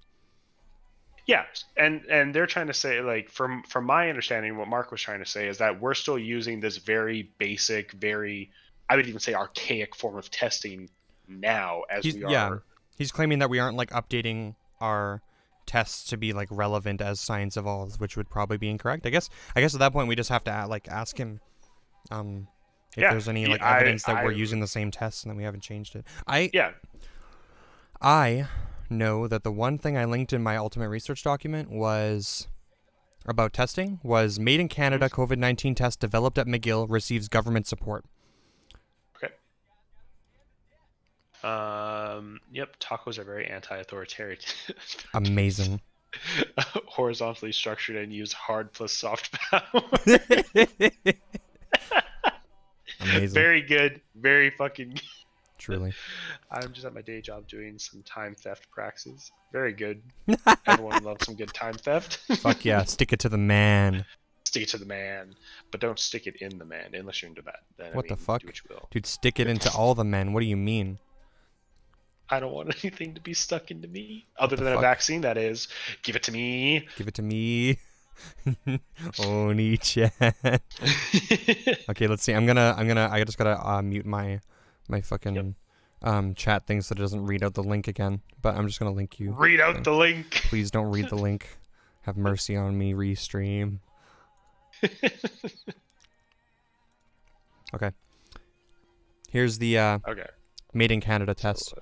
Yeah, and they're trying to say, like, from my understanding, what Mark was trying to say is that we're still using this very basic, very, I would even say, archaic form of testing now as we are. Yeah, he's claiming that we aren't like updating our tests to be like relevant as science evolves, which would probably be incorrect. I guess at that point we just have to ask him if there's any like evidence that we're using the same tests and that we haven't changed it. I know that the one thing I linked in my ultimate research document was about testing was made in Canada COVID-19 test developed at McGill receives government support. Okay. Yep, tacos are very anti-authoritarian. Amazing. Horizontally structured and use hard plus soft power. Amazing. Very good. Very fucking good. Truly. I'm just at my day job doing some time theft praxis. Very good. Everyone loves some good time theft. Fuck yeah, stick it to the man. Stick it to the man, but don't stick it in the man unless you're into that. Then, what the fuck? Do what you will. Dude, stick it into all the men. What do you mean? I don't want anything to be stuck into me. Other than a vaccine, that is. Give it to me. Give it to me. Oni-chan. Okay, let's see. I just gotta mute my fucking chat thing so that it doesn't read out the link again. But I'm just gonna link you. Read out the link. Please don't read the link. Have mercy on me, restream. Okay. Here's the Okay. Made in Canada test,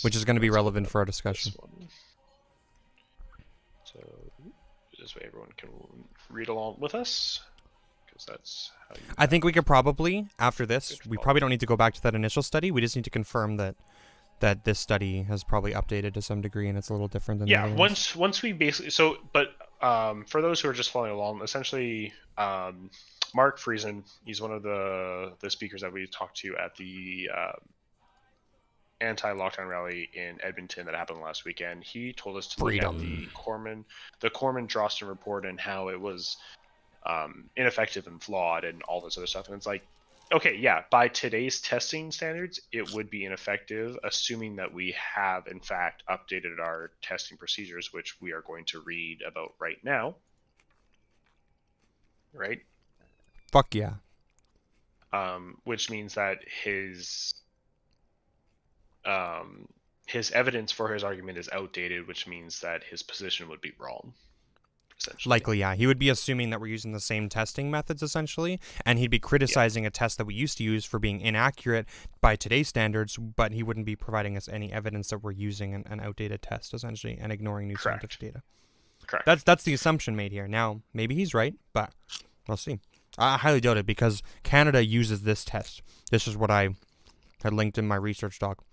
which is going to be relevant for our this discussion. one. So this way everyone can read along with us, because that's how you. I think we could probably, after this, we probably don't need to go back to that initial study. We just need to confirm that this study has probably updated to some degree and it's a little different than the other ones. once we basically for those who are just following along, essentially Mark Friesen, he's one of the speakers that we talked to at the anti-lockdown rally in Edmonton that happened last weekend. He told us to look at the Corman-Drosten report and how it was ineffective and flawed and all this other stuff. And it's like, okay, yeah, by today's testing standards, it would be ineffective, assuming that we have, in fact, updated our testing procedures, which we are going to read about right now. Right? Fuck yeah. Which means that his evidence for his argument is outdated, which means that his position would be wrong. Likely, yeah. He would be assuming that we're using the same testing methods, essentially, and he'd be criticizing a test that we used to use for being inaccurate by today's standards, but he wouldn't be providing us any evidence that we're using an outdated test, essentially, and ignoring new scientific data. Correct. That's the assumption made here. Now, maybe he's right, but we'll see. I highly doubt it, because Canada uses this test. This is what I had linked in my research doc.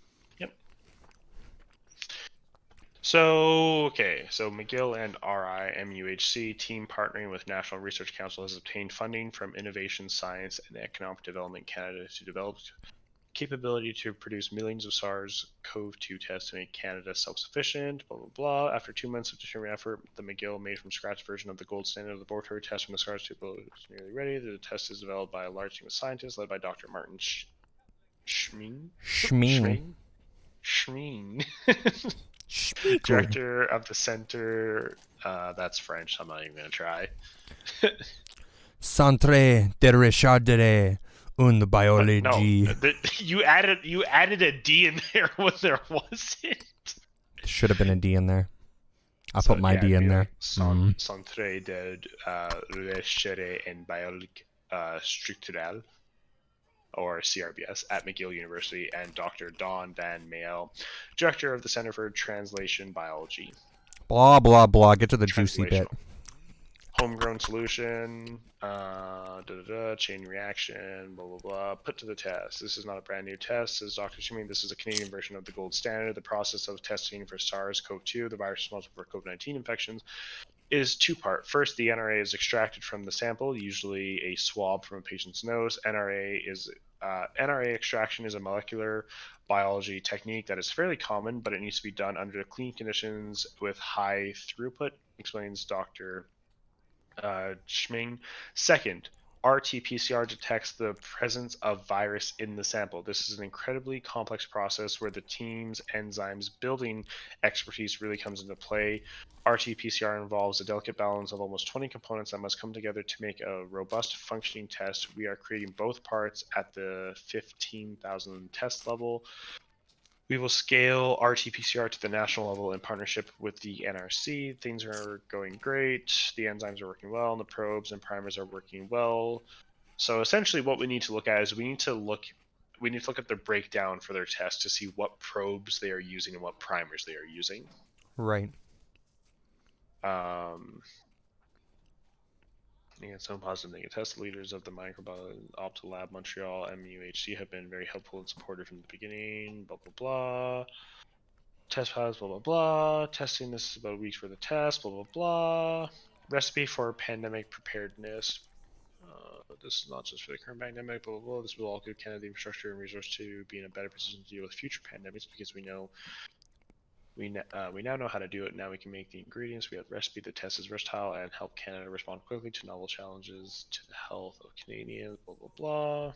So McGill and RIMUHC team partnering with National Research Council has obtained funding from Innovation, Science and Economic Development Canada to develop capability to produce millions of SARS-CoV-2 tests to make Canada self-sufficient, blah, blah, blah. After 2 months of determined effort, the McGill made-from-scratch version of the gold standard laboratory test from the SARS-2 is nearly ready. The test is developed by a large team of scientists led by Dr. Martin Schmeen. Director of the center. That's French. I'm not even gonna try. Centre de recherche en biologie. No, you added a D in there when there wasn't. Should have been a D in there. I put my D in there. Centre de recherche en biologie structurelle, or CRBS, at McGill University, and Dr. Don Van Mael, Director of the Center for Translation Biology. Blah, blah, blah. Get to the juicy bit. Homegrown solution, chain reaction, blah, blah, blah, put to the test. This is not a brand new test, says Dr. Schmeen. This is a Canadian version of the gold standard. The process of testing for SARS-CoV-2, the virus responsible for COVID-19 infections, is two-part. First, the NRA is extracted from the sample, usually a swab from a patient's nose. NRA extraction is a molecular biology technique that is fairly common, but it needs to be done under clean conditions with high throughput, explains Dr. Schming. Second, RT-PCR detects the presence of virus in the sample. This is an incredibly complex process where the team's enzymes building expertise really comes into play. RT-PCR involves a delicate balance of almost 20 components that must come together to make a robust functioning test. We are creating both parts at the 15,000 test level. We will scale RT-PCR to the national level in partnership with the NRC. Things are going great. The enzymes are working well, and the probes and primers are working well. So essentially what we need to look at is we need to look at the breakdown for their test to see what probes they are using and what primers they are using. Right. Some positive negative test leaders of the Microbiome Opto Lab Montreal MUHC have been very helpful and supportive from the beginning. Blah blah blah. Test pilots. Blah blah blah. Testing. This is about a week's worth of tests. Blah blah blah. Recipe for pandemic preparedness. This is not just for the current pandemic. Blah blah blah. This will all give Canada the infrastructure and resource to be in a better position to deal with future pandemics, because we now know how to do it. Now we can make the ingredients. We have recipe. The test is versatile and help Canada respond quickly to novel challenges to the health of Canadians. Blah blah blah.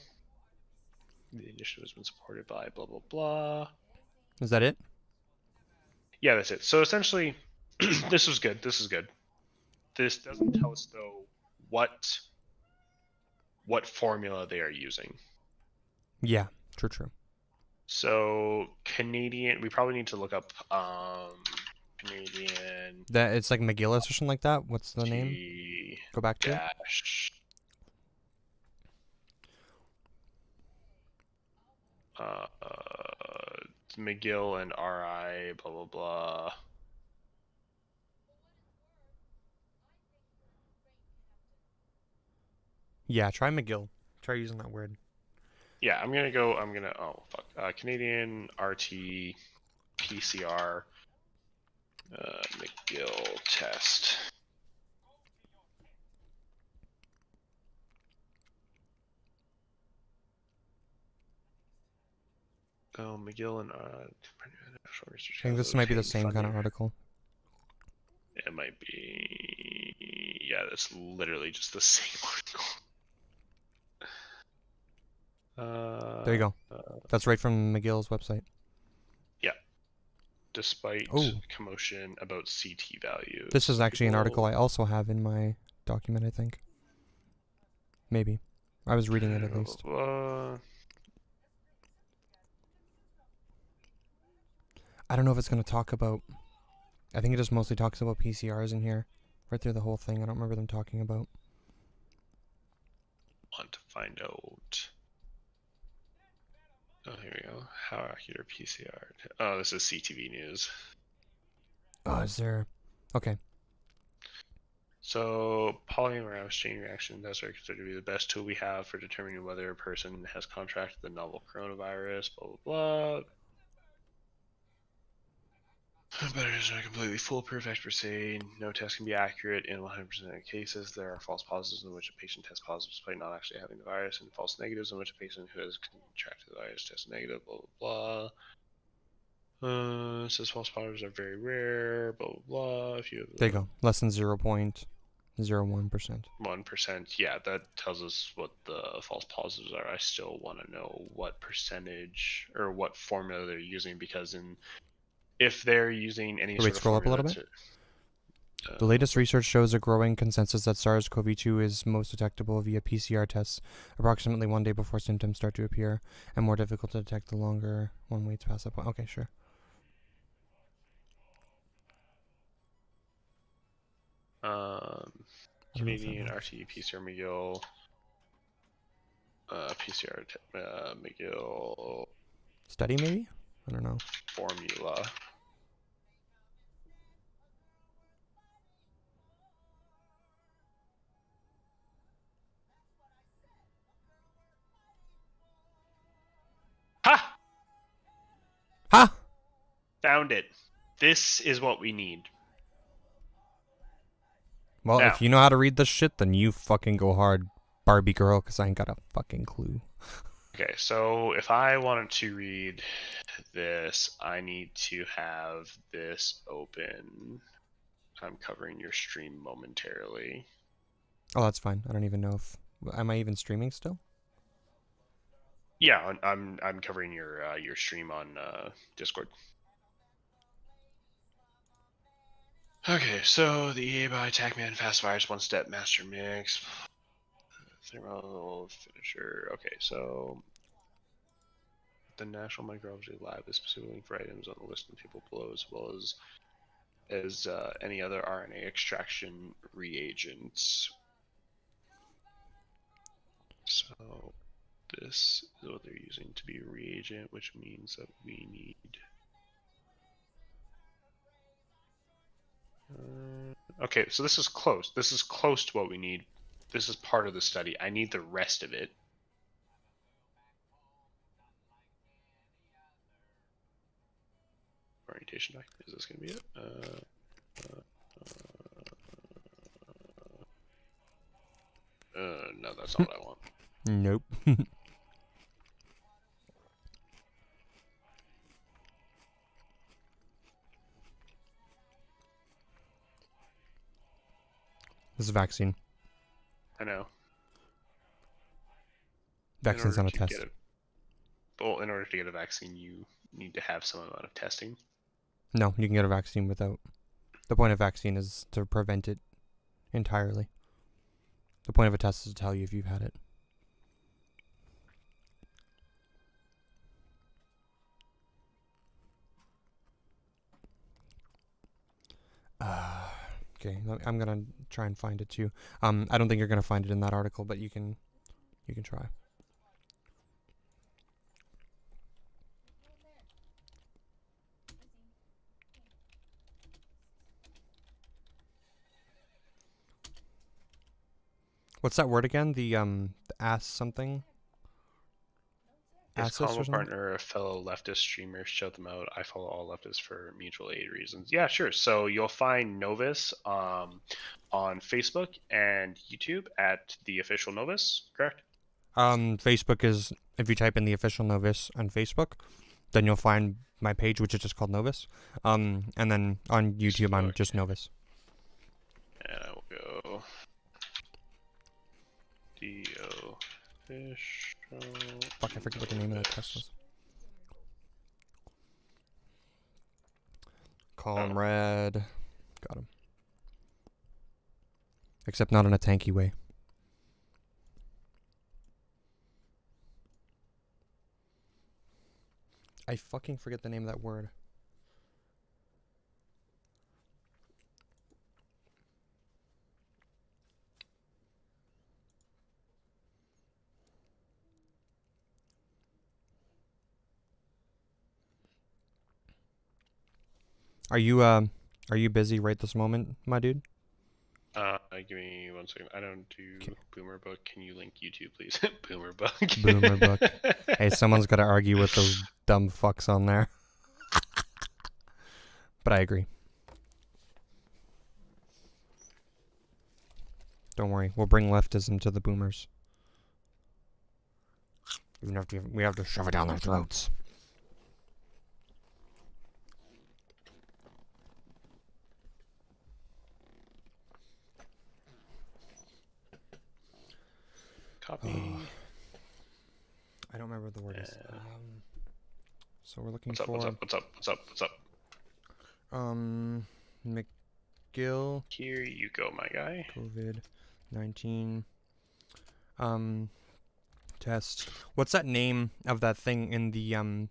The initiative has been supported by blah blah blah. Is that it? Yeah, that's it. So essentially, this was good. This is good. This doesn't tell us though what formula they are using. Yeah, true. So Canadian, we probably need to look up Canadian. That it's like McGillis or something like that. What's the name? Go back to it. McGill and RI, blah blah blah. Yeah, try McGill. Try using that word. Yeah, oh fuck. Canadian RT PCR McGill test. Oh, McGill and National Research I think this might be the same kind of article. It might be. Yeah, that's literally just the same article. There you go. That's right from McGill's website. Yeah. Despite commotion about CT values. This is actually an article I also have in my document, I think. Maybe. I was reading it at least. I don't know if it's going to talk about... I think it just mostly talks about PCRs in here. Right through the whole thing. I don't remember them talking about. Want to find out. Oh, here we go. How accurate PCR? Oh, this is CTV News. Oh, is there... Okay. So, polymerase chain reaction tests are considered to be the best tool we have for determining whether a person has contracted the novel coronavirus, blah, blah, blah. But it isn't a completely foolproof expertise. No test can be accurate in 100% of cases. There are false positives in which a patient tests positive despite not actually having the virus, and false negatives in which a patient who has contracted the virus tests negative, blah, blah, blah. It says false positives are very rare, blah, blah, blah. If you have there you go. Less than 0.01%. 1%. Yeah, that tells us what the false positives are. I still want to know what percentage or what formula they're using, because if they're using any sort of scroll up a little bit. The latest research shows a growing consensus that SARS-CoV-2 is most detectable via PCR tests approximately 1 day before symptoms start to appear, and more difficult to detect the longer one waits past that point. Okay, sure. Canadian RT PCR McGill. PCR McGill. Study maybe? I don't know. Formula. Ha! Ha! Found it. This is what we need. Well, if you know how to read this shit, then you fucking go hard, Barbie girl, because I ain't got a fucking clue. Okay, so if I wanted to read this, I need to have this open. I'm covering your stream momentarily. Oh, that's fine. I don't even know if... Am I even streaming still? Yeah, I'm covering your stream on Discord. Okay, so the EA by TACMAN Fast Virus One Step Master Mix. Thermal Finisher. Okay, so the National Microbiology Lab is specifically looking for items on the list in the table below, as well as any other RNA extraction reagents. So this is what they're using to be a reagent, which means that we need okay, so this is close. This is close to what we need. This is part of the study. I need the rest of it. Orientation document. Is this going to be it? No, that's not what I want. Nope. This is a vaccine. I know. Vaccine's not a test. Well, in order to get a vaccine, you need to have some amount of testing. No, you can get a vaccine without. The point of vaccine is to prevent it entirely. The point of a test is to tell you if you've had it. Okay, I'm gonna try and find it too. I don't think you're gonna find it in that article, but you can try. What's that word again? The ass something? His combo partner, a fellow leftist streamer, shout them out. I follow all leftists for mutual aid reasons. Yeah, sure. So you'll find Novus on Facebook and YouTube at the official Novus, correct? Facebook is, if you type in the official Novus on Facebook, then you'll find my page, which is just called Novus. And then on YouTube, I'm just Novus. And I will go D-O fish. Fuck, I forget what the name of that test was. Comrade. Got him. Except not in a tanky way. I fucking forget the name of that word. Are you busy right this moment, my dude? Give me 1 second. I don't do Boomer Book. Can you link YouTube, please? Boomer Book. Boomer Book. Hey, someone's got to argue with those dumb fucks on there. But I agree. Don't worry, we'll bring leftism to the boomers. We have to shove it down their throats. Copy. I don't remember what the word is. So we're looking What's up? for. What's up? McGill. Here you go, my guy. COVID-19. Test. What's that name of that thing in the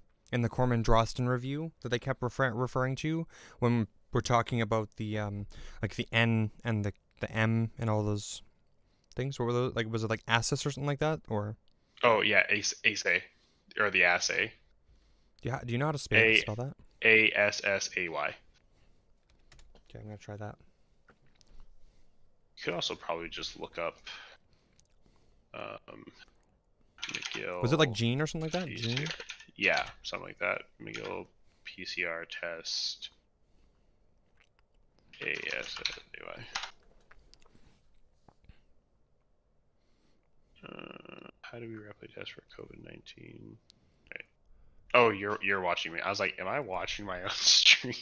Corman Drosten review that they kept referring to when we're talking about the like the N and the M and all those things? What were those? Like, was it like ASSIS or something like that, or? Oh yeah, assay, or the assay. Yeah. Do you know how to spell that? ASSAY. Okay, I'm gonna try that. You could also probably just look up McGill. Was it like Gene or something like that? PCR. Gene? Yeah, something like that. McGill PCR test. ASSAY. How do we rapidly test for COVID-19? Right. Oh, you're watching me. I was like, am I watching my own stream?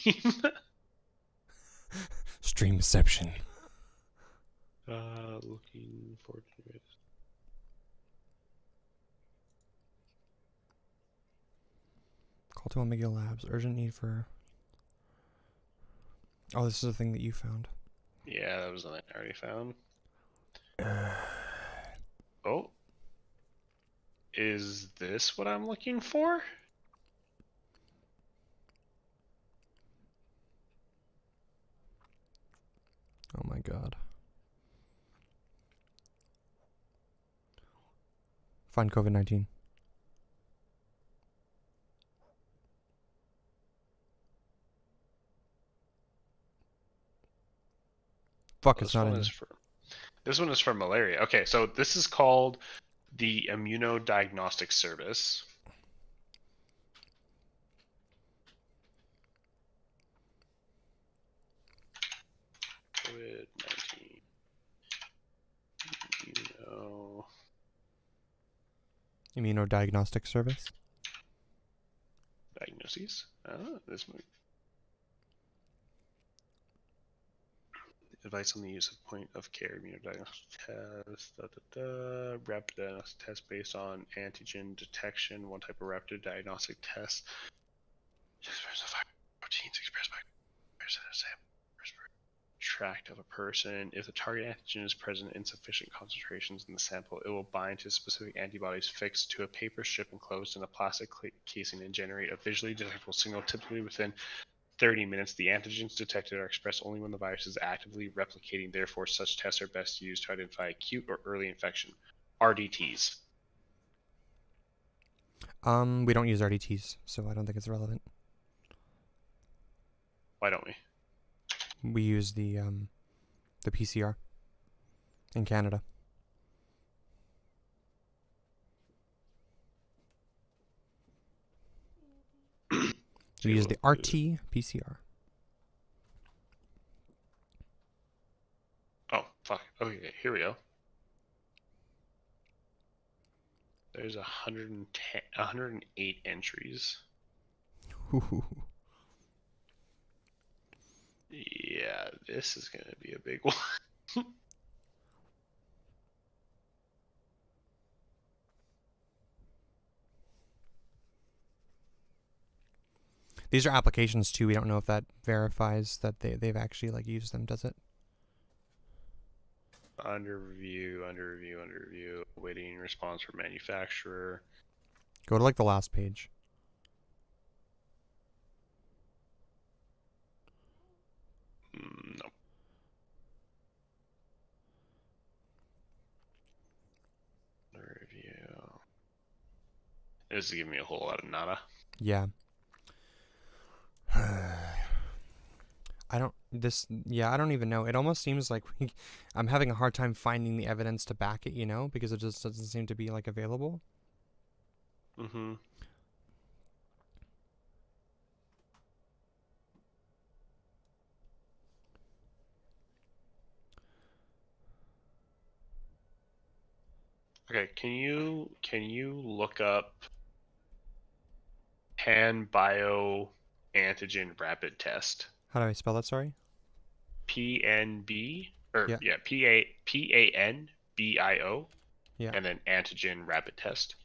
Streamception. Looking for. Call to McGill Labs. Urgent need for. Oh, this is a thing that you found. Yeah, that was something I already found. Oh. Is this what I'm looking for? Oh my god. Find COVID-19. Fuck, it's not in. This one is for malaria. Okay, so this is called the Immunodiagnostic Service. COVID-19. Immunodiagnostic Service. Diagnoses. This movie. Advice on the use of point of care immunodiagnostic test. Rapid diagnostic test based on antigen detection. One type of rapid diagnostic test. Proteins expressed by tract of a person. If the target antigen is present in sufficient concentrations in the sample, it will bind to specific antibodies fixed to a paper strip enclosed in a plastic casing and generate a visually detectable signal, typically within 30 minutes. The antigens detected are expressed only when the virus is actively replicating. Therefore, such tests are best used to identify acute or early infection. RDTs. We don't use RDTs, so I don't think it's relevant. Why don't we? We use the PCR in Canada. We use the RT-PCR. Oh, fuck. Okay, here we go. There's 108 entries. Yeah, this is going to be a big one. These are applications too. We don't know if that verifies that they've actually like used them, does it? Under review. Waiting response from manufacturer. Go to like the last page. No. Review. This is giving me a whole lot of nada. Yeah. I don't even know. It almost seems like I'm having a hard time finding the evidence to back it, you know, because it just doesn't seem to be like available. Mm-hmm. Okay, can you look up pan-bio antigen rapid test? How do I spell that? Sorry. PNB Yeah. PANBIO. Yeah. And then antigen rapid test.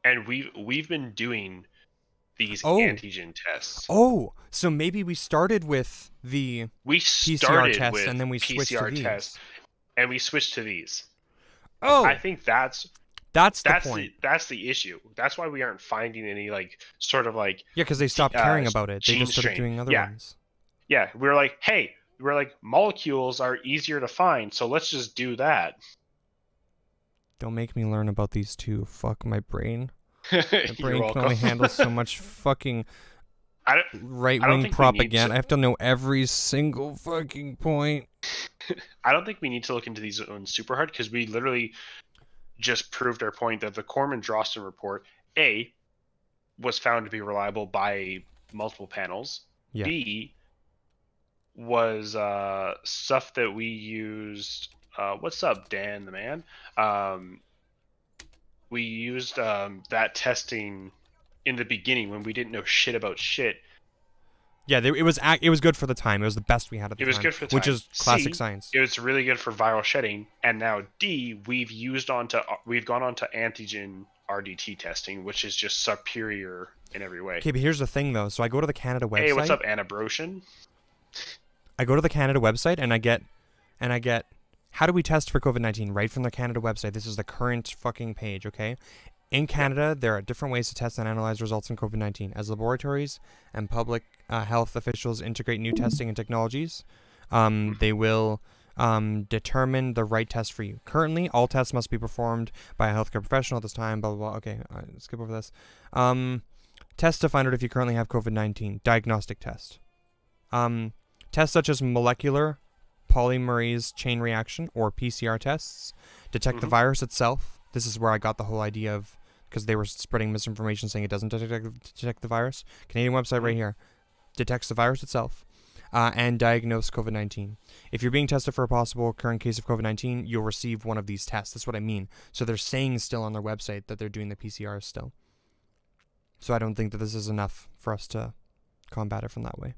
And we've been doing these antigen tests. Oh, so maybe we started with the PCR test and then we switched to these. Test, and we switched to these. Oh, I think that's the point. That's the issue. That's why we aren't finding any like sort of like because they stopped caring about it. They just started doing other ones. Yeah, we're like, molecules are easier to find, so let's just do that. Don't make me learn about these two. Fuck my brain. My brain can only handle so much fucking right-wing propaganda. I have to know every single fucking point. I don't think we need to look into these ones super hard because we literally just proved our point that the Corman-Drosten report, A, was found to be reliable by multiple panels. Yeah. B, was stuff that we used. What's up, Dan the man? We used that testing in the beginning when we didn't know shit about shit. Yeah, it was good for the time. It was the best we had at the time. It was good for the time. Which is classic C, science. It was really good for viral shedding. And now D, we've gone on to antigen RDT testing, which is just superior in every way. Okay, but here's the thing though. So I go to the Canada website. Hey, what's up, Anna Broshin? I go to the Canada website and I get how do we test for COVID-19 right from the Canada website. This is the current fucking page, okay? In Canada, there are different ways to test and analyze results in COVID-19. As laboratories and public health officials integrate new testing and technologies, they will determine the right test for you. Currently, all tests must be performed by a healthcare professional at this time, blah, blah, blah. Okay, skip over this. Test to find out if you currently have COVID-19. Diagnostic test. Tests such as molecular polymerase chain reaction, or PCR tests, detect the virus itself. This is where I got the whole idea of, because they were spreading misinformation saying it doesn't detect the virus. Canadian website right here. Detects the virus itself. And diagnose COVID-19. If you're being tested for a possible current case of COVID-19, you'll receive one of these tests. That's what I mean. So they're saying still on their website that they're doing the PCR still. So I don't think that this is enough for us to combat it from that way.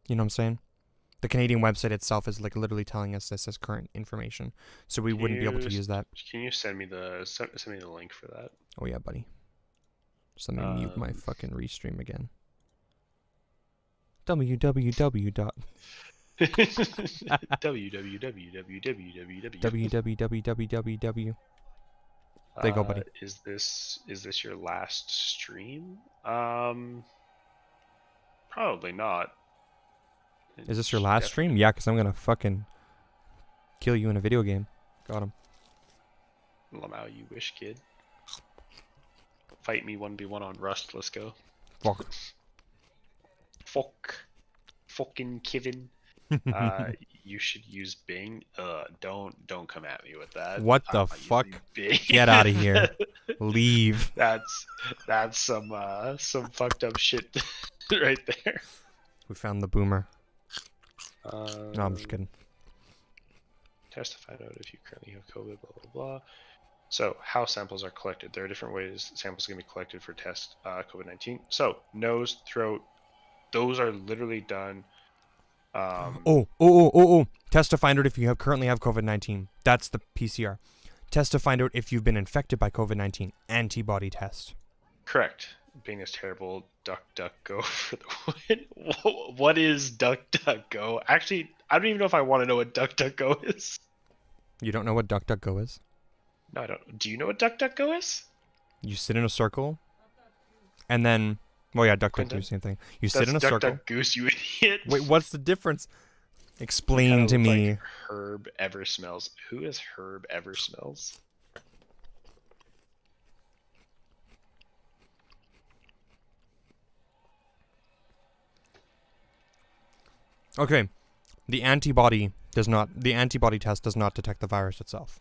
You know what I'm saying? The Canadian website itself is like literally telling us this as current information, so we wouldn't be able to use that. Can you send me the link for that? Oh yeah, buddy. Just let me mute my fucking restream again. www. www. There you go, buddy. Is this your last stream? Probably not. Is this your last stream? Yeah, because I'm going to fucking kill you in a video game. Got him. Lamau, you wish, kid. Fight me 1v1 on Rust. Let's go. Fuck. Fucking Kevin. You should use Bing. Don't come at me with that. What the fuck? Get out of here. Leave. That's some fucked up shit right there. We found the boomer. No, I'm just kidding. Test to find out if you currently have COVID, blah, blah, blah. So, how samples are collected. There are different ways samples can be collected for test COVID-19. So, nose, throat, those are literally done. Test to find out if you currently have COVID-19. That's the PCR. Test to find out if you've been infected by COVID-19. Antibody test. Correct. Bing is terrible. DuckDuckGo for the win. What is DuckDuckGo? Actually, I don't even know if I want to know what DuckDuckGo is. You don't know what DuckDuckGo is? No, I don't. Do you know what DuckDuckGo is? You sit in a circle, and then... Well, yeah, DuckDuckGo do the same thing. You sit in a circle. Duck, Goose, you idiot. Wait, what's the difference? Explain to me. Like Herb Eversmells. Who is Herb Eversmells? Okay, the antibody test does not detect the virus itself.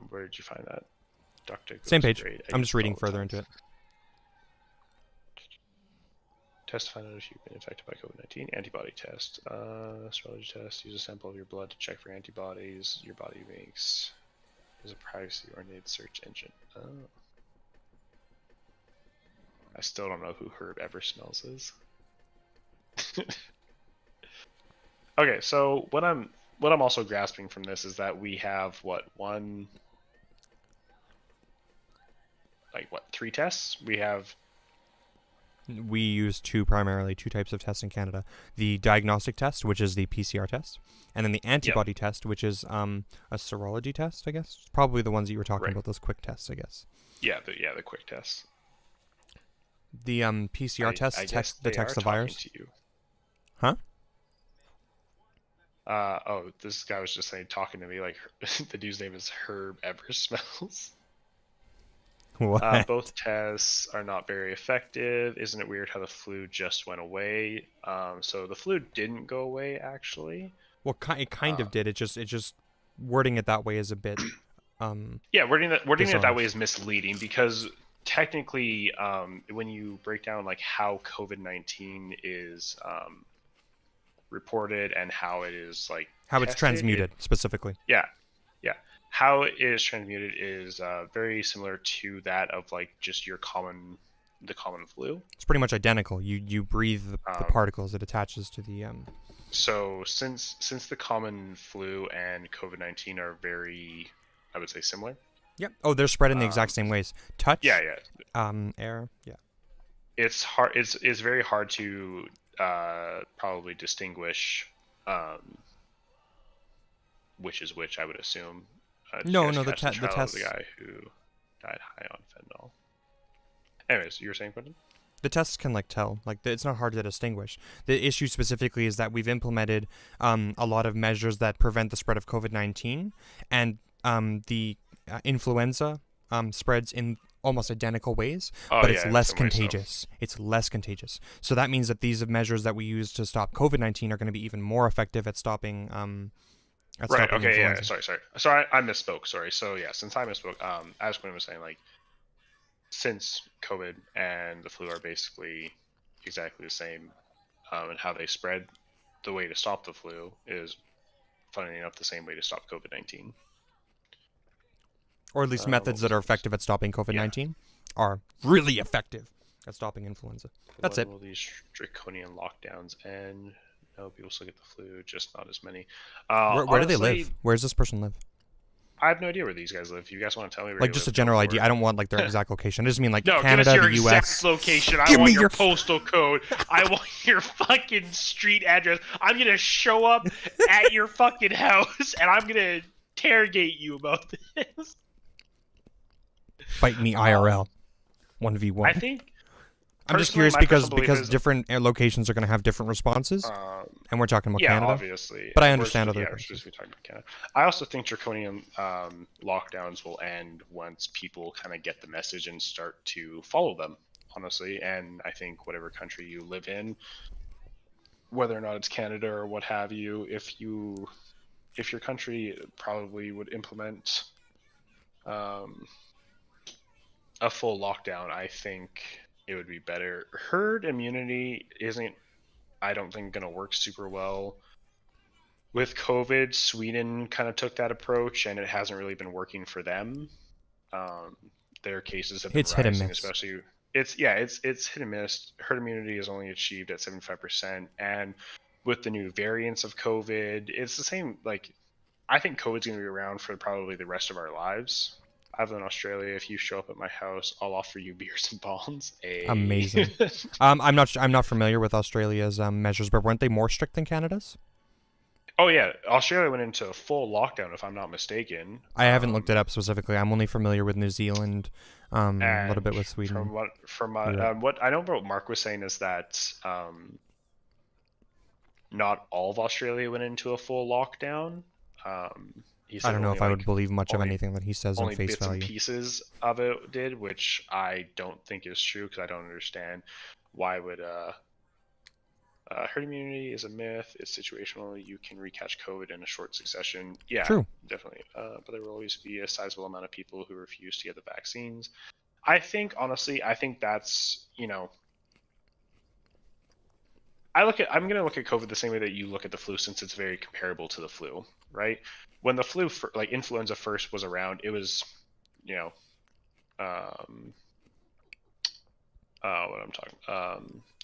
Where did you find that? Same page. I'm just reading further into it. Test to find out if you've been infected by COVID-19. Antibody test. Serology test. Use a sample of your blood to check for antibodies your body makes. Is a privacy-oriented search engine. Oh. I still don't know who Herb Eversmells is. Okay, so what I'm also grasping from this is that we have three tests? We use primarily two types of tests in Canada. The diagnostic test, which is the PCR test, and then the antibody test, which is a serology test, I guess. Probably the ones that you were talking about, those quick tests, I guess. Yeah, the quick tests. The PCR test detects the virus. To you. Huh? This guy was just talking to me like the dude's name is Herb Eversmells. What? Both tests are not very effective. Isn't it weird how the flu just went away? So the flu didn't go away actually. Well, it kind of did. It just wording it that way is a bit. Yeah, wording it that way is misleading because technically, when you break down like how COVID-19 is reported and how it is like how it's transmuted specifically. Yeah. How it is transmuted is very similar to that of like just the common flu. It's pretty much identical. You breathe the particles. It attaches to the. So since the common flu and COVID-19 are very, I would say, similar. Yep. Oh, they're spread in the exact same ways. Touch. Yeah. Air. Yeah. It's hard. It's very hard to probably distinguish which is which. I would assume. No. The test. The guy who died high on fentanyl. Anyways, you were saying, Brendan? The tests can tell. It's not hard to distinguish. The issue specifically is that we've implemented a lot of measures that prevent the spread of COVID-19, and the influenza spreads in almost identical ways, but it's less contagious. It's less contagious. So that means that these measures that we use to stop COVID-19 are going to be even more effective at stopping. Right. Okay. Influenza. Yeah. Sorry. I misspoke. Sorry. So yeah, since I misspoke, as Quinn was saying, since COVID and the flu are basically exactly the same, and how they spread, the way to stop the flu is, funnily enough, the same way to stop COVID-19. Or at least methods that are effective at stopping COVID-19 are really effective at stopping influenza. That's it. Will these draconian lockdowns end? No, people still get the flu, just not as many. Where do they live? Where does this person live? I have no idea where these guys live. You guys want to tell me where just a general idea. I don't want their exact location. I just mean no, Canada, give us your the US. exact location. I want your postal code. I want your fucking street address. I'm gonna show up at your fucking house and I'm gonna interrogate you about this. Fight me IRL. 1v1. I think I'm just curious because different locations are going to have different responses, and we're talking about Canada. Yeah, obviously. But I understand other. Yeah, we're specifically talking about Canada. I also think draconian lockdowns will end once people kind of get the message and start to follow them, honestly. And I think whatever country you live in, whether or not it's Canada or what have you, if your country probably would implement a full lockdown, I think it would be better. Herd immunity isn't, I don't think, going to work super well with COVID. Sweden kind of took that approach, and it hasn't really been working for them. Their cases have been rising, especially. It's hit and miss. Herd immunity is only achieved at 75%, and with the new variants of COVID, it's the same. Like, I think COVID's going to be around for probably the rest of our lives. I live in Australia. If you show up at my house, I'll offer you beers and bonds. Amazing. I'm not familiar with Australia's measures, but weren't they more strict than Canada's? Oh yeah, Australia went into a full lockdown, if I'm not mistaken. I haven't looked it up specifically. I'm only familiar with New Zealand, a little bit with Sweden. What I know about what Mark was saying is that not all of Australia went into a full lockdown. I don't know if I would believe much of anything that he says on face value. Only bits and pieces of it did, which I don't think is true because I don't understand why would herd immunity is a myth. It's situational. You can recatch COVID in a short succession. Yeah, true, definitely. But there will always be a sizable amount of people who refuse to get the vaccines. I think honestly, that's I'm going to look at COVID the same way that you look at the flu, since it's very comparable to the flu, right? When the flu, like influenza first was around, it was, it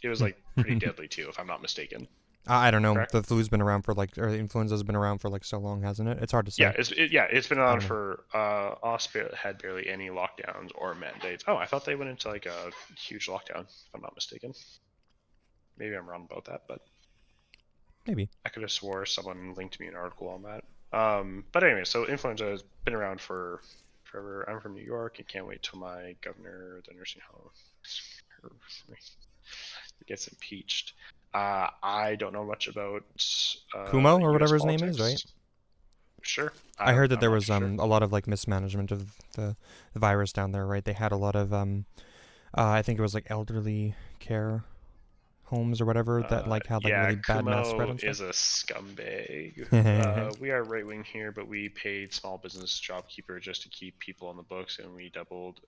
was like pretty deadly too, if I'm not mistaken. I don't know. Correct? The flu's been around for or the influenza's been around for so long, hasn't it? It's hard to say. Yeah, it's been around for. Austria had barely any lockdowns or mandates. Oh, I thought they went into like a huge lockdown, if I'm not mistaken. Maybe I'm wrong about that, but maybe I could have swore someone linked me an article on that. But anyway, so influenza has been around for forever. I'm from New York and can't wait till my governor of the nursing home gets impeached. I don't know much about Kumo or whatever his name is, right? Sure. I heard that there was a lot of mismanagement of the virus down there, right? They had a lot of I think it was elderly care homes or whatever that had really bad mass spread and stuff. Is a scumbag. We are right wing here, but we paid small business JobKeeper just to keep people on the books, and we doubled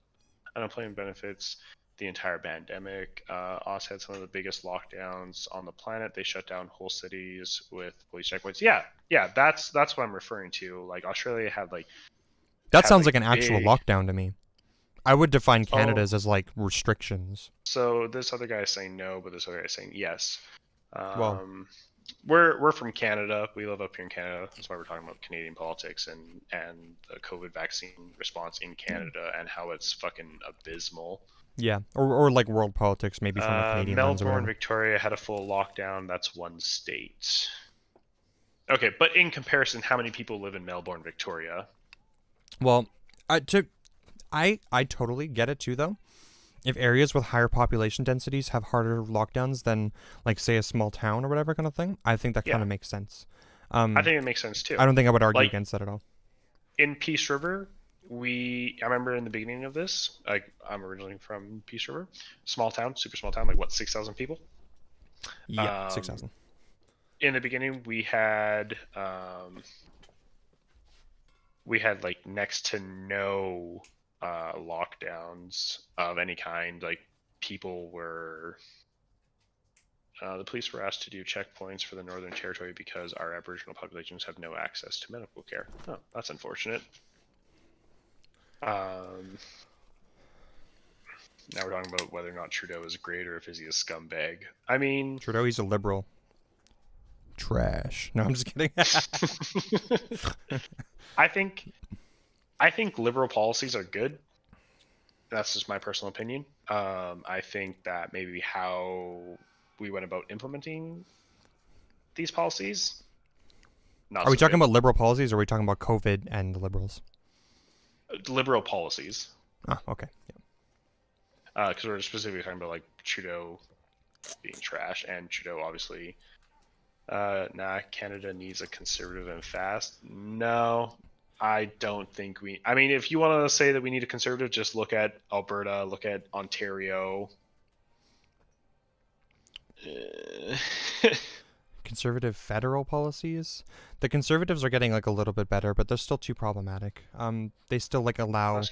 unemployment benefits the entire pandemic. Oz had some of the biggest lockdowns on the planet. They shut down whole cities with police checkpoints. Yeah, that's what I'm referring to. Australia had that sounds like an actual lockdown to me. I would define Canada's as restrictions. So this other guy is saying no, but this other guy is saying yes. We're from Canada. We live up here in Canada. That's why we're talking about Canadian politics and the COVID vaccine response in Canada and how it's fucking abysmal. Yeah, or world politics, maybe from a Canadian lens. Melbourne, Victoria had a full lockdown. That's one state. Okay, but in comparison, how many people live in Melbourne, Victoria? Well, I totally get it too, though. If areas with higher population densities have harder lockdowns than, say, a small town or whatever kind of thing, I think that kind of makes sense. I think it makes sense too. I don't think I would argue against that at all. In Peace River, I remember in the beginning of this, I'm originally from Peace River, small town, super small town, 6,000 people? Yeah, 6,000. In the beginning, we had next to no lockdowns of any kind. People were the police were asked to do checkpoints for the Northern Territory because our Aboriginal populations have no access to medical care. Oh, that's unfortunate. Now we're talking about whether or not Trudeau is great or if is he a scumbag. I mean, Trudeau, he's a liberal. Trash. No, I'm just kidding. I think liberal policies are good. That's just my personal opinion. I think that maybe how we went about implementing these policies. Are we talking about liberal policies, or are we talking about COVID and the liberals? Liberal policies. Oh, okay. because we're specifically talking about like Trudeau being trash, and Trudeau obviously. Nah, Canada needs a conservative and fast. No, I don't think we. I mean, if you want to say that we need a conservative, just look at Alberta, look at Ontario. Conservative federal policies. The Conservatives are getting like a little bit better, but they're still too problematic. They still like allow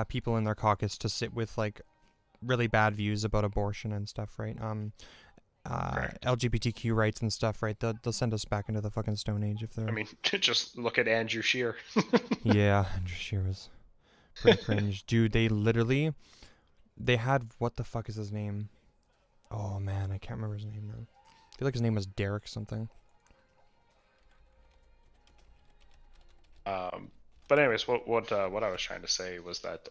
people in their caucus to sit with like really bad views about abortion and stuff, right? LGBTQ rights and stuff, right? They'll send us back into the fucking Stone Age if they're. I mean, just look at Andrew Scheer. Yeah, Andrew Scheer was pretty cringe, dude. They had, what the fuck is his name? Oh man, I can't remember his name now. I feel like his name was Derek something. But anyways, what I was trying to say was that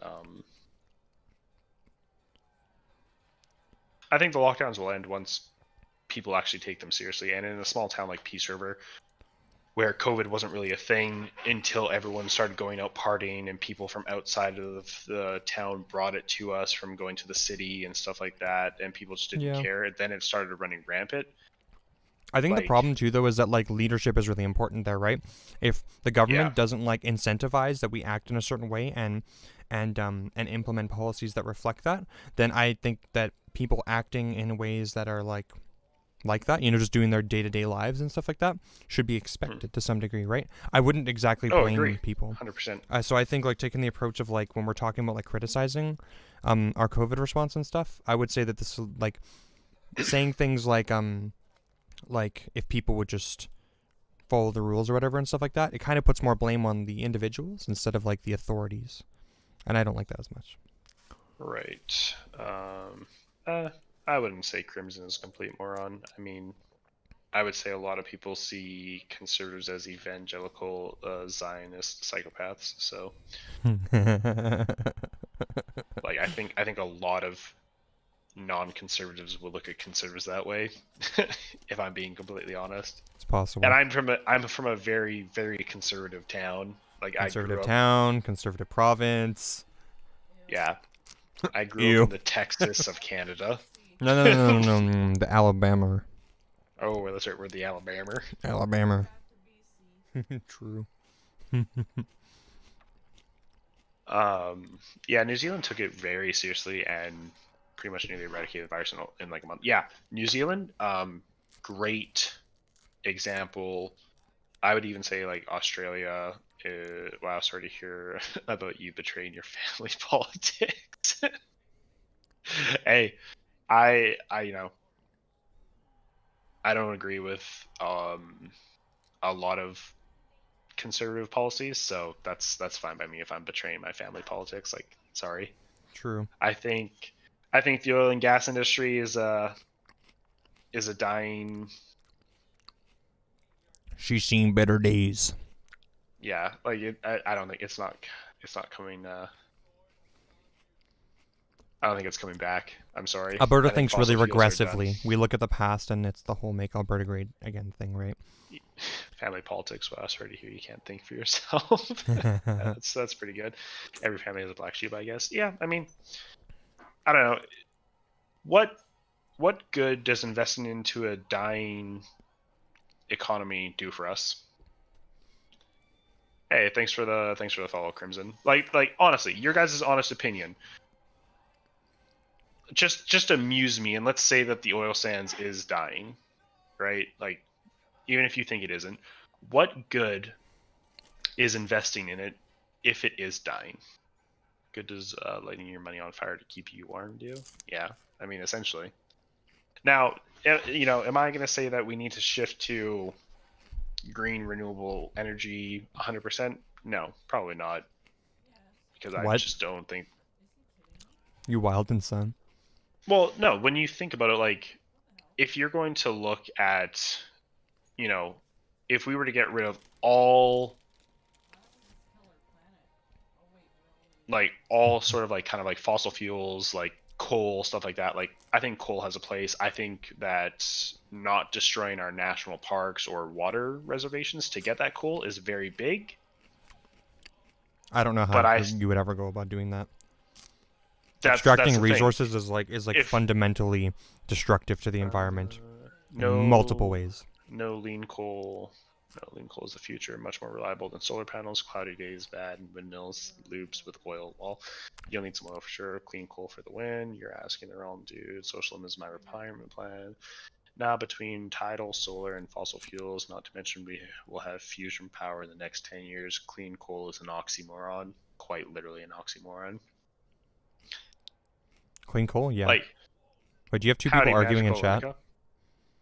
I think the lockdowns will end once people actually take them seriously. And in a small town like Peace River, where COVID wasn't really a thing until everyone started going out partying and people from outside of the town brought it to us from going to the city and stuff like that, and people just didn't care. Then it started running rampant. I think the problem too, though, is that like leadership is really important there, right? If the government doesn't like incentivize that we act in a certain way and implement policies that reflect that, then I think that people acting in ways that are like that, you know, just doing their day-to-day lives and stuff like that, should be expected to some degree, right? I wouldn't exactly blame people. 100%. So I think like taking the approach of like when we're talking about like criticizing our COVID response and stuff, I would say that this like saying things like if people would just follow the rules or whatever and stuff like that, it kind of puts more blame on the individuals instead of like the authorities, and I don't like that as much. Right. I wouldn't say Crimson is a complete moron. I mean, I would say a lot of people see conservatives as evangelical Zionist psychopaths. So, like, I think a lot of non-conservatives will look at conservatives that way. If I'm being completely honest, it's possible. And I'm from a very, very conservative town. Like conservative province. Yeah, I grew up in the Texas of Canada. No, the Alabama. Oh, that's right. We're the Alabama. Alabama. True. Yeah, New Zealand took it very seriously and pretty much nearly eradicated the virus in like a month. Yeah, New Zealand, great example. I would even say like Australia. Wow, sorry to hear about you betraying your family politics. Hey, I don't agree with a lot of conservative policies, so that's fine by me. If I'm betraying my family politics, like, sorry. True. I think the oil and gas industry is a dying. She's seen better days. Yeah, like I don't think it's not coming. I don't think it's coming back. I'm sorry. Alberta thinks really regressively. We look at the past, and it's the whole make Alberta great again thing, right? Family politics. Wow, sorry to hear you can't think for yourself. That's pretty good. Every family has a black sheep, I guess. Yeah, I mean, I don't know. What good does investing into a dying economy do for us? Hey, thanks for the follow, Crimson. Like honestly, your guys' honest opinion. Just amuse me, and let's say that the oil sands is dying, right? Like, even if you think it isn't, what good is investing in it if it is dying? Good does lighting your money on fire to keep you warm do? Yeah, I mean, essentially. Now, you know, am I going to say that we need to shift to green renewable energy 100%? No, probably not. Because I just don't think... You wild and son. Well, no, when you think about it, like, if you're going to look at, you know, if we were to get rid of all sort of like kind of like fossil fuels, like coal, stuff like that, like, I think coal has a place. I think that not destroying our national parks or water reservations to get that coal is very big. I don't know how you would ever go about doing that. Extracting the resources thing. is fundamentally destructive to the environment No, in multiple ways. No lean coal. No, lean coal is the future. Much more reliable than solar panels. Cloudy days bad. Windmills, loops with oil. Well, you'll need some oil for sure. Clean coal for the win. You're asking the wrong dude. Socialism is my retirement plan. Now between tidal, solar, and fossil fuels, not to mention we will have fusion power in the next 10 years. Clean coal is an oxymoron. Quite literally an oxymoron. Clean coal, yeah. Like, wait, do you have two people arguing in chat? Rico?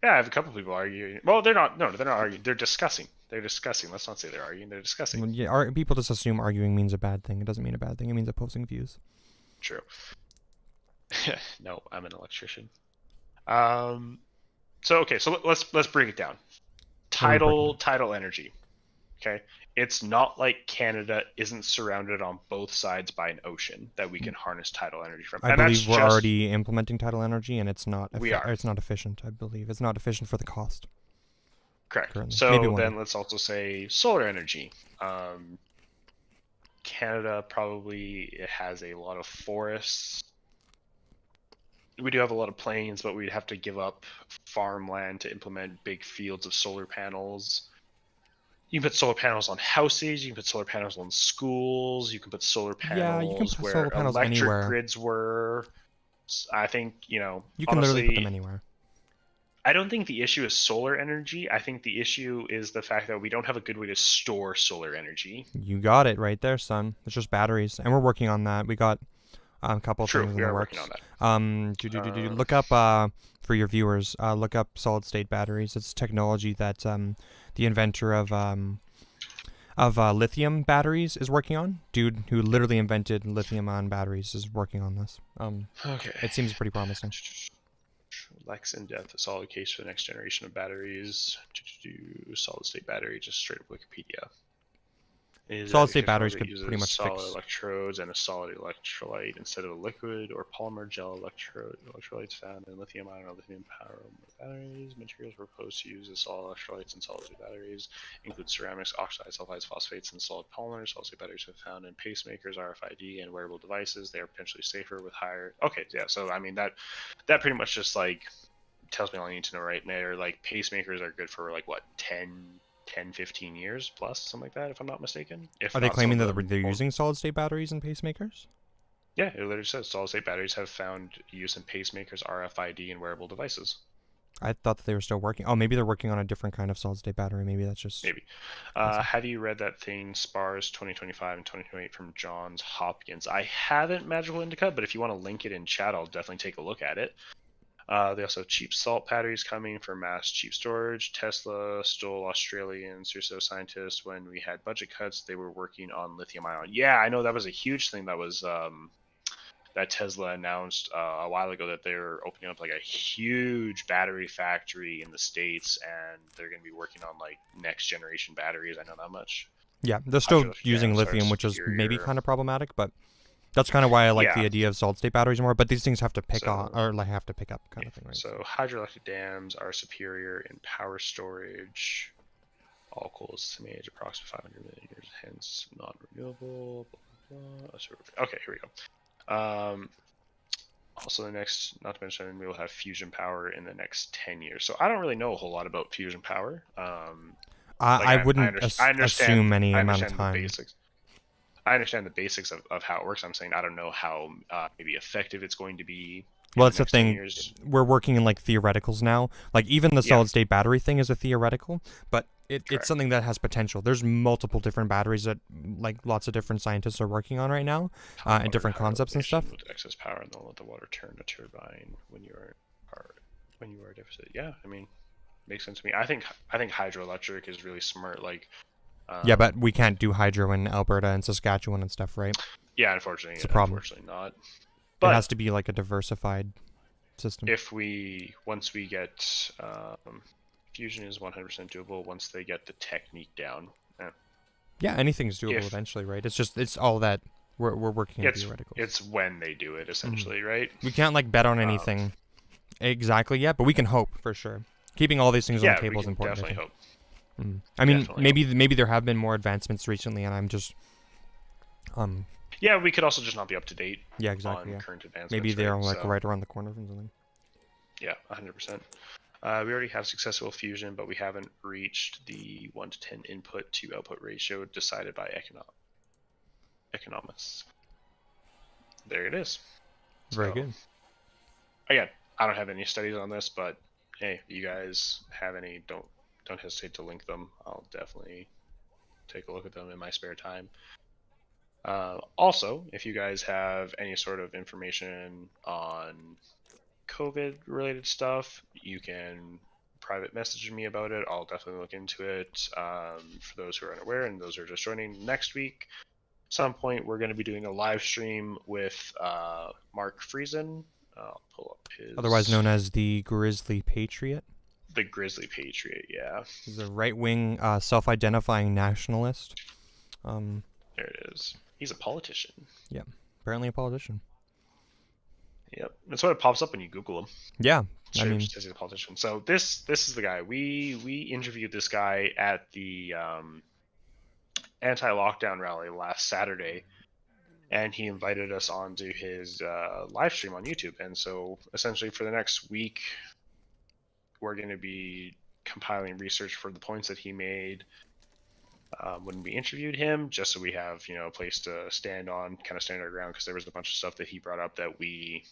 Yeah, I have a couple people arguing. Well, they're not. No, they're not arguing. They're discussing. They're discussing. Let's not say they're arguing. They're discussing. Well, yeah, people just assume arguing means a bad thing. It doesn't mean a bad thing. It means opposing views. True. No, I'm an electrician. So let's break it down. Tidal energy. Okay, it's not like Canada isn't surrounded on both sides by an ocean that we can harness tidal energy from. I believe we're already implementing tidal energy, and it's not. We are. It's not efficient. I believe it's not efficient for the cost. Correct. Currently. So then let's also say solar energy. Canada probably has a lot of forests. We do have a lot of plains, but we'd have to give up farmland to implement big fields of solar panels. You can put solar panels on houses. You can put solar panels on schools. You can put solar panels you can put where solar panels electric anywhere. grids were. I think, you can honestly, literally put them anywhere. I don't think the issue is solar energy. I think the issue is the fact that we don't have a good way to store solar energy. You got it right there, son. It's just batteries, and we're working on that. We got a couple of things in the works. Working on that. Look up for your viewers. Look up solid state batteries. It's technology that the inventor of lithium batteries is working on. Dude who literally invented lithium-ion batteries is working on this. Okay. It seems pretty promising. Lex in depth, a solid case for the next generation of batteries. Solid state battery, just straight up Wikipedia. Solid state batteries could pretty much solid fix electrodes and a solid electrolyte instead of a liquid or polymer gel electrolytes found in lithium ion or lithium power batteries. Materials proposed to use as solid electrolytes and solid state batteries include ceramics, oxides, sulfides, phosphates, and solid polymers. Solid state batteries are found in pacemakers, RFID, and wearable devices. They are potentially safer with higher. Okay, yeah. So I mean that pretty much just like tells me all I need to know right there. Like pacemakers are good for like what 10, 15 years plus, something like that, if I'm not mistaken. Are they claiming that they're using solid-state batteries in pacemakers? Yeah, it literally says solid-state batteries have found use in pacemakers, RFID, and wearable devices. I thought that they were still working. Oh, maybe they're working on a different kind of solid-state battery. Maybe that's just... Maybe. Have you read that thing, SPARS 2025 and 2028 from Johns Hopkins? I haven't, Magical Indica, but if you want to link it in chat, I'll definitely take a look at it. They also have cheap salt batteries coming for mass cheap storage. Tesla stole Australians or so scientists when we had budget cuts. They were working on lithium ion. Yeah, I know that was a huge thing that was that Tesla announced a while ago, that they're opening up like a huge battery factory in the States, and they're going to be working on like next generation batteries. I know that much. Yeah, they're still using lithium, which is maybe kind of problematic, but that's kind of why I like the idea of solid-state batteries more. But these things have to pick up, or like have to pick up, kind of thing, right? So hydroelectric dams are superior in power storage. All coal is the same age, approximately 500 million years, hence non-renewable. Blah, blah, blah. Okay, here we go. Also, the next, not to mention, we will have fusion power in the next 10 years. So I don't really know a whole lot about fusion power. I wouldn't assume any amount of time. I understand the basics of how it works. I'm saying I don't know how maybe effective it's going to be. Well, it's the thing. We're working in like theoreticals now. Like even the solid state battery thing is a theoretical, but it's something that has potential. There's multiple different batteries that like lots of different scientists are working on right now, and different concepts and stuff. With excess power, and they'll let the water turn a turbine when you are deficit. Yeah, I mean, makes sense to me. I think hydroelectric is really smart. Like. Yeah, but we can't do hydro in Alberta and Saskatchewan and stuff, right? Yeah, unfortunately, it's a problem. Unfortunately not. But it has to be like a diversified system. Once we get fusion is 100% doable once they get the technique down. Yeah, anything's doable eventually, right? It's all that we're working on theoretical. It's when they do it, essentially, right? We can't like bet on anything exactly yet, but we can hope for sure. Keeping all these things on the table is important. Definitely hope. I mean, maybe there have been more advancements recently, and I'm just Yeah, we could also just not be up to date. Yeah, exactly. On current advancements. Maybe they're right? like right around the corner from something. Yeah, 100%. We already have successful fusion, but we haven't reached the 1 to 10 input to output ratio decided by economists. There it is. Very good. Again, I don't have any studies on this, but hey, if you guys have any, don't hesitate to link them. I'll definitely take a look at them in my spare time. Also, if you guys have any sort of information on COVID related stuff, you can private message me about it. I'll definitely look into it. For those who are unaware and those who are just joining, next week some point we're going to be doing a live stream with Mark Friesen. I'll pull up his, otherwise known as the Grizzly Patriot. The Grizzly Patriot, yeah. He's a right-wing self-identifying nationalist. There it is. He's a politician. Yeah, apparently a politician. Yep, that's what it pops up when you Google him. Yeah, I mean, he's a politician. So this is the guy. We interviewed this guy at the anti-lockdown rally last Saturday, and he invited us onto his live stream on YouTube. And so essentially for the next week, we're going to be compiling research for the points that he made when we interviewed him, just so we have, a place to stand on, kind of stand our ground, because there was a bunch of stuff that he brought up that we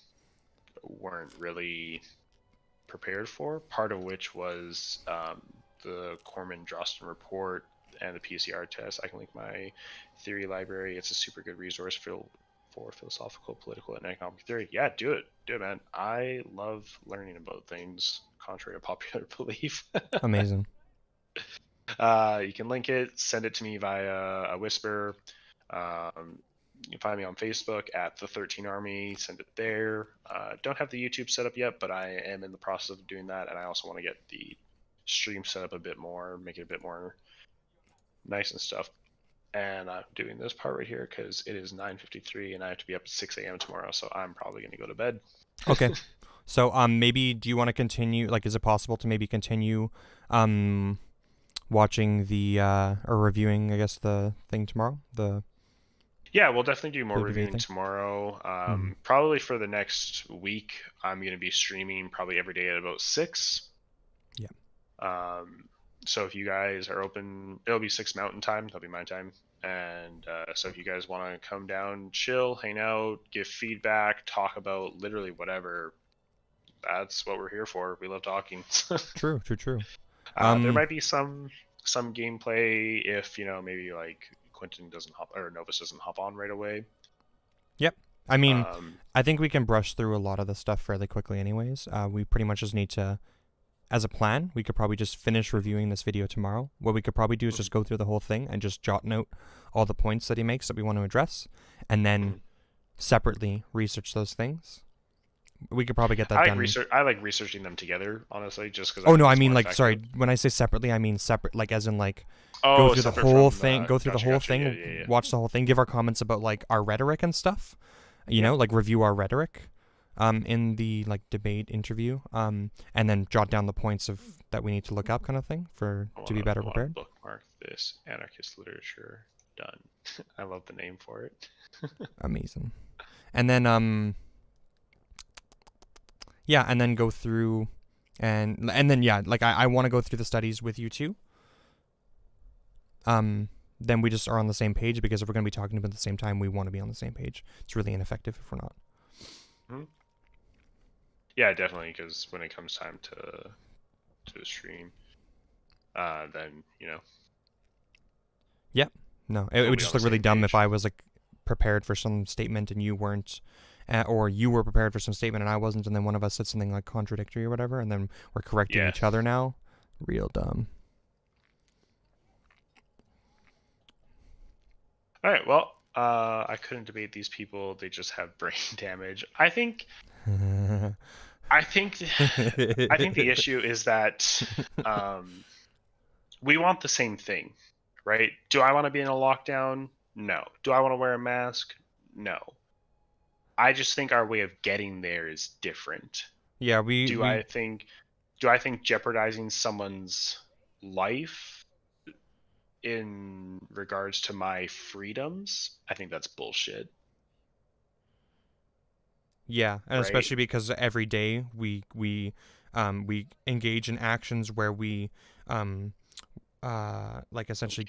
weren't really prepared for, part of which was the Corman-Drosten report and the PCR test. I can link my theory library. It's a super good resource for philosophical, political, and economic theory. Yeah, do it, man. I love learning about things contrary to popular belief. Amazing. You can link it, send it to me via a whisper. You can find me on Facebook at The13Army. Send it there. Don't have the YouTube set up yet, but I am in the process of doing that, and I also want to get the stream set up a bit more, make it a bit more nice and stuff. And I'm doing this part right here because it is 9:53 and I have to be up at 6 a.m. tomorrow, so I'm probably going to go to bed. Okay. So maybe do you want to continue, like, is it possible to maybe continue watching the or reviewing, I guess, the thing tomorrow? Yeah, we'll definitely do more reviewing tomorrow. Probably for the next week, I'm going to be streaming probably every day at about 6. Yeah. So if you guys are open, it'll be 6 Mountain Time. That'll be my time. And so if you guys want to come down, chill, hang out, give feedback, talk about literally whatever, that's what we're here for. We love talking. True. There might be some gameplay if, maybe like Quentin doesn't hop, or Novus doesn't hop on right away. Yep. I mean, I think we can brush through a lot of the stuff fairly quickly anyways. We pretty much just need to, as a plan, we could probably just finish reviewing this video tomorrow. What we could probably do is just go through the whole thing and just jot note all the points that he makes that we want to address, and then separately research those things. We could probably get that done. I like researching them together, honestly, just because. Oh no, I mean like, sorry. When I say separately, I mean separate, like as in like go through the whole thing, Yeah. Watch the whole thing, give our comments about like our rhetoric and stuff. Like review our rhetoric, in the like debate interview, and then jot down the points that we need to look up, kind of thing, to be better prepared. Bookmark this anarchist literature. Done. I love the name for it. Amazing. And then yeah, and then go through, and then yeah, like I want to go through the studies with you too. Then we just are on the same page, because if we're going to be talking about it at the same time, we want to be on the same page. It's really ineffective if we're not. Mm-hmm. Yeah, definitely, because when it comes time to stream, then Yep. No, it would just look really dumb if I was like prepared for some statement and you weren't, or you were prepared for some statement and I wasn't, and then one of us said something like contradictory or whatever, and then we're correcting each other now. Real dumb. All right, well, I couldn't debate these people. They just have brain damage. I think the issue is that we want the same thing, right? Do I want to be in a lockdown? No. Do I want to wear a mask? No. I just think our way of getting there is different. Yeah, I think jeopardizing someone's life in regards to my freedoms, I think that's bullshit. Yeah, and right? especially because every day we engage in actions where we like essentially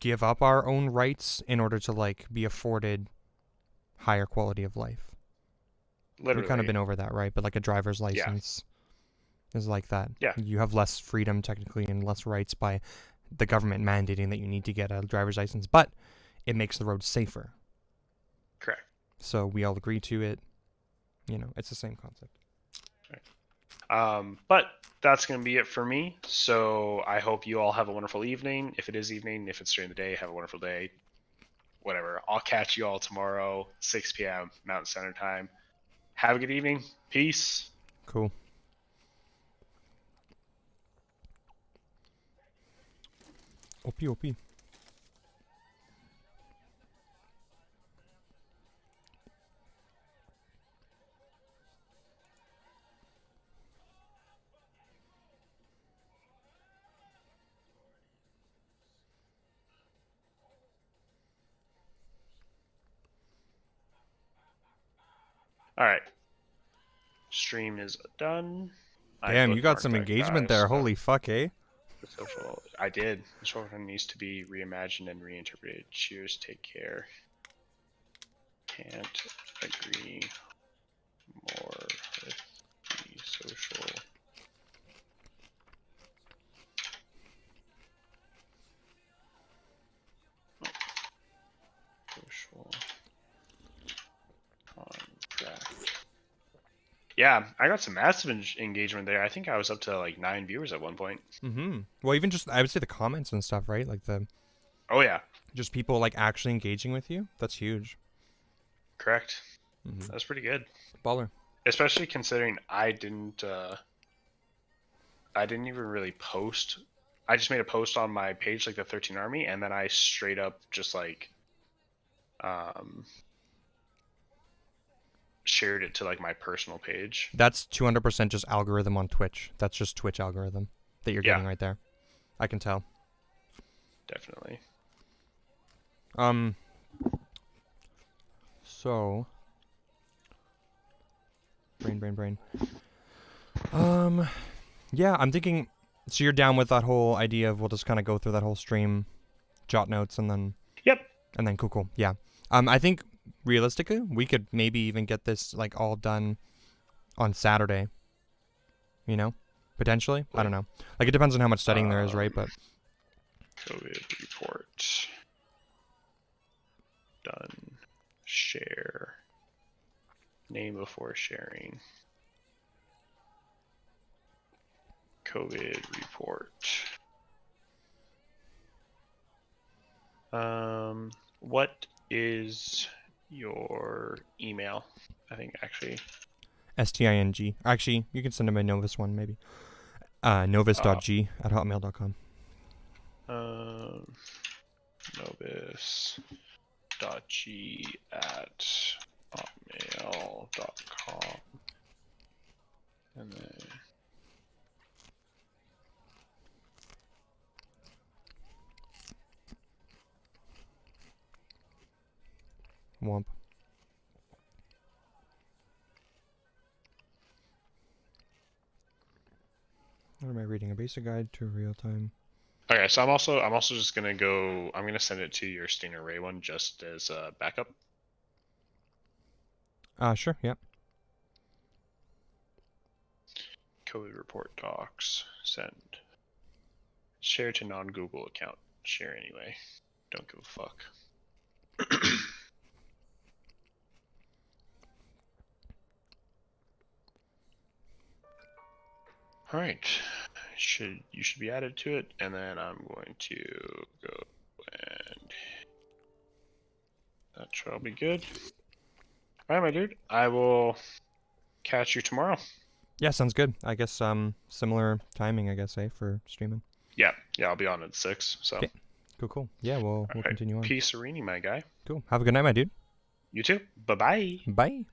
give up our own rights in order to like be afforded higher quality of life. Literally. We've kind of been over that, right? But like a driver's license is like that. Yeah. You have less freedom technically and less rights by the government mandating that you need to get a driver's license, but it makes the road safer. Correct. So we all agree to it. You know, it's the same concept. Right. But that's going to be it for me. So I hope you all have a wonderful evening. If it is evening, if it's during the day, have a wonderful day. Whatever. I'll catch you all tomorrow, 6 p.m. Mountain Standard Time. Have a good evening. Peace. Cool. OP. All right. Stream is done. Damn, you got some engagement there. Holy fuck, eh? Social. I did. The social needs to be reimagined and reinterpreted. Cheers. Take care. Can't agree more with the social. Social contract. Yeah, I got some massive engagement there. I think I was up to like 9 viewers at one point. Mm-hmm. Well, even just, I would say the comments and stuff, right? Like the... Oh, yeah. Just people like actually engaging with you. That's huge. Correct. Mm-hmm. That's pretty good. Baller. Especially considering I didn't even really post. I just made a post on my page, like the 13Army, and then I straight up just like shared it to like my personal page. That's 200% just algorithm on Twitch. That's just Twitch algorithm that you're getting right there. I can tell. Definitely. So brain. Yeah, I'm thinking, so you're down with that whole idea of we'll just kind of go through that whole stream, jot notes, and then... Yep. And then cool. Yeah. I think realistically, we could maybe even get this like all done on Saturday. You know? Potentially? I don't know. Like, it depends on how much studying there is, right? But... COVID report. Done. Share. Name before sharing. COVID report. What is your email? I think actually. STING. Actually, you can send him a Novus one, maybe. Novus.g at hotmail.com. Novus.g at hotmail.com. And then Womp. What am I reading? A basic guide to real time. Okay, so I'm also just gonna go. I'm gonna send it to your Stinger Ray one just as a backup. Sure. Yep. COVID report docs. Send. Share to non-Google account. Share anyway. Don't give a fuck. All right. You should be added to it, and then I'm going to go and that shall be good. All right, my dude. I will catch you tomorrow. Yeah, sounds good. I guess similar timing, I guess, for streaming. Yeah, I'll be on at 6. So. Okay. Cool. Yeah, we'll continue on. Peace, Arini, my guy. Cool. Have a good night, my dude. You too. Bye-bye. Bye.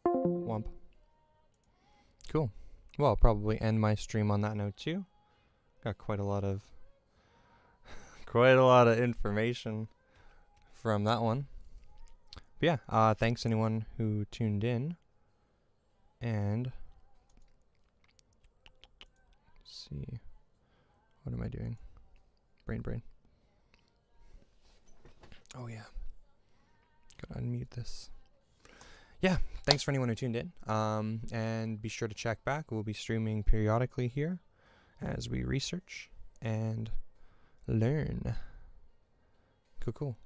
Womp. Cool. Well, I'll probably end my stream on that note too. Got quite a lot of information from that one. But yeah, thanks anyone who tuned in. And let's see, what am I doing? Brain. Oh yeah, gotta unmute this. Yeah, thanks for anyone who tuned in. And be sure to check back. We'll be streaming periodically here as we research and learn. Cool.